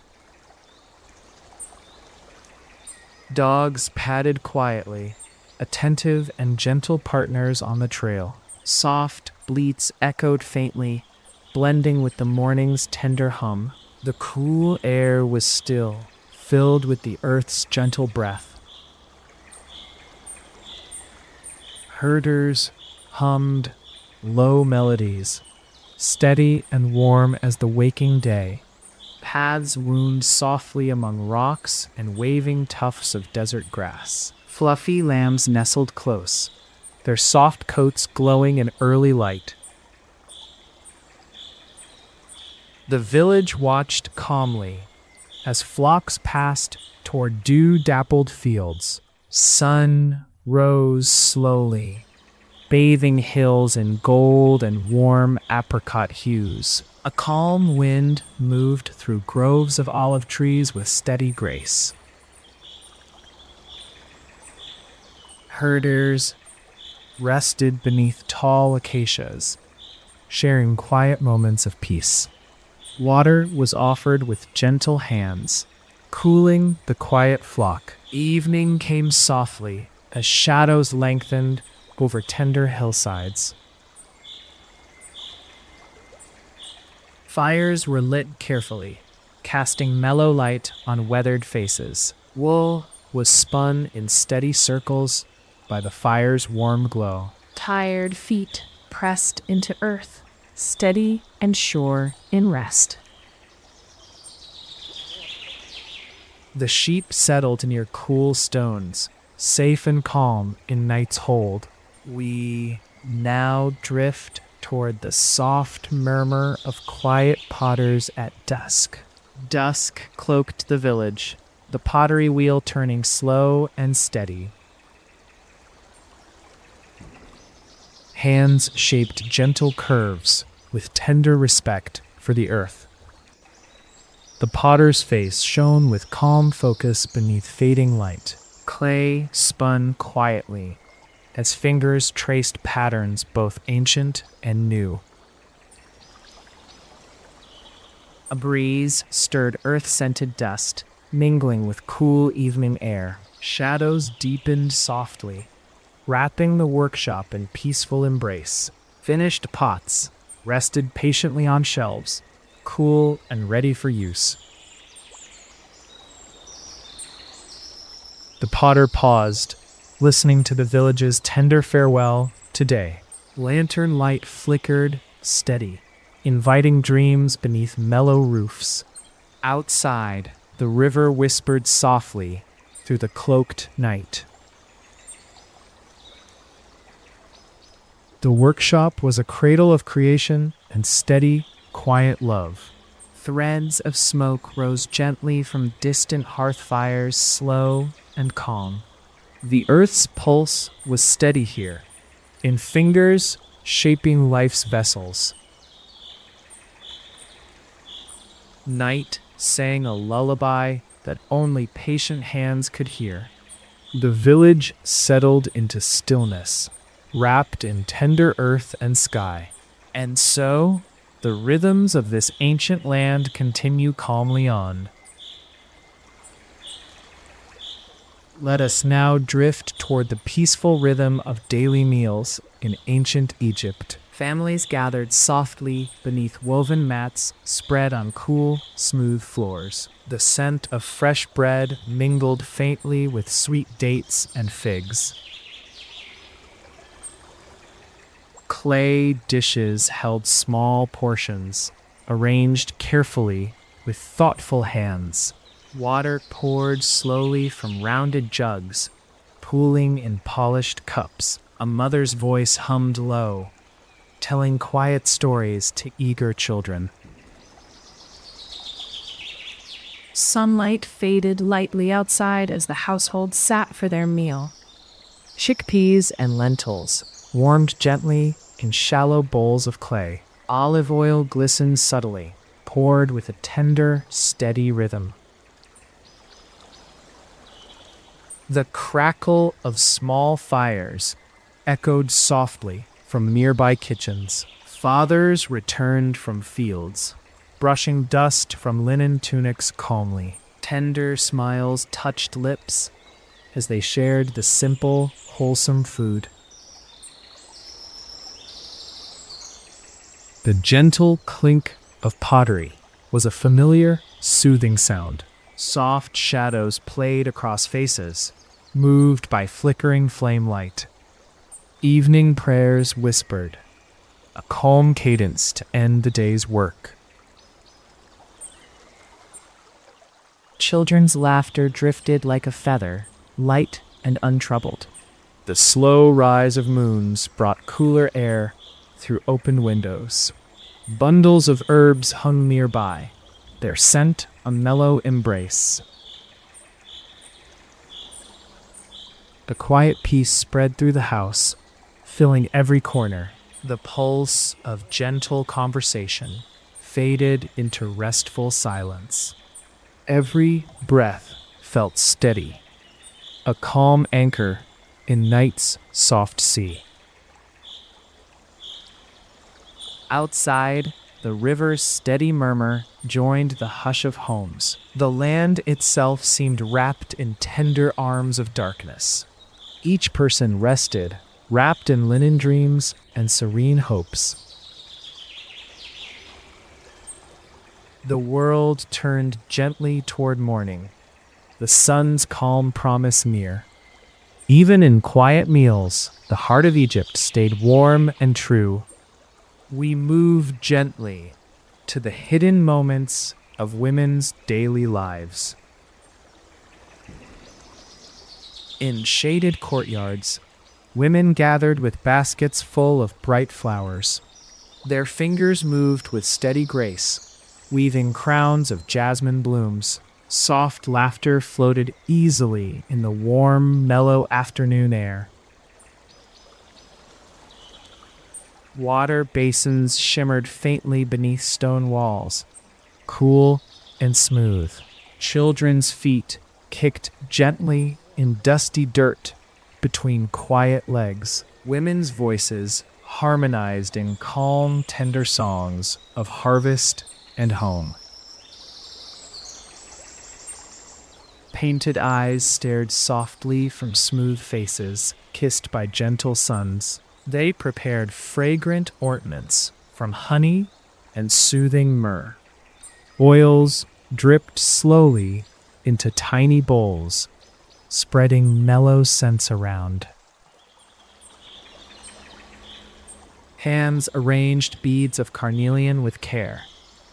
Dogs padded quietly, attentive and gentle partners on the trail. Soft bleats echoed faintly, blending with the morning's tender hum. The cool air was still, filled with the earth's gentle breath. Herders hummed low melodies, steady and warm as the waking day. Paths wound softly among rocks and waving tufts of desert grass. Fluffy lambs nestled close, their soft coats glowing in early light. The village watched calmly as flocks passed toward dew-dappled fields. Sun rose slowly, bathing hills in gold and warm apricot hues. A calm wind moved through groves of olive trees with steady grace. Herders rested beneath tall acacias, sharing quiet moments of peace. Water was offered with gentle hands, cooling the quiet flock. Evening came softly as shadows lengthened over tender hillsides. Fires were lit carefully, casting mellow light on weathered faces. Wool was spun in steady circles by the fire's warm glow. Tired feet pressed into earth, steady and sure in rest. The sheep settled near cool stones, safe and calm in night's hold. We now drift toward the soft murmur of quiet potters at dusk. Dusk cloaked the village, the pottery wheel turning slow and steady. Hands shaped gentle curves with tender respect for the earth. The potter's face shone with calm focus beneath fading light. Clay spun quietly as fingers traced patterns both ancient and new. A breeze stirred earth-scented dust, mingling with cool evening air. Shadows deepened softly, wrapping the workshop in peaceful embrace. Finished pots rested patiently on shelves, cool and ready for use. The potter paused, listening to the village's tender farewell today. Lantern light flickered, steady, inviting dreams beneath mellow roofs. Outside, the river whispered softly through the cloaked night. The workshop was a cradle of creation and steady, quiet love. Threads of smoke rose gently from distant hearth fires, slow and calm. The earth's pulse was steady here, in fingers shaping life's vessels. Night sang a lullaby that only patient hands could hear. The village settled into stillness, wrapped in tender earth and sky. And so, the rhythms of this ancient land continue calmly on. Let us now drift toward the peaceful rhythm of daily meals in ancient Egypt. Families gathered softly beneath woven mats spread on cool, smooth floors. The scent of fresh bread mingled faintly with sweet dates and figs. Clay dishes held small portions, arranged carefully with thoughtful hands. Water poured slowly from rounded jugs, pooling in polished cups. A mother's voice hummed low, telling quiet stories to eager children. Sunlight faded lightly outside as the household sat for their meal. Chickpeas and lentils warmed gently in shallow bowls of clay. Olive oil glistened subtly, poured with a tender, steady rhythm. The crackle of small fires echoed softly from nearby kitchens. Fathers returned from fields, brushing dust from linen tunics calmly. Tender smiles touched lips as they shared the simple, wholesome food. The gentle clink of pottery was a familiar, soothing sound. Soft shadows played across faces, moved by flickering flame light. Evening prayers whispered, a calm cadence to end the day's work. Children's laughter drifted like a feather, light and untroubled. The slow rise of moons brought cooler air through open windows. Bundles of herbs hung nearby, their scent a mellow embrace. A quiet peace spread through the house, filling every corner. The pulse of gentle conversation faded into restful silence. Every breath felt steady, a calm anchor in night's soft sea. Outside, the river's steady murmur joined the hush of homes. The land itself seemed wrapped in tender arms of darkness. Each person rested, wrapped in linen dreams and serene hopes. The world turned gently toward morning, the sun's calm promise near. Even in quiet meals, the heart of Egypt stayed warm and true. We move gently to the hidden moments of women's daily lives. In shaded courtyards, women gathered with baskets full of bright flowers. Their fingers moved with steady grace, weaving crowns of jasmine blooms. Soft laughter floated easily in the warm, mellow afternoon air. Water basins shimmered faintly beneath stone walls, cool and smooth. Children's feet kicked gently in dusty dirt between quiet legs. Women's voices harmonized in calm, tender songs of harvest and home. Painted eyes stared softly from smooth faces, kissed by gentle suns. They prepared fragrant ointments from honey and soothing myrrh. Oils dripped slowly into tiny bowls, spreading mellow scents around. Hands arranged beads of carnelian with care,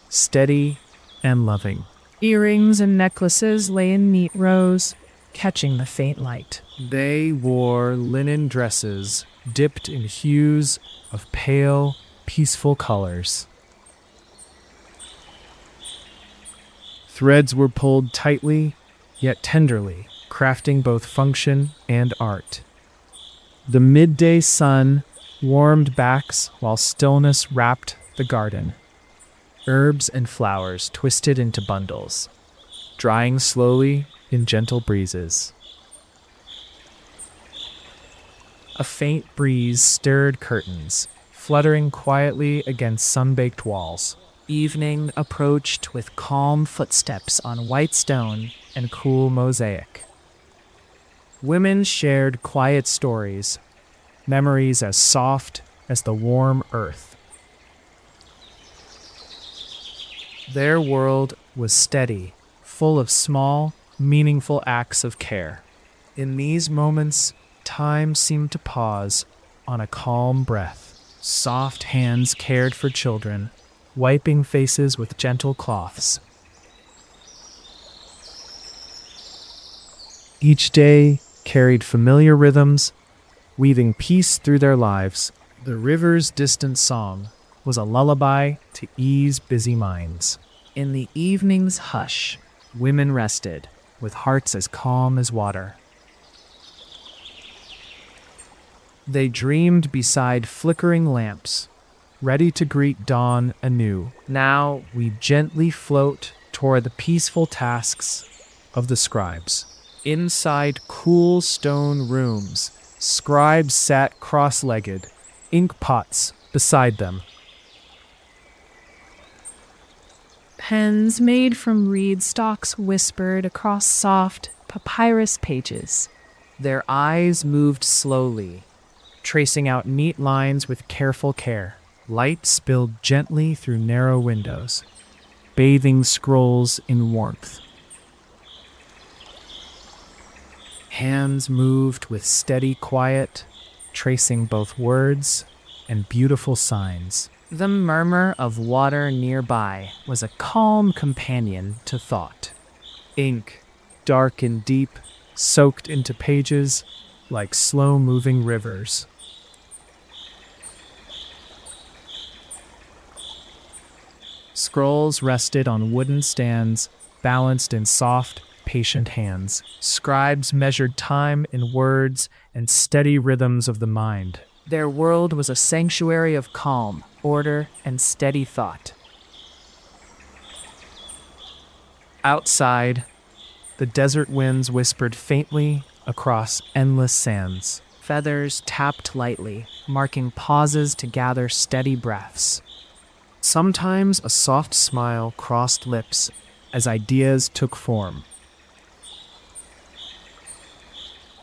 steady and loving. Earrings and necklaces lay in neat rows, catching the faint light. They wore linen dresses dipped in hues of pale, peaceful colors. Threads were pulled tightly, yet tenderly, crafting both function and art. The midday sun warmed backs while stillness wrapped the garden. Herbs and flowers twisted into bundles, drying slowly in gentle breezes. A faint breeze stirred curtains, fluttering quietly against sun-baked walls. Evening approached with calm footsteps on white stone and cool mosaic. Women shared quiet stories, memories as soft as the warm earth. Their world was steady, full of small, meaningful acts of care. In these moments, time seemed to pause on a calm breath. Soft hands cared for children, wiping faces with gentle cloths. Each day carried familiar rhythms, weaving peace through their lives. The river's distant song was a lullaby to ease busy minds. In the evening's hush, women rested, with hearts as calm as water. They dreamed beside flickering lamps, ready to greet dawn anew. Now we gently float toward the peaceful tasks of the scribes. Inside cool stone rooms, scribes sat cross-legged, ink pots beside them. Pens made from reed stalks whispered across soft papyrus pages. Their eyes moved slowly, tracing out neat lines with careful care. Light spilled gently through narrow windows, bathing scrolls in warmth. Hands moved with steady quiet, tracing both words and beautiful signs. The murmur of water nearby was a calm companion to thought. Ink, dark and deep, soaked into pages like slow-moving rivers. Scrolls rested on wooden stands, balanced in soft, patient hands. Scribes measured time in words and steady rhythms of the mind. Their world was a sanctuary of calm, order, and steady thought. Outside, the desert winds whispered faintly across endless sands. Feathers tapped lightly, marking pauses to gather steady breaths. Sometimes a soft smile crossed lips as ideas took form.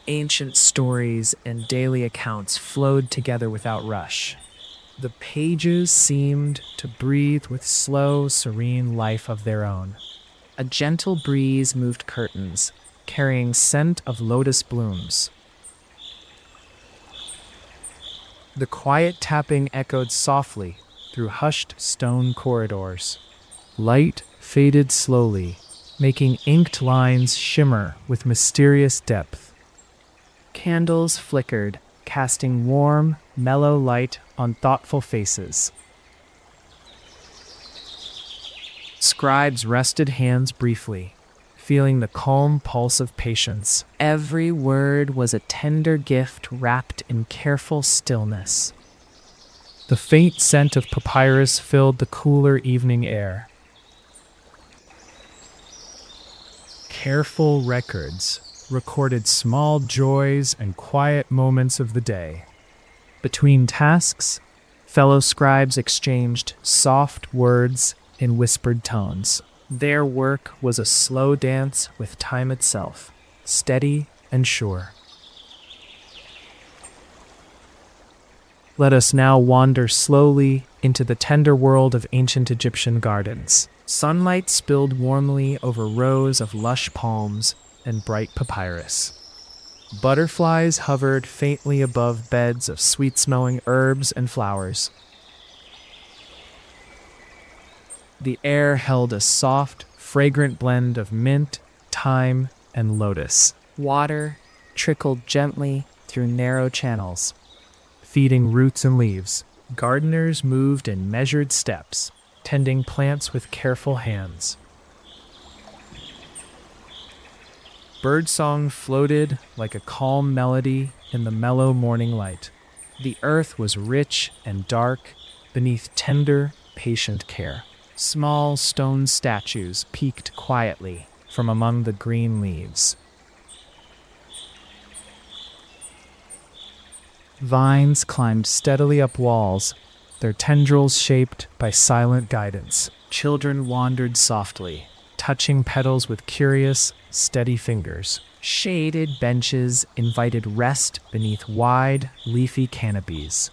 Ancient stories and daily accounts flowed together without rush. The pages seemed to breathe with slow, serene life of their own. A gentle breeze moved curtains, carrying scent of lotus blooms. The quiet tapping echoed softly through hushed stone corridors. Light faded slowly, making inked lines shimmer with mysterious depth. Candles flickered, casting warm, mellow light on thoughtful faces. Scribes rested hands briefly, feeling the calm pulse of patience. Every word was a tender gift wrapped in careful stillness. The faint scent of papyrus filled the cooler evening air. Careful records recorded small joys and quiet moments of the day. Between tasks, fellow scribes exchanged soft words in whispered tones. Their work was a slow dance with time itself, steady and sure. Let us now wander slowly into the tender world of ancient Egyptian gardens. Sunlight spilled warmly over rows of lush palms and bright papyrus. Butterflies hovered faintly above beds of sweet-smelling herbs and flowers. The air held a soft, fragrant blend of mint, thyme, and lotus. Water trickled gently through narrow channels, Feeding roots and leaves, gardeners moved in measured steps, tending plants with careful hands. Birdsong floated like a calm melody in the mellow morning light. The earth was rich and dark beneath tender, patient care. Small stone statues peeked quietly from among the green leaves. Vines climbed steadily up walls, their tendrils shaped by silent guidance. Children wandered softly, touching petals with curious, steady fingers. Shaded benches invited rest beneath wide, leafy canopies.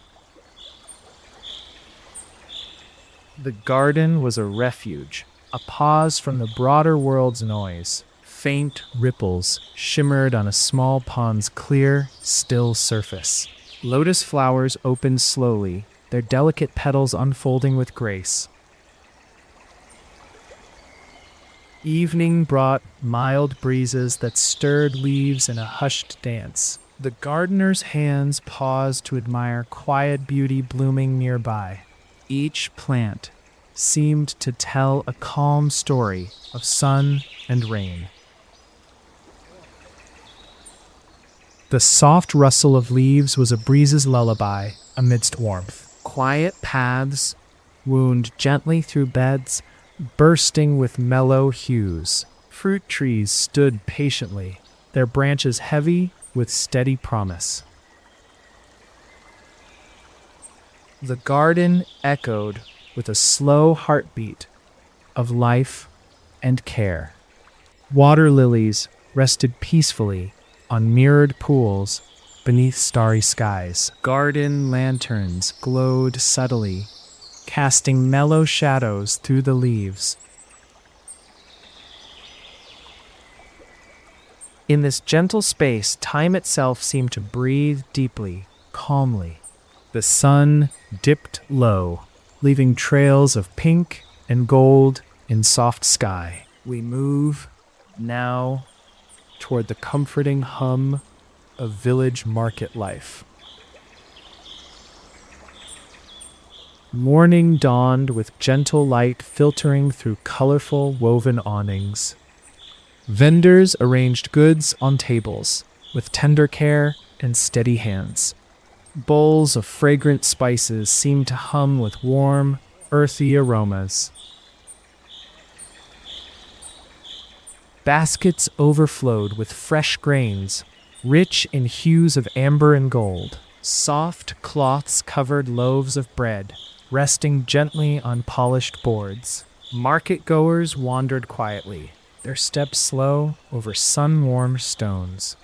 The garden was a refuge, a pause from the broader world's noise. Faint ripples shimmered on a small pond's clear, still surface. Lotus flowers opened slowly, their delicate petals unfolding with grace. Evening brought mild breezes that stirred leaves in a hushed dance. The gardener's hands paused to admire quiet beauty blooming nearby. Each plant seemed to tell a calm story of sun and rain. The soft rustle of leaves was a breeze's lullaby amidst warmth. Quiet paths wound gently through beds, bursting with mellow hues. Fruit trees stood patiently, their branches heavy with steady promise. The garden echoed with a slow heartbeat of life and care. Water lilies rested peacefully on mirrored pools beneath starry skies. Garden lanterns glowed subtly, casting mellow shadows through the leaves. In this gentle space, time itself seemed to breathe deeply, calmly. The sun dipped low, leaving trails of pink and gold in soft sky. We move now toward the comforting hum of village market life. Morning dawned with gentle light filtering through colorful woven awnings. Vendors arranged goods on tables with tender care and steady hands. Bowls of fragrant spices seemed to hum with warm, earthy aromas. Baskets overflowed with fresh grains, rich in hues of amber and gold. Soft cloths covered loaves of bread, resting gently on polished boards. Market-goers wandered quietly, their steps slow over sun-warmed stones.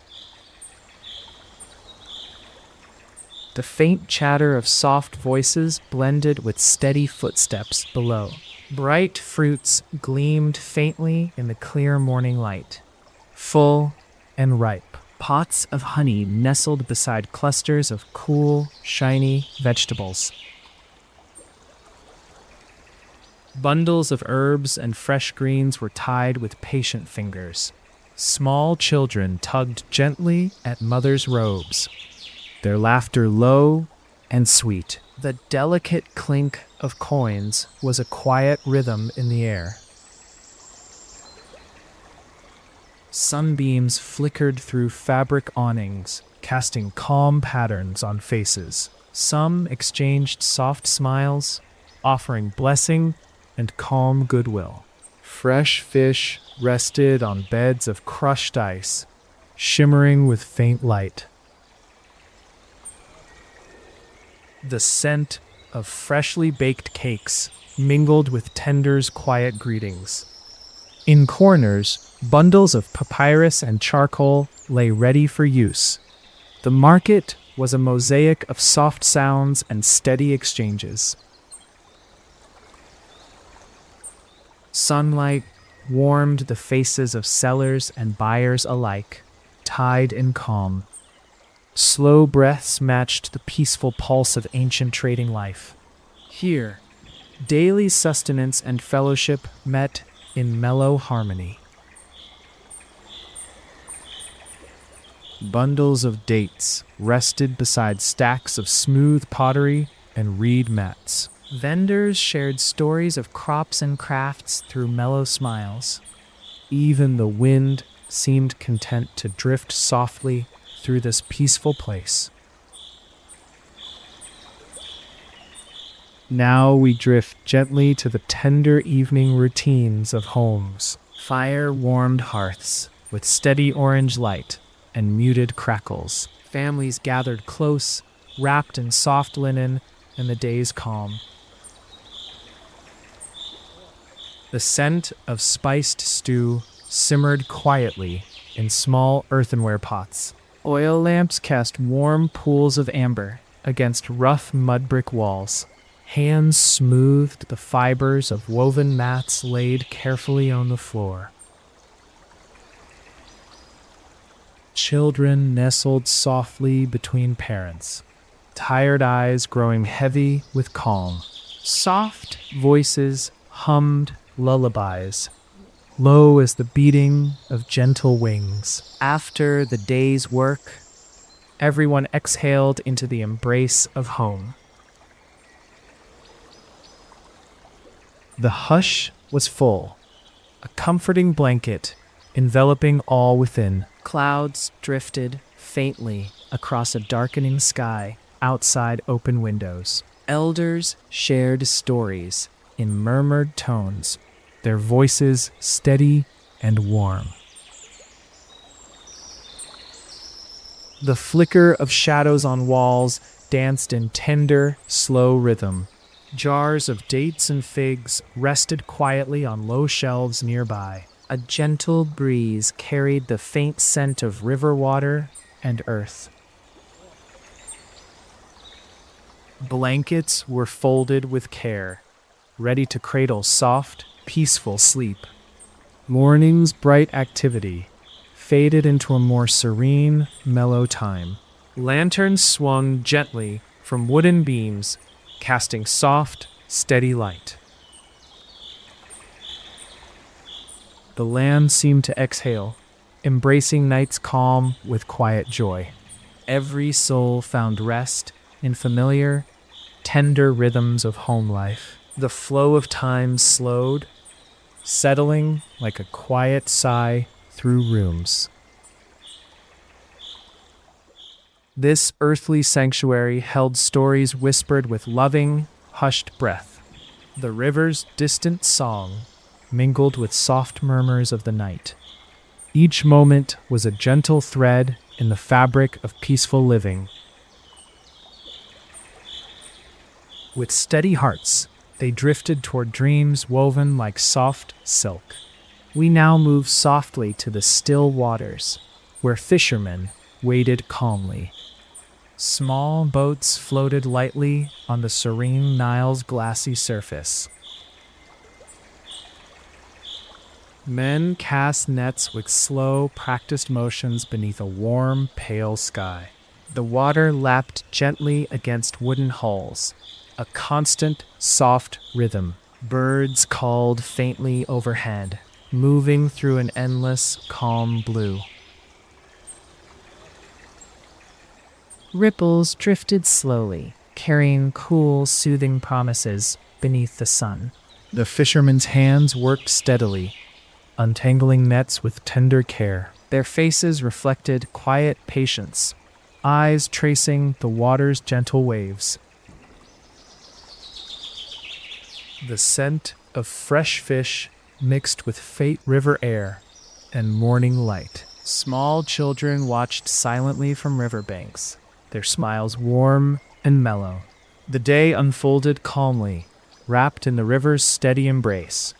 The faint chatter of soft voices blended with steady footsteps below. Bright fruits gleamed faintly in the clear morning light, full and ripe. Pots of honey nestled beside clusters of cool, shiny vegetables. Bundles of herbs and fresh greens were tied with patient fingers. Small children tugged gently at mothers' robes, their laughter low and sweet. The delicate clink of coins was a quiet rhythm in the air. Sunbeams flickered through fabric awnings, casting calm patterns on faces. Some exchanged soft smiles, offering blessing and calm goodwill. Fresh fish rested on beds of crushed ice, shimmering with faint light. The scent of freshly baked cakes mingled with tenders' quiet greetings. In corners, bundles of papyrus and charcoal lay ready for use. The market was a mosaic of soft sounds and steady exchanges. Sunlight warmed the faces of sellers and buyers alike, tied in calm. Slow breaths matched the peaceful pulse of ancient trading life. Here, daily sustenance and fellowship met in mellow harmony. Bundles of dates rested beside stacks of smooth pottery and reed mats. Vendors shared stories of crops and crafts through mellow smiles. Even the wind seemed content to drift softly through this peaceful place. Now we drift gently to the tender evening routines of homes. Fire-warmed hearths with steady orange light and muted crackles. Families gathered close, wrapped in soft linen, and the day's calm. The scent of spiced stew simmered quietly in small earthenware pots. Oil lamps cast warm pools of amber against rough mud brick walls. Hands smoothed the fibers of woven mats laid carefully on the floor. Children nestled softly between parents, tired eyes growing heavy with calm. Soft voices hummed lullabies, low as the beating of gentle wings. After the day's work, everyone exhaled into the embrace of home. The hush was full, a comforting blanket enveloping all within. Clouds drifted faintly across a darkening sky outside open windows. Elders shared stories in murmured tones, their voices steady and warm. The flicker of shadows on walls danced in tender, slow rhythm. Jars of dates and figs rested quietly on low shelves nearby. A gentle breeze carried the faint scent of river water and earth. Blankets were folded with care, ready to cradle soft, peaceful sleep. Morning's bright activity faded into a more serene, mellow time. Lanterns swung gently from wooden beams, casting soft, steady light. The land seemed to exhale, embracing night's calm with quiet joy. Every soul found rest in familiar, tender rhythms of home life. The flow of time slowed, settling like a quiet sigh through rooms. This earthly sanctuary held stories whispered with loving, hushed breath. The river's distant song mingled with soft murmurs of the night. Each moment was a gentle thread in the fabric of peaceful living. With steady hearts, they drifted toward dreams woven like soft silk. We now move softly to the still waters, where fishermen waded calmly. Small boats floated lightly on the serene Nile's glassy surface. Men cast nets with slow, practiced motions beneath a warm, pale sky. The water lapped gently against wooden hulls, a constant, soft rhythm. Birds called faintly overhead, moving through an endless, calm blue. Ripples drifted slowly, carrying cool, soothing promises beneath the sun. The fishermen's hands worked steadily, untangling nets with tender care. Their faces reflected quiet patience, eyes tracing the water's gentle waves. The scent of fresh fish mixed with faint river air and morning light. Small children watched silently from riverbanks, their smiles warm and mellow. The day unfolded calmly, wrapped in the river's steady embrace.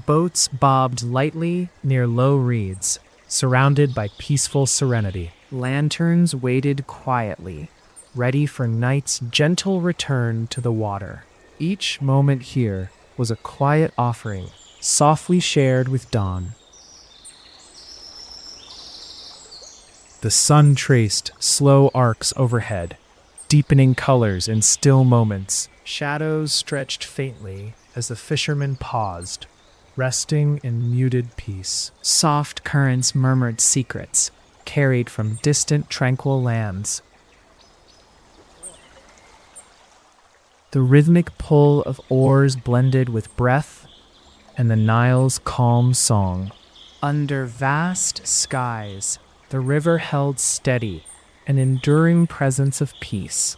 Boats bobbed lightly near low reeds, surrounded by peaceful serenity. Lanterns waited quietly, ready for night's gentle return to the water. Each moment here was a quiet offering, softly shared with dawn. The sun traced slow arcs overhead, deepening colors in still moments. Shadows stretched faintly as the fishermen paused, resting in muted peace. Soft currents murmured secrets, carried from distant tranquil lands. The rhythmic pull of oars blended with breath and the Nile's calm song. Under vast skies, the river held steady, an enduring presence of peace.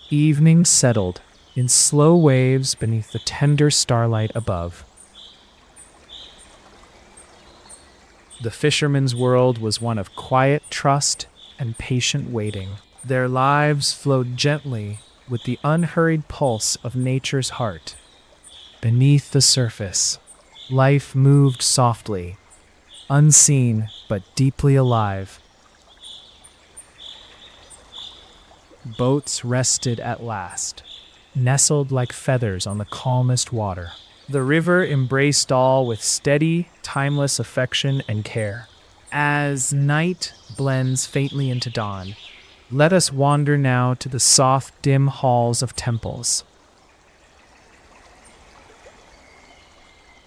Evening settled in slow waves beneath the tender starlight above. The fishermen's world was one of quiet trust and patient waiting. Their lives flowed gently with the unhurried pulse of nature's heart. Beneath the surface, life moved softly, unseen but deeply alive. Boats rested at last, nestled like feathers on the calmest water. The river embraced all with steady, timeless affection and care. As night blends faintly into dawn, let us wander now to the soft, dim halls of temples.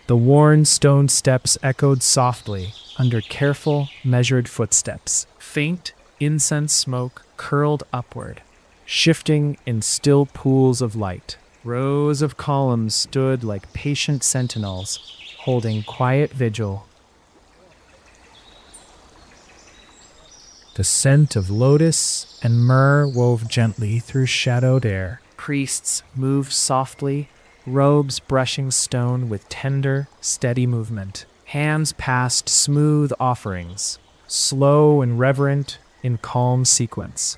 The worn stone steps echoed softly under careful, measured footsteps. Faint incense smoke curled upward, shifting in still pools of light. Rows of columns stood like patient sentinels, holding quiet vigil. The scent of lotus and myrrh wove gently through shadowed air. Priests moved softly, robes brushing stone with tender, steady movement. Hands passed smooth offerings, slow and reverent in calm sequence.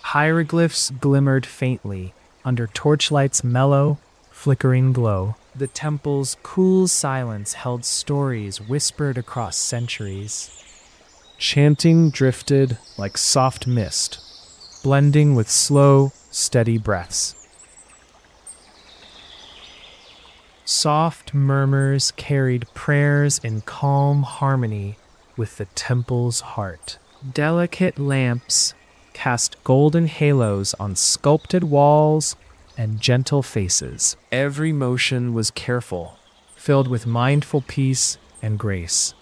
Hieroglyphs glimmered faintly under torchlight's mellow, flickering glow. The temple's cool silence held stories whispered across centuries. Chanting drifted like soft mist, blending with slow, steady breaths. Soft murmurs carried prayers in calm harmony with the temple's heart. Delicate lamps cast golden halos on sculpted walls and gentle faces. Every motion was careful, filled with mindful peace and grace.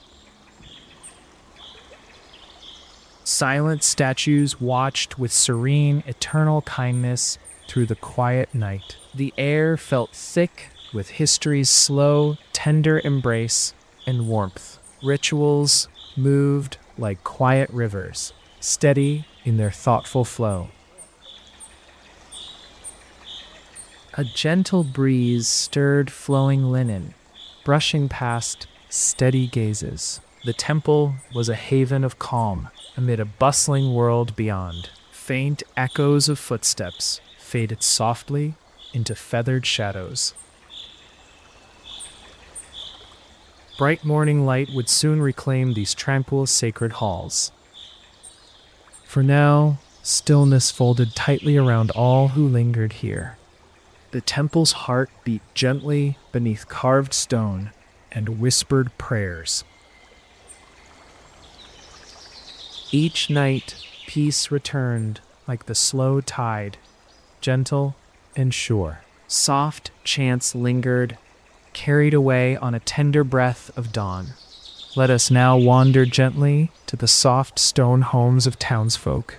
Silent statues watched with serene, eternal kindness through the quiet night. The air felt thick with history's slow, tender embrace and warmth. Rituals moved like quiet rivers, steady in their thoughtful flow. A gentle breeze stirred flowing linen, brushing past steady gazes. The temple was a haven of calm amid a bustling world beyond. Faint echoes of footsteps faded softly into feathered shadows. Bright morning light would soon reclaim these tranquil, sacred halls. For now, stillness folded tightly around all who lingered here. The temple's heart beat gently beneath carved stone and whispered prayers. Each night, peace returned like the slow tide, gentle and sure. Soft chants lingered, carried away on a tender breath of dawn. Let us now wander gently to the soft stone homes of townsfolk.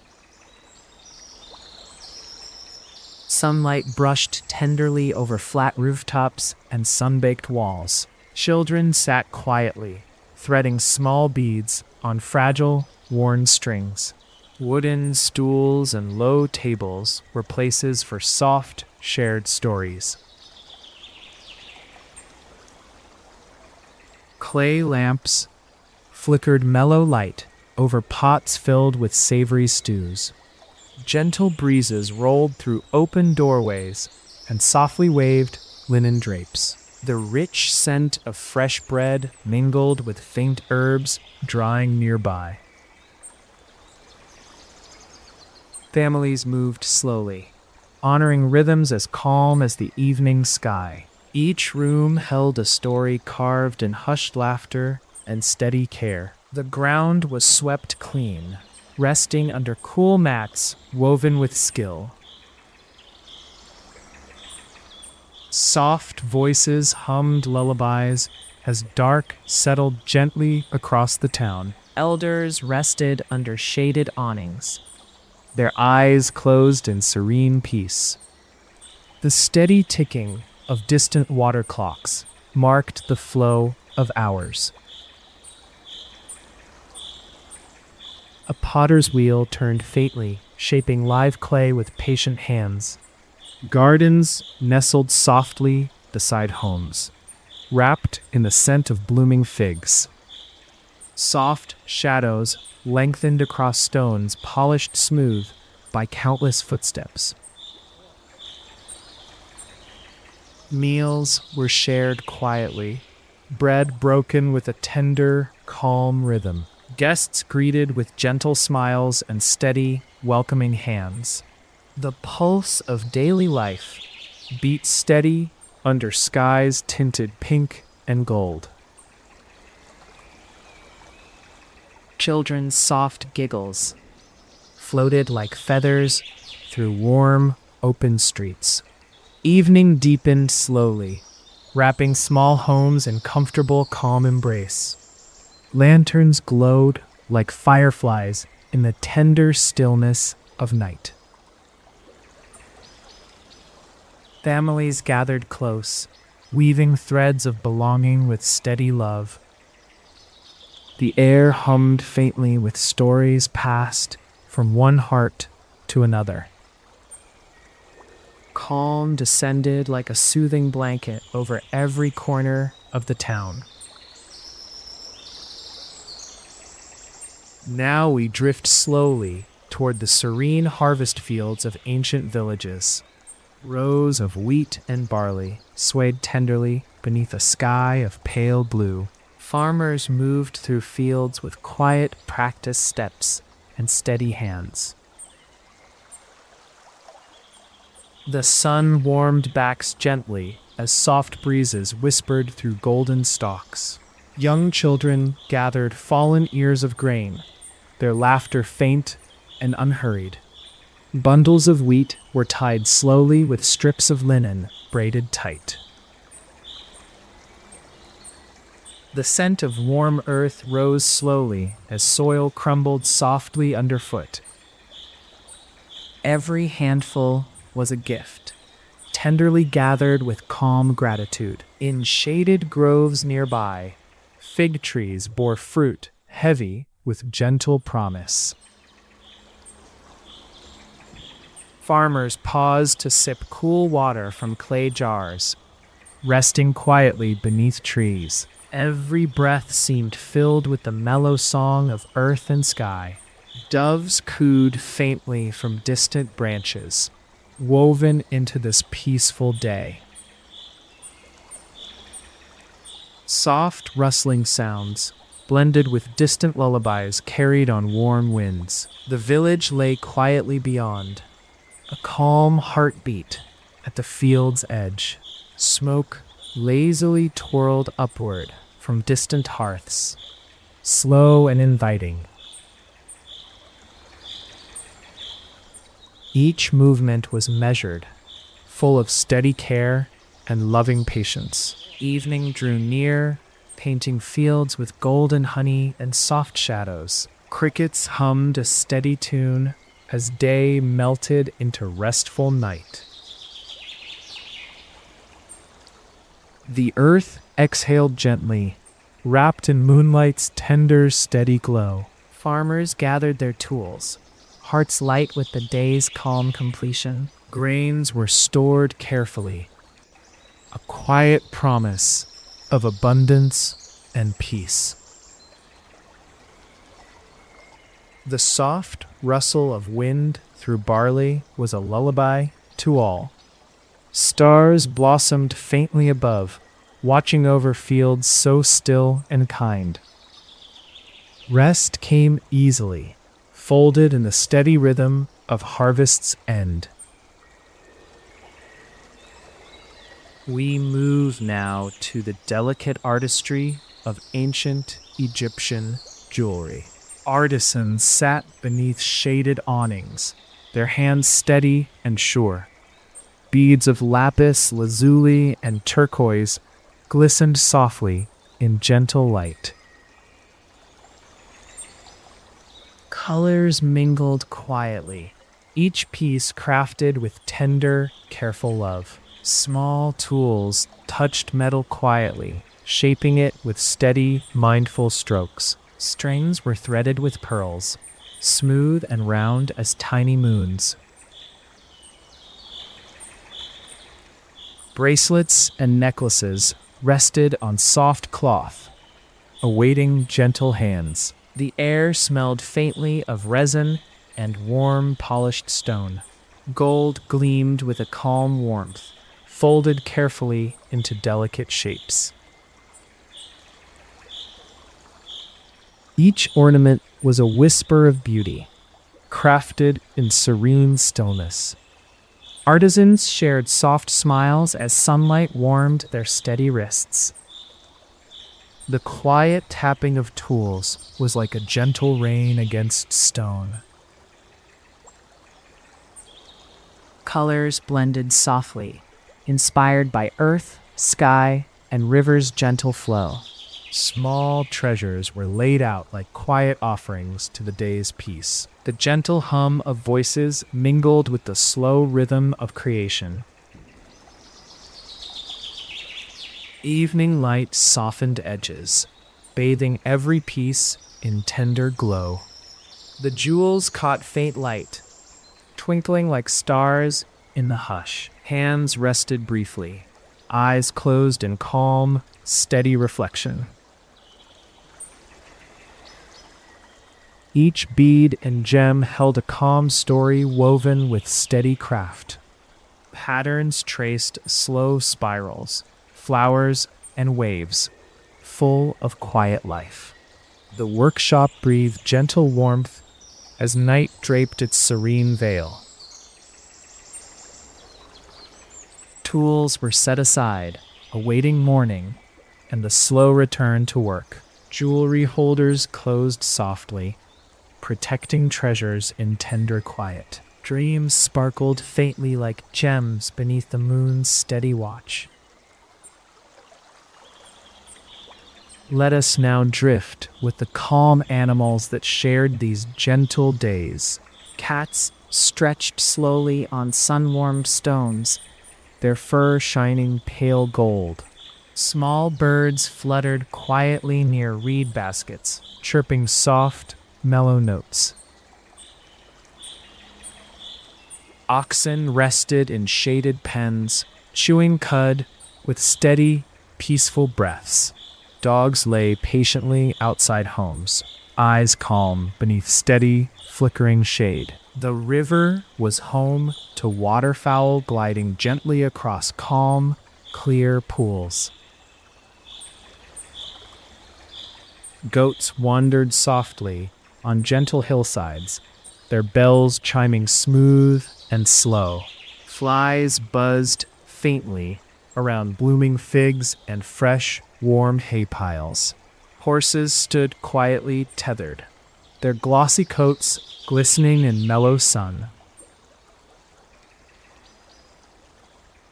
Sunlight brushed tenderly over flat rooftops and sun-baked walls. Children sat quietly, threading small beads on fragile, worn strings. Wooden stools and low tables were places for soft, shared stories. Clay lamps flickered mellow light over pots filled with savory stews. Gentle breezes rolled through open doorways and softly waved linen drapes. The rich scent of fresh bread mingled with faint herbs drying nearby. Families moved slowly, honoring rhythms as calm as the evening sky. Each room held a story carved in hushed laughter and steady care. The ground was swept clean, resting under cool mats woven with skill. Soft voices hummed lullabies as dark settled gently across the town. Elders rested under shaded awnings, their eyes closed in serene peace. The steady ticking of distant water clocks marked the flow of hours. A potter's wheel turned faintly, shaping live clay with patient hands. Gardens nestled softly beside homes, wrapped in the scent of blooming figs. Soft shadows lengthened across stones polished smooth by countless footsteps. Meals were shared quietly, bread broken with a tender, calm rhythm. Guests greeted with gentle smiles and steady, welcoming hands. The pulse of daily life beat steady under skies tinted pink and gold. Children's soft giggles floated like feathers through warm, open streets. Evening deepened slowly, wrapping small homes in comfortable, calm embrace. Lanterns glowed like fireflies in the tender stillness of night. Families gathered close, weaving threads of belonging with steady love. The air hummed faintly with stories passed from one heart to another. Calm descended like a soothing blanket over every corner of the town. Now we drift slowly toward the serene harvest fields of ancient villages. Rows of wheat and barley swayed tenderly beneath a sky of pale blue. Farmers moved through fields with quiet, practiced steps and steady hands. The sun warmed backs gently as soft breezes whispered through golden stalks. Young children gathered fallen ears of grain, their laughter faint and unhurried. Bundles of wheat were tied slowly with strips of linen braided tight. The scent of warm earth rose slowly as soil crumbled softly underfoot. Every handful was a gift, tenderly gathered with calm gratitude. In shaded groves nearby, fig trees bore fruit heavy with gentle promise. Farmers paused to sip cool water from clay jars, resting quietly beneath trees. Every breath seemed filled with the mellow song of earth and sky. Doves cooed faintly from distant branches, woven into this peaceful day. Soft rustling sounds, blended with distant lullabies, carried on warm winds. The village lay quietly beyond, a calm heartbeat at the field's edge. Smoke lazily twirled upward from distant hearths, slow and inviting. Each movement was measured, full of steady care and loving patience. Evening drew near, painting fields with golden honey and soft shadows. Crickets hummed a steady tune as day melted into restful night. The earth exhaled gently, wrapped in moonlight's tender, steady glow. Farmers gathered their tools, hearts light with the day's calm completion. Grains were stored carefully, a quiet promise of abundance and peace. The soft rustle of wind through barley was a lullaby to all. Stars blossomed faintly above, watching over fields so still and kind. Rest came easily, folded in the steady rhythm of harvest's end. We move now to the delicate artistry of ancient Egyptian jewelry. Artisans sat beneath shaded awnings, their hands steady and sure. Beads of lapis, lazuli, and turquoise glistened softly in gentle light. Colors mingled quietly, each piece crafted with tender, careful love. Small tools touched metal quietly, shaping it with steady, mindful strokes. Strings were threaded with pearls, smooth and round as tiny moons. Bracelets and necklaces rested on soft cloth, awaiting gentle hands. The air smelled faintly of resin and warm, polished stone. Gold gleamed with a calm warmth, folded carefully into delicate shapes. Each ornament was a whisper of beauty, crafted in serene stillness. Artisans shared soft smiles as sunlight warmed their steady wrists. The quiet tapping of tools was like a gentle rain against stone. Colors blended softly, inspired by earth, sky, and river's gentle flow. Small treasures were laid out like quiet offerings to the day's peace. The gentle hum of voices mingled with the slow rhythm of creation. Evening light softened edges, bathing every piece in tender glow. The jewels caught faint light, twinkling like stars in the hush. Hands rested briefly, eyes closed in calm, steady reflection. Each bead and gem held a calm story woven with steady craft. Patterns traced slow spirals, flowers and waves, full of quiet life. The workshop breathed gentle warmth as night draped its serene veil. Tools were set aside, awaiting morning, and the slow return to work. Jewelry holders closed softly, protecting treasures in tender quiet. Dreams sparkled faintly like gems beneath the moon's steady watch. Let us now drift with the calm animals that shared these gentle days. Cats stretched slowly on sun-warmed stones, their fur shining pale gold. Small birds fluttered quietly near reed baskets, chirping soft, mellow notes. Oxen rested in shaded pens, chewing cud with steady, peaceful breaths. Dogs lay patiently outside homes, eyes calm beneath steady, flickering shade. The river was home to waterfowl gliding gently across calm, clear pools. Goats wandered softly on gentle hillsides, their bells chiming smooth and slow. Flies buzzed faintly around blooming figs and fresh, warm hay piles. Horses stood quietly tethered, their glossy coats glistening in mellow sun.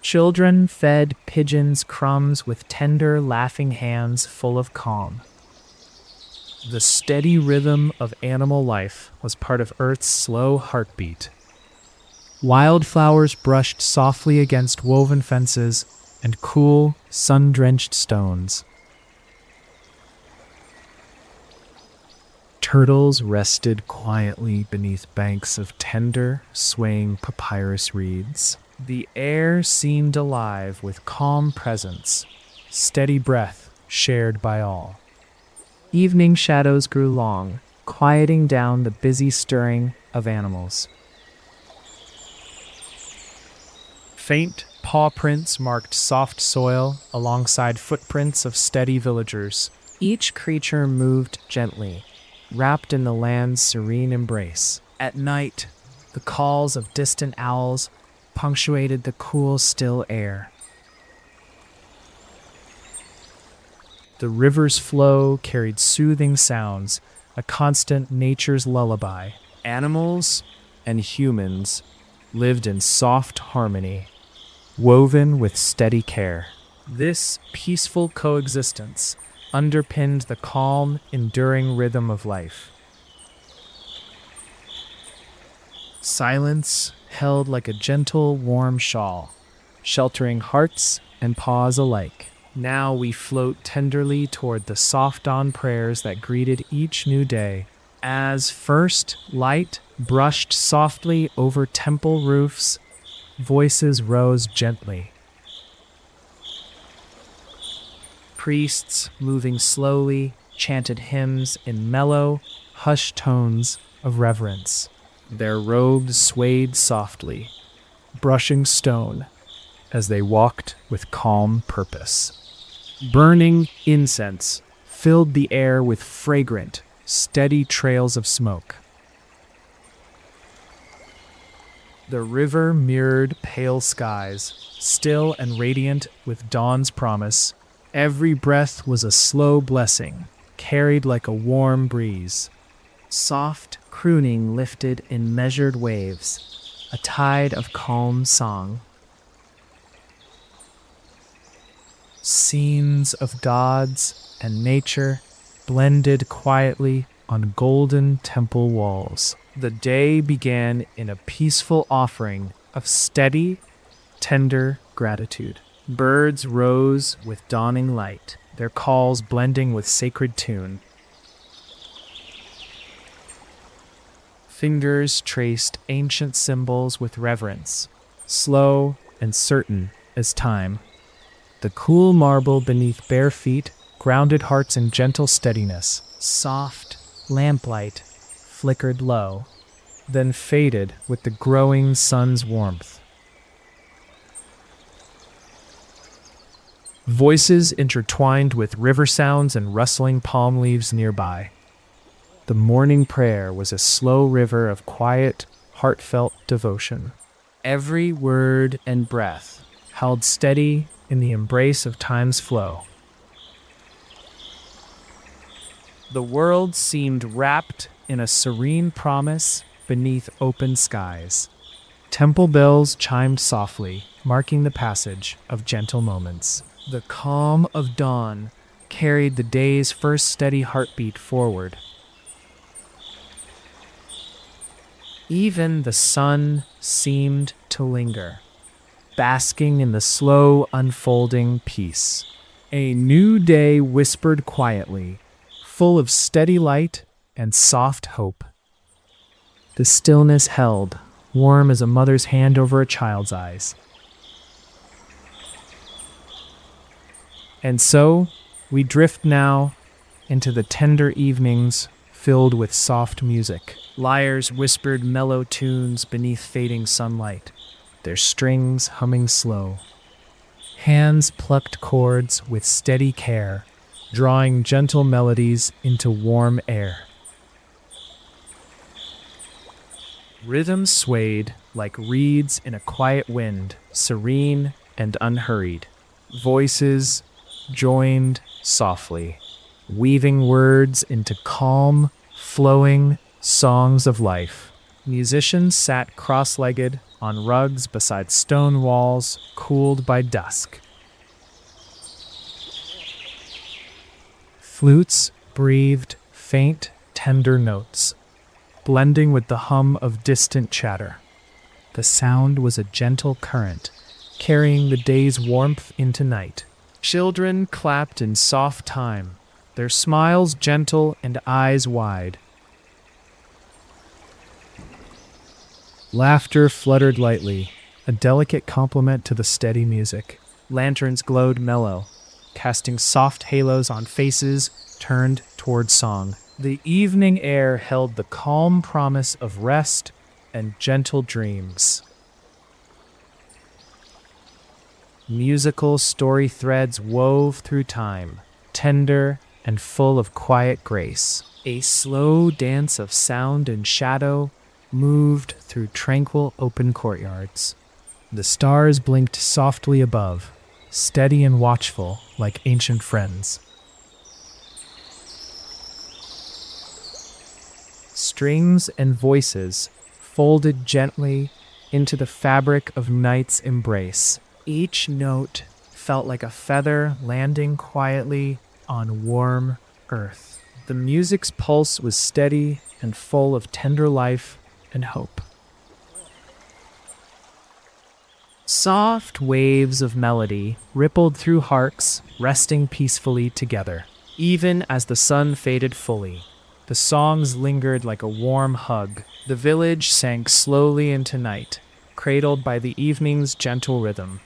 Children fed pigeons crumbs with tender, laughing hands full of calm. The steady rhythm of animal life was part of Earth's slow heartbeat. Wildflowers brushed softly against woven fences and cool, sun-drenched stones. Turtles rested quietly beneath banks of tender, swaying papyrus reeds. The air seemed alive with calm presence, steady breath shared by all. Evening shadows grew long, quieting down the busy stirring of animals. Faint paw prints marked soft soil alongside footprints of steady villagers. Each creature moved gently, wrapped in the land's serene embrace. At night, the calls of distant owls punctuated the cool, still air. The river's flow carried soothing sounds, a constant nature's lullaby. Animals and humans lived in soft harmony, woven with steady care. This peaceful coexistence underpinned the calm, enduring rhythm of life. Silence held like a gentle, warm shawl, sheltering hearts and paws alike. Now we float tenderly toward the soft dawn prayers that greeted each new day. As first light brushed softly over temple roofs, voices rose gently. Priests, moving slowly, chanted hymns in mellow, hushed tones of reverence. Their robes swayed softly, brushing stone as they walked with calm purpose. Burning incense filled the air with fragrant, steady trails of smoke. The river mirrored pale skies, still and radiant with dawn's promise. Every breath was a slow blessing, carried like a warm breeze. Soft crooning lifted in measured waves, a tide of calm song. Scenes of gods and nature blended quietly on golden temple walls. The day began in a peaceful offering of steady, tender gratitude. Birds rose with dawning light, their calls blending with sacred tune. Fingers traced ancient symbols with reverence, slow and certain as time. The cool marble beneath bare feet grounded hearts in gentle steadiness. Soft lamplight flickered low, then faded with the growing sun's warmth. Voices intertwined with river sounds and rustling palm leaves nearby. The morning prayer was a slow river of quiet, heartfelt devotion. Every word and breath held steady in the embrace of time's flow. The world seemed wrapped in a serene promise beneath open skies. Temple bells chimed softly, marking the passage of gentle moments. The calm of dawn carried the day's first steady heartbeat forward. Even the sun seemed to linger, basking in the slow unfolding peace. A new day whispered quietly, full of steady light and soft hope. The stillness held, warm as a mother's hand over a child's eyes. And so, we drift now into the tender evenings filled with soft music. Lyres whispered mellow tunes beneath fading sunlight, their strings humming slow. Hands plucked chords with steady care, drawing gentle melodies into warm air. Rhythms swayed like reeds in a quiet wind, serene and unhurried. Voices joined softly, weaving words into calm, flowing songs of life. Musicians sat cross-legged on rugs beside stone walls, cooled by dusk. Flutes breathed faint, tender notes, blending with the hum of distant chatter. The sound was a gentle current, carrying the day's warmth into night. Children clapped in soft time, their smiles gentle and eyes wide. Laughter fluttered lightly, a delicate complement to the steady music. Lanterns glowed mellow, casting soft halos on faces turned toward song. The evening air held the calm promise of rest and gentle dreams. Musical story threads wove through time, tender and full of quiet grace. A slow dance of sound and shadow moved through tranquil open courtyards. The stars blinked softly above, steady and watchful like ancient friends. Strings and voices folded gently into the fabric of night's embrace. Each note felt like a feather landing quietly on warm earth. The music's pulse was steady and full of tender life and hope. Soft waves of melody rippled through hearts, resting peacefully together. Even as the sun faded fully, the songs lingered like a warm hug. The village sank slowly into night, cradled by the evening's gentle rhythm.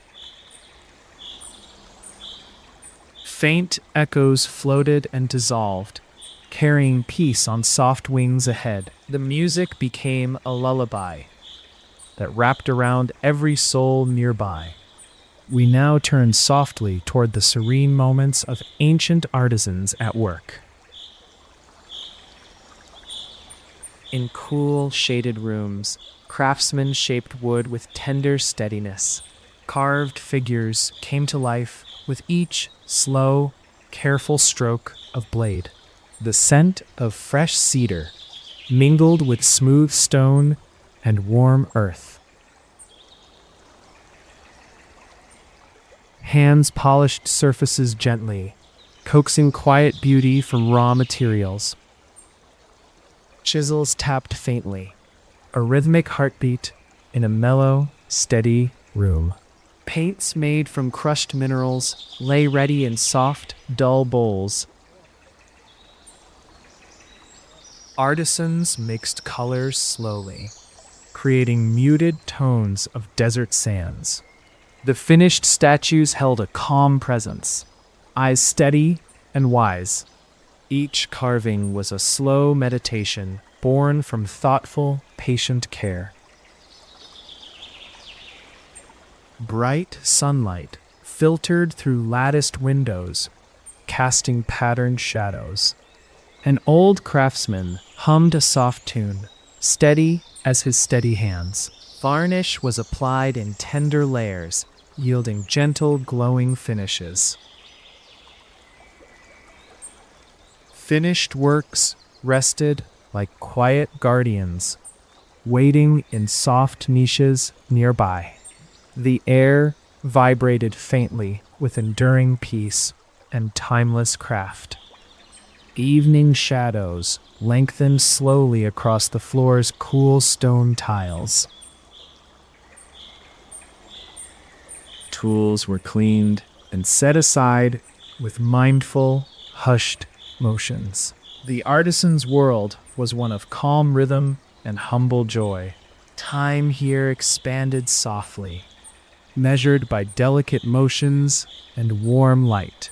Faint echoes floated and dissolved, carrying peace on soft wings ahead. The music became a lullaby that wrapped around every soul nearby. We now turn softly toward the serene moments of ancient artisans at work. In cool, shaded rooms, craftsmen shaped wood with tender steadiness. Carved figures came to life with each slow, careful stroke of blade. The scent of fresh cedar mingled with smooth stone and warm earth. Hands polished surfaces gently, coaxing quiet beauty from raw materials. Chisels tapped faintly, a rhythmic heartbeat in a mellow, steady room. Paints made from crushed minerals lay ready in soft, dull bowls. Artisans mixed colors slowly, creating muted tones of desert sands. The finished statues held a calm presence, eyes steady and wise. Each carving was a slow meditation born from thoughtful, patient care. Bright sunlight filtered through latticed windows, casting patterned shadows. An old craftsman hummed a soft tune, steady as his steady hands. Varnish was applied in tender layers, yielding gentle, glowing finishes. Finished works rested like quiet guardians, waiting in soft niches nearby. The air vibrated faintly with enduring peace and timeless craft. Evening shadows lengthened slowly across the floor's cool stone tiles. Tools were cleaned and set aside with mindful, hushed motions. The artisan's world was one of calm rhythm and humble joy. Time here expanded softly, measured by delicate motions and warm light.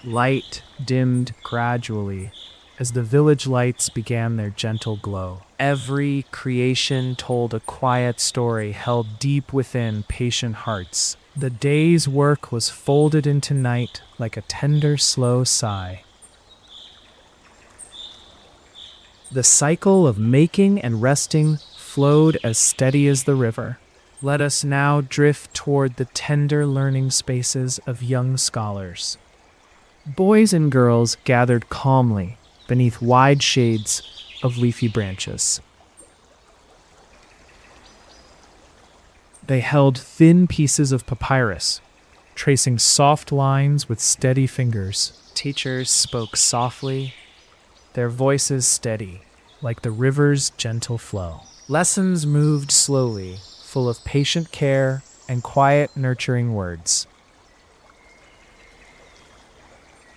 Light dimmed gradually as the village lights began their gentle glow. Every creation told a quiet story held deep within patient hearts. The day's work was folded into night like a tender, slow sigh. The cycle of making and resting flowed as steady as the river. Let us now drift toward the tender learning spaces of young scholars. Boys and girls gathered calmly beneath wide shades of leafy branches. They held thin pieces of papyrus, tracing soft lines with steady fingers. Teachers spoke softly, their voices steady, like the river's gentle flow. Lessons moved slowly, full of patient care and quiet, nurturing words.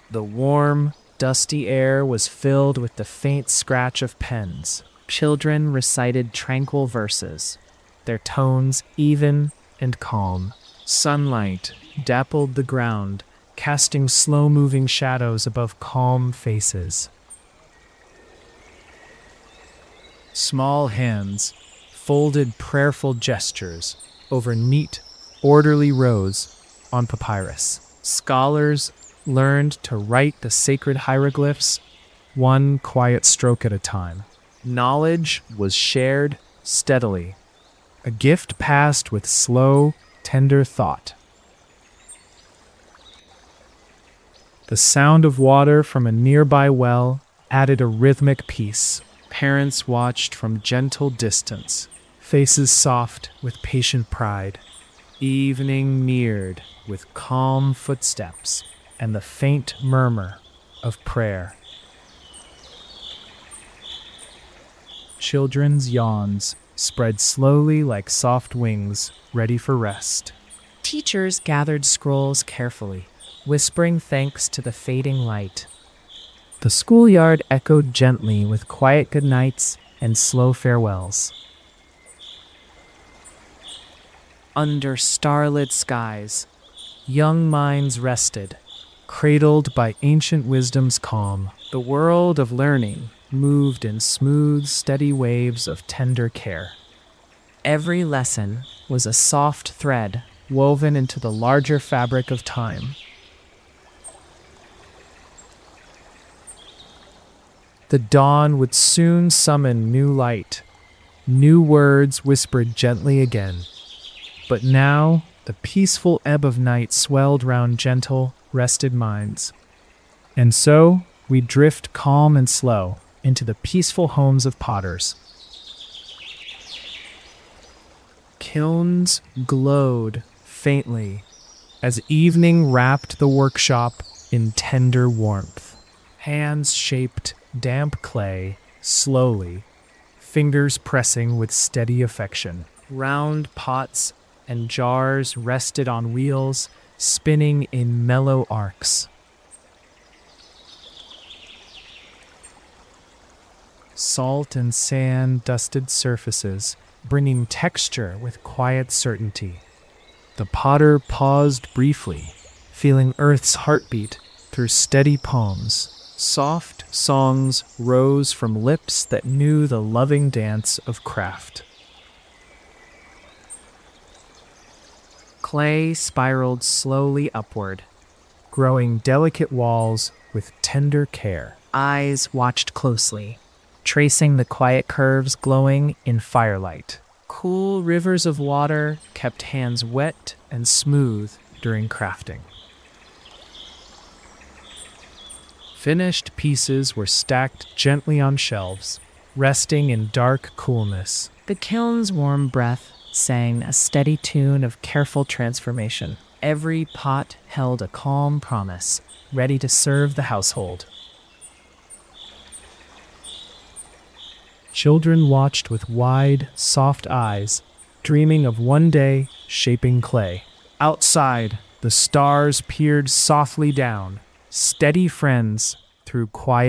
The warm, dusty air was filled with the faint scratch of pens. Children recited tranquil verses, their tones even and calm. Sunlight dappled the ground, casting slow-moving shadows above calm faces. Small hands folded prayerful gestures over neat, orderly rows on papyrus. Scholars learned to write the sacred hieroglyphs one quiet stroke at a time. Knowledge was shared steadily, a gift passed with slow, tender thought. The sound of water from a nearby well added a rhythmic piece. Parents watched from gentle distance, faces soft with patient pride. Evening neared with calm footsteps and the faint murmur of prayer. Children's yawns spread slowly like soft wings, ready for rest. Teachers gathered scrolls carefully, whispering thanks to the fading light. The schoolyard echoed gently with quiet goodnights and slow farewells. Under starlit skies, young minds rested, cradled by ancient wisdom's calm. The world of learning moved in smooth, steady waves of tender care. Every lesson was a soft thread woven into the larger fabric of time. The dawn would soon summon new light. New words whispered gently again. But now, the peaceful ebb of night swelled round gentle, rested minds. And so, we drift calm and slow into the peaceful homes of potters. Kilns glowed faintly as evening wrapped the workshop in tender warmth. Hands shaped damp clay slowly, fingers pressing with steady affection. Round pots and jars rested on wheels, spinning in mellow arcs. Salt and sand dusted surfaces, bringing texture with quiet certainty. The potter paused briefly, feeling Earth's heartbeat through steady palms. Soft songs rose from lips that knew the loving dance of craft. Clay spiraled slowly upward, growing delicate walls with tender care. Eyes watched closely, tracing the quiet curves glowing in firelight. Cool rivers of water kept hands wet and smooth during crafting. Finished pieces were stacked gently on shelves, resting in dark coolness. The kiln's warm breath sang a steady tune of careful transformation. Every pot held a calm promise, ready to serve the household. Children watched with wide, soft eyes, dreaming of one day shaping clay. Outside, the stars peered softly down, steady friends through quiet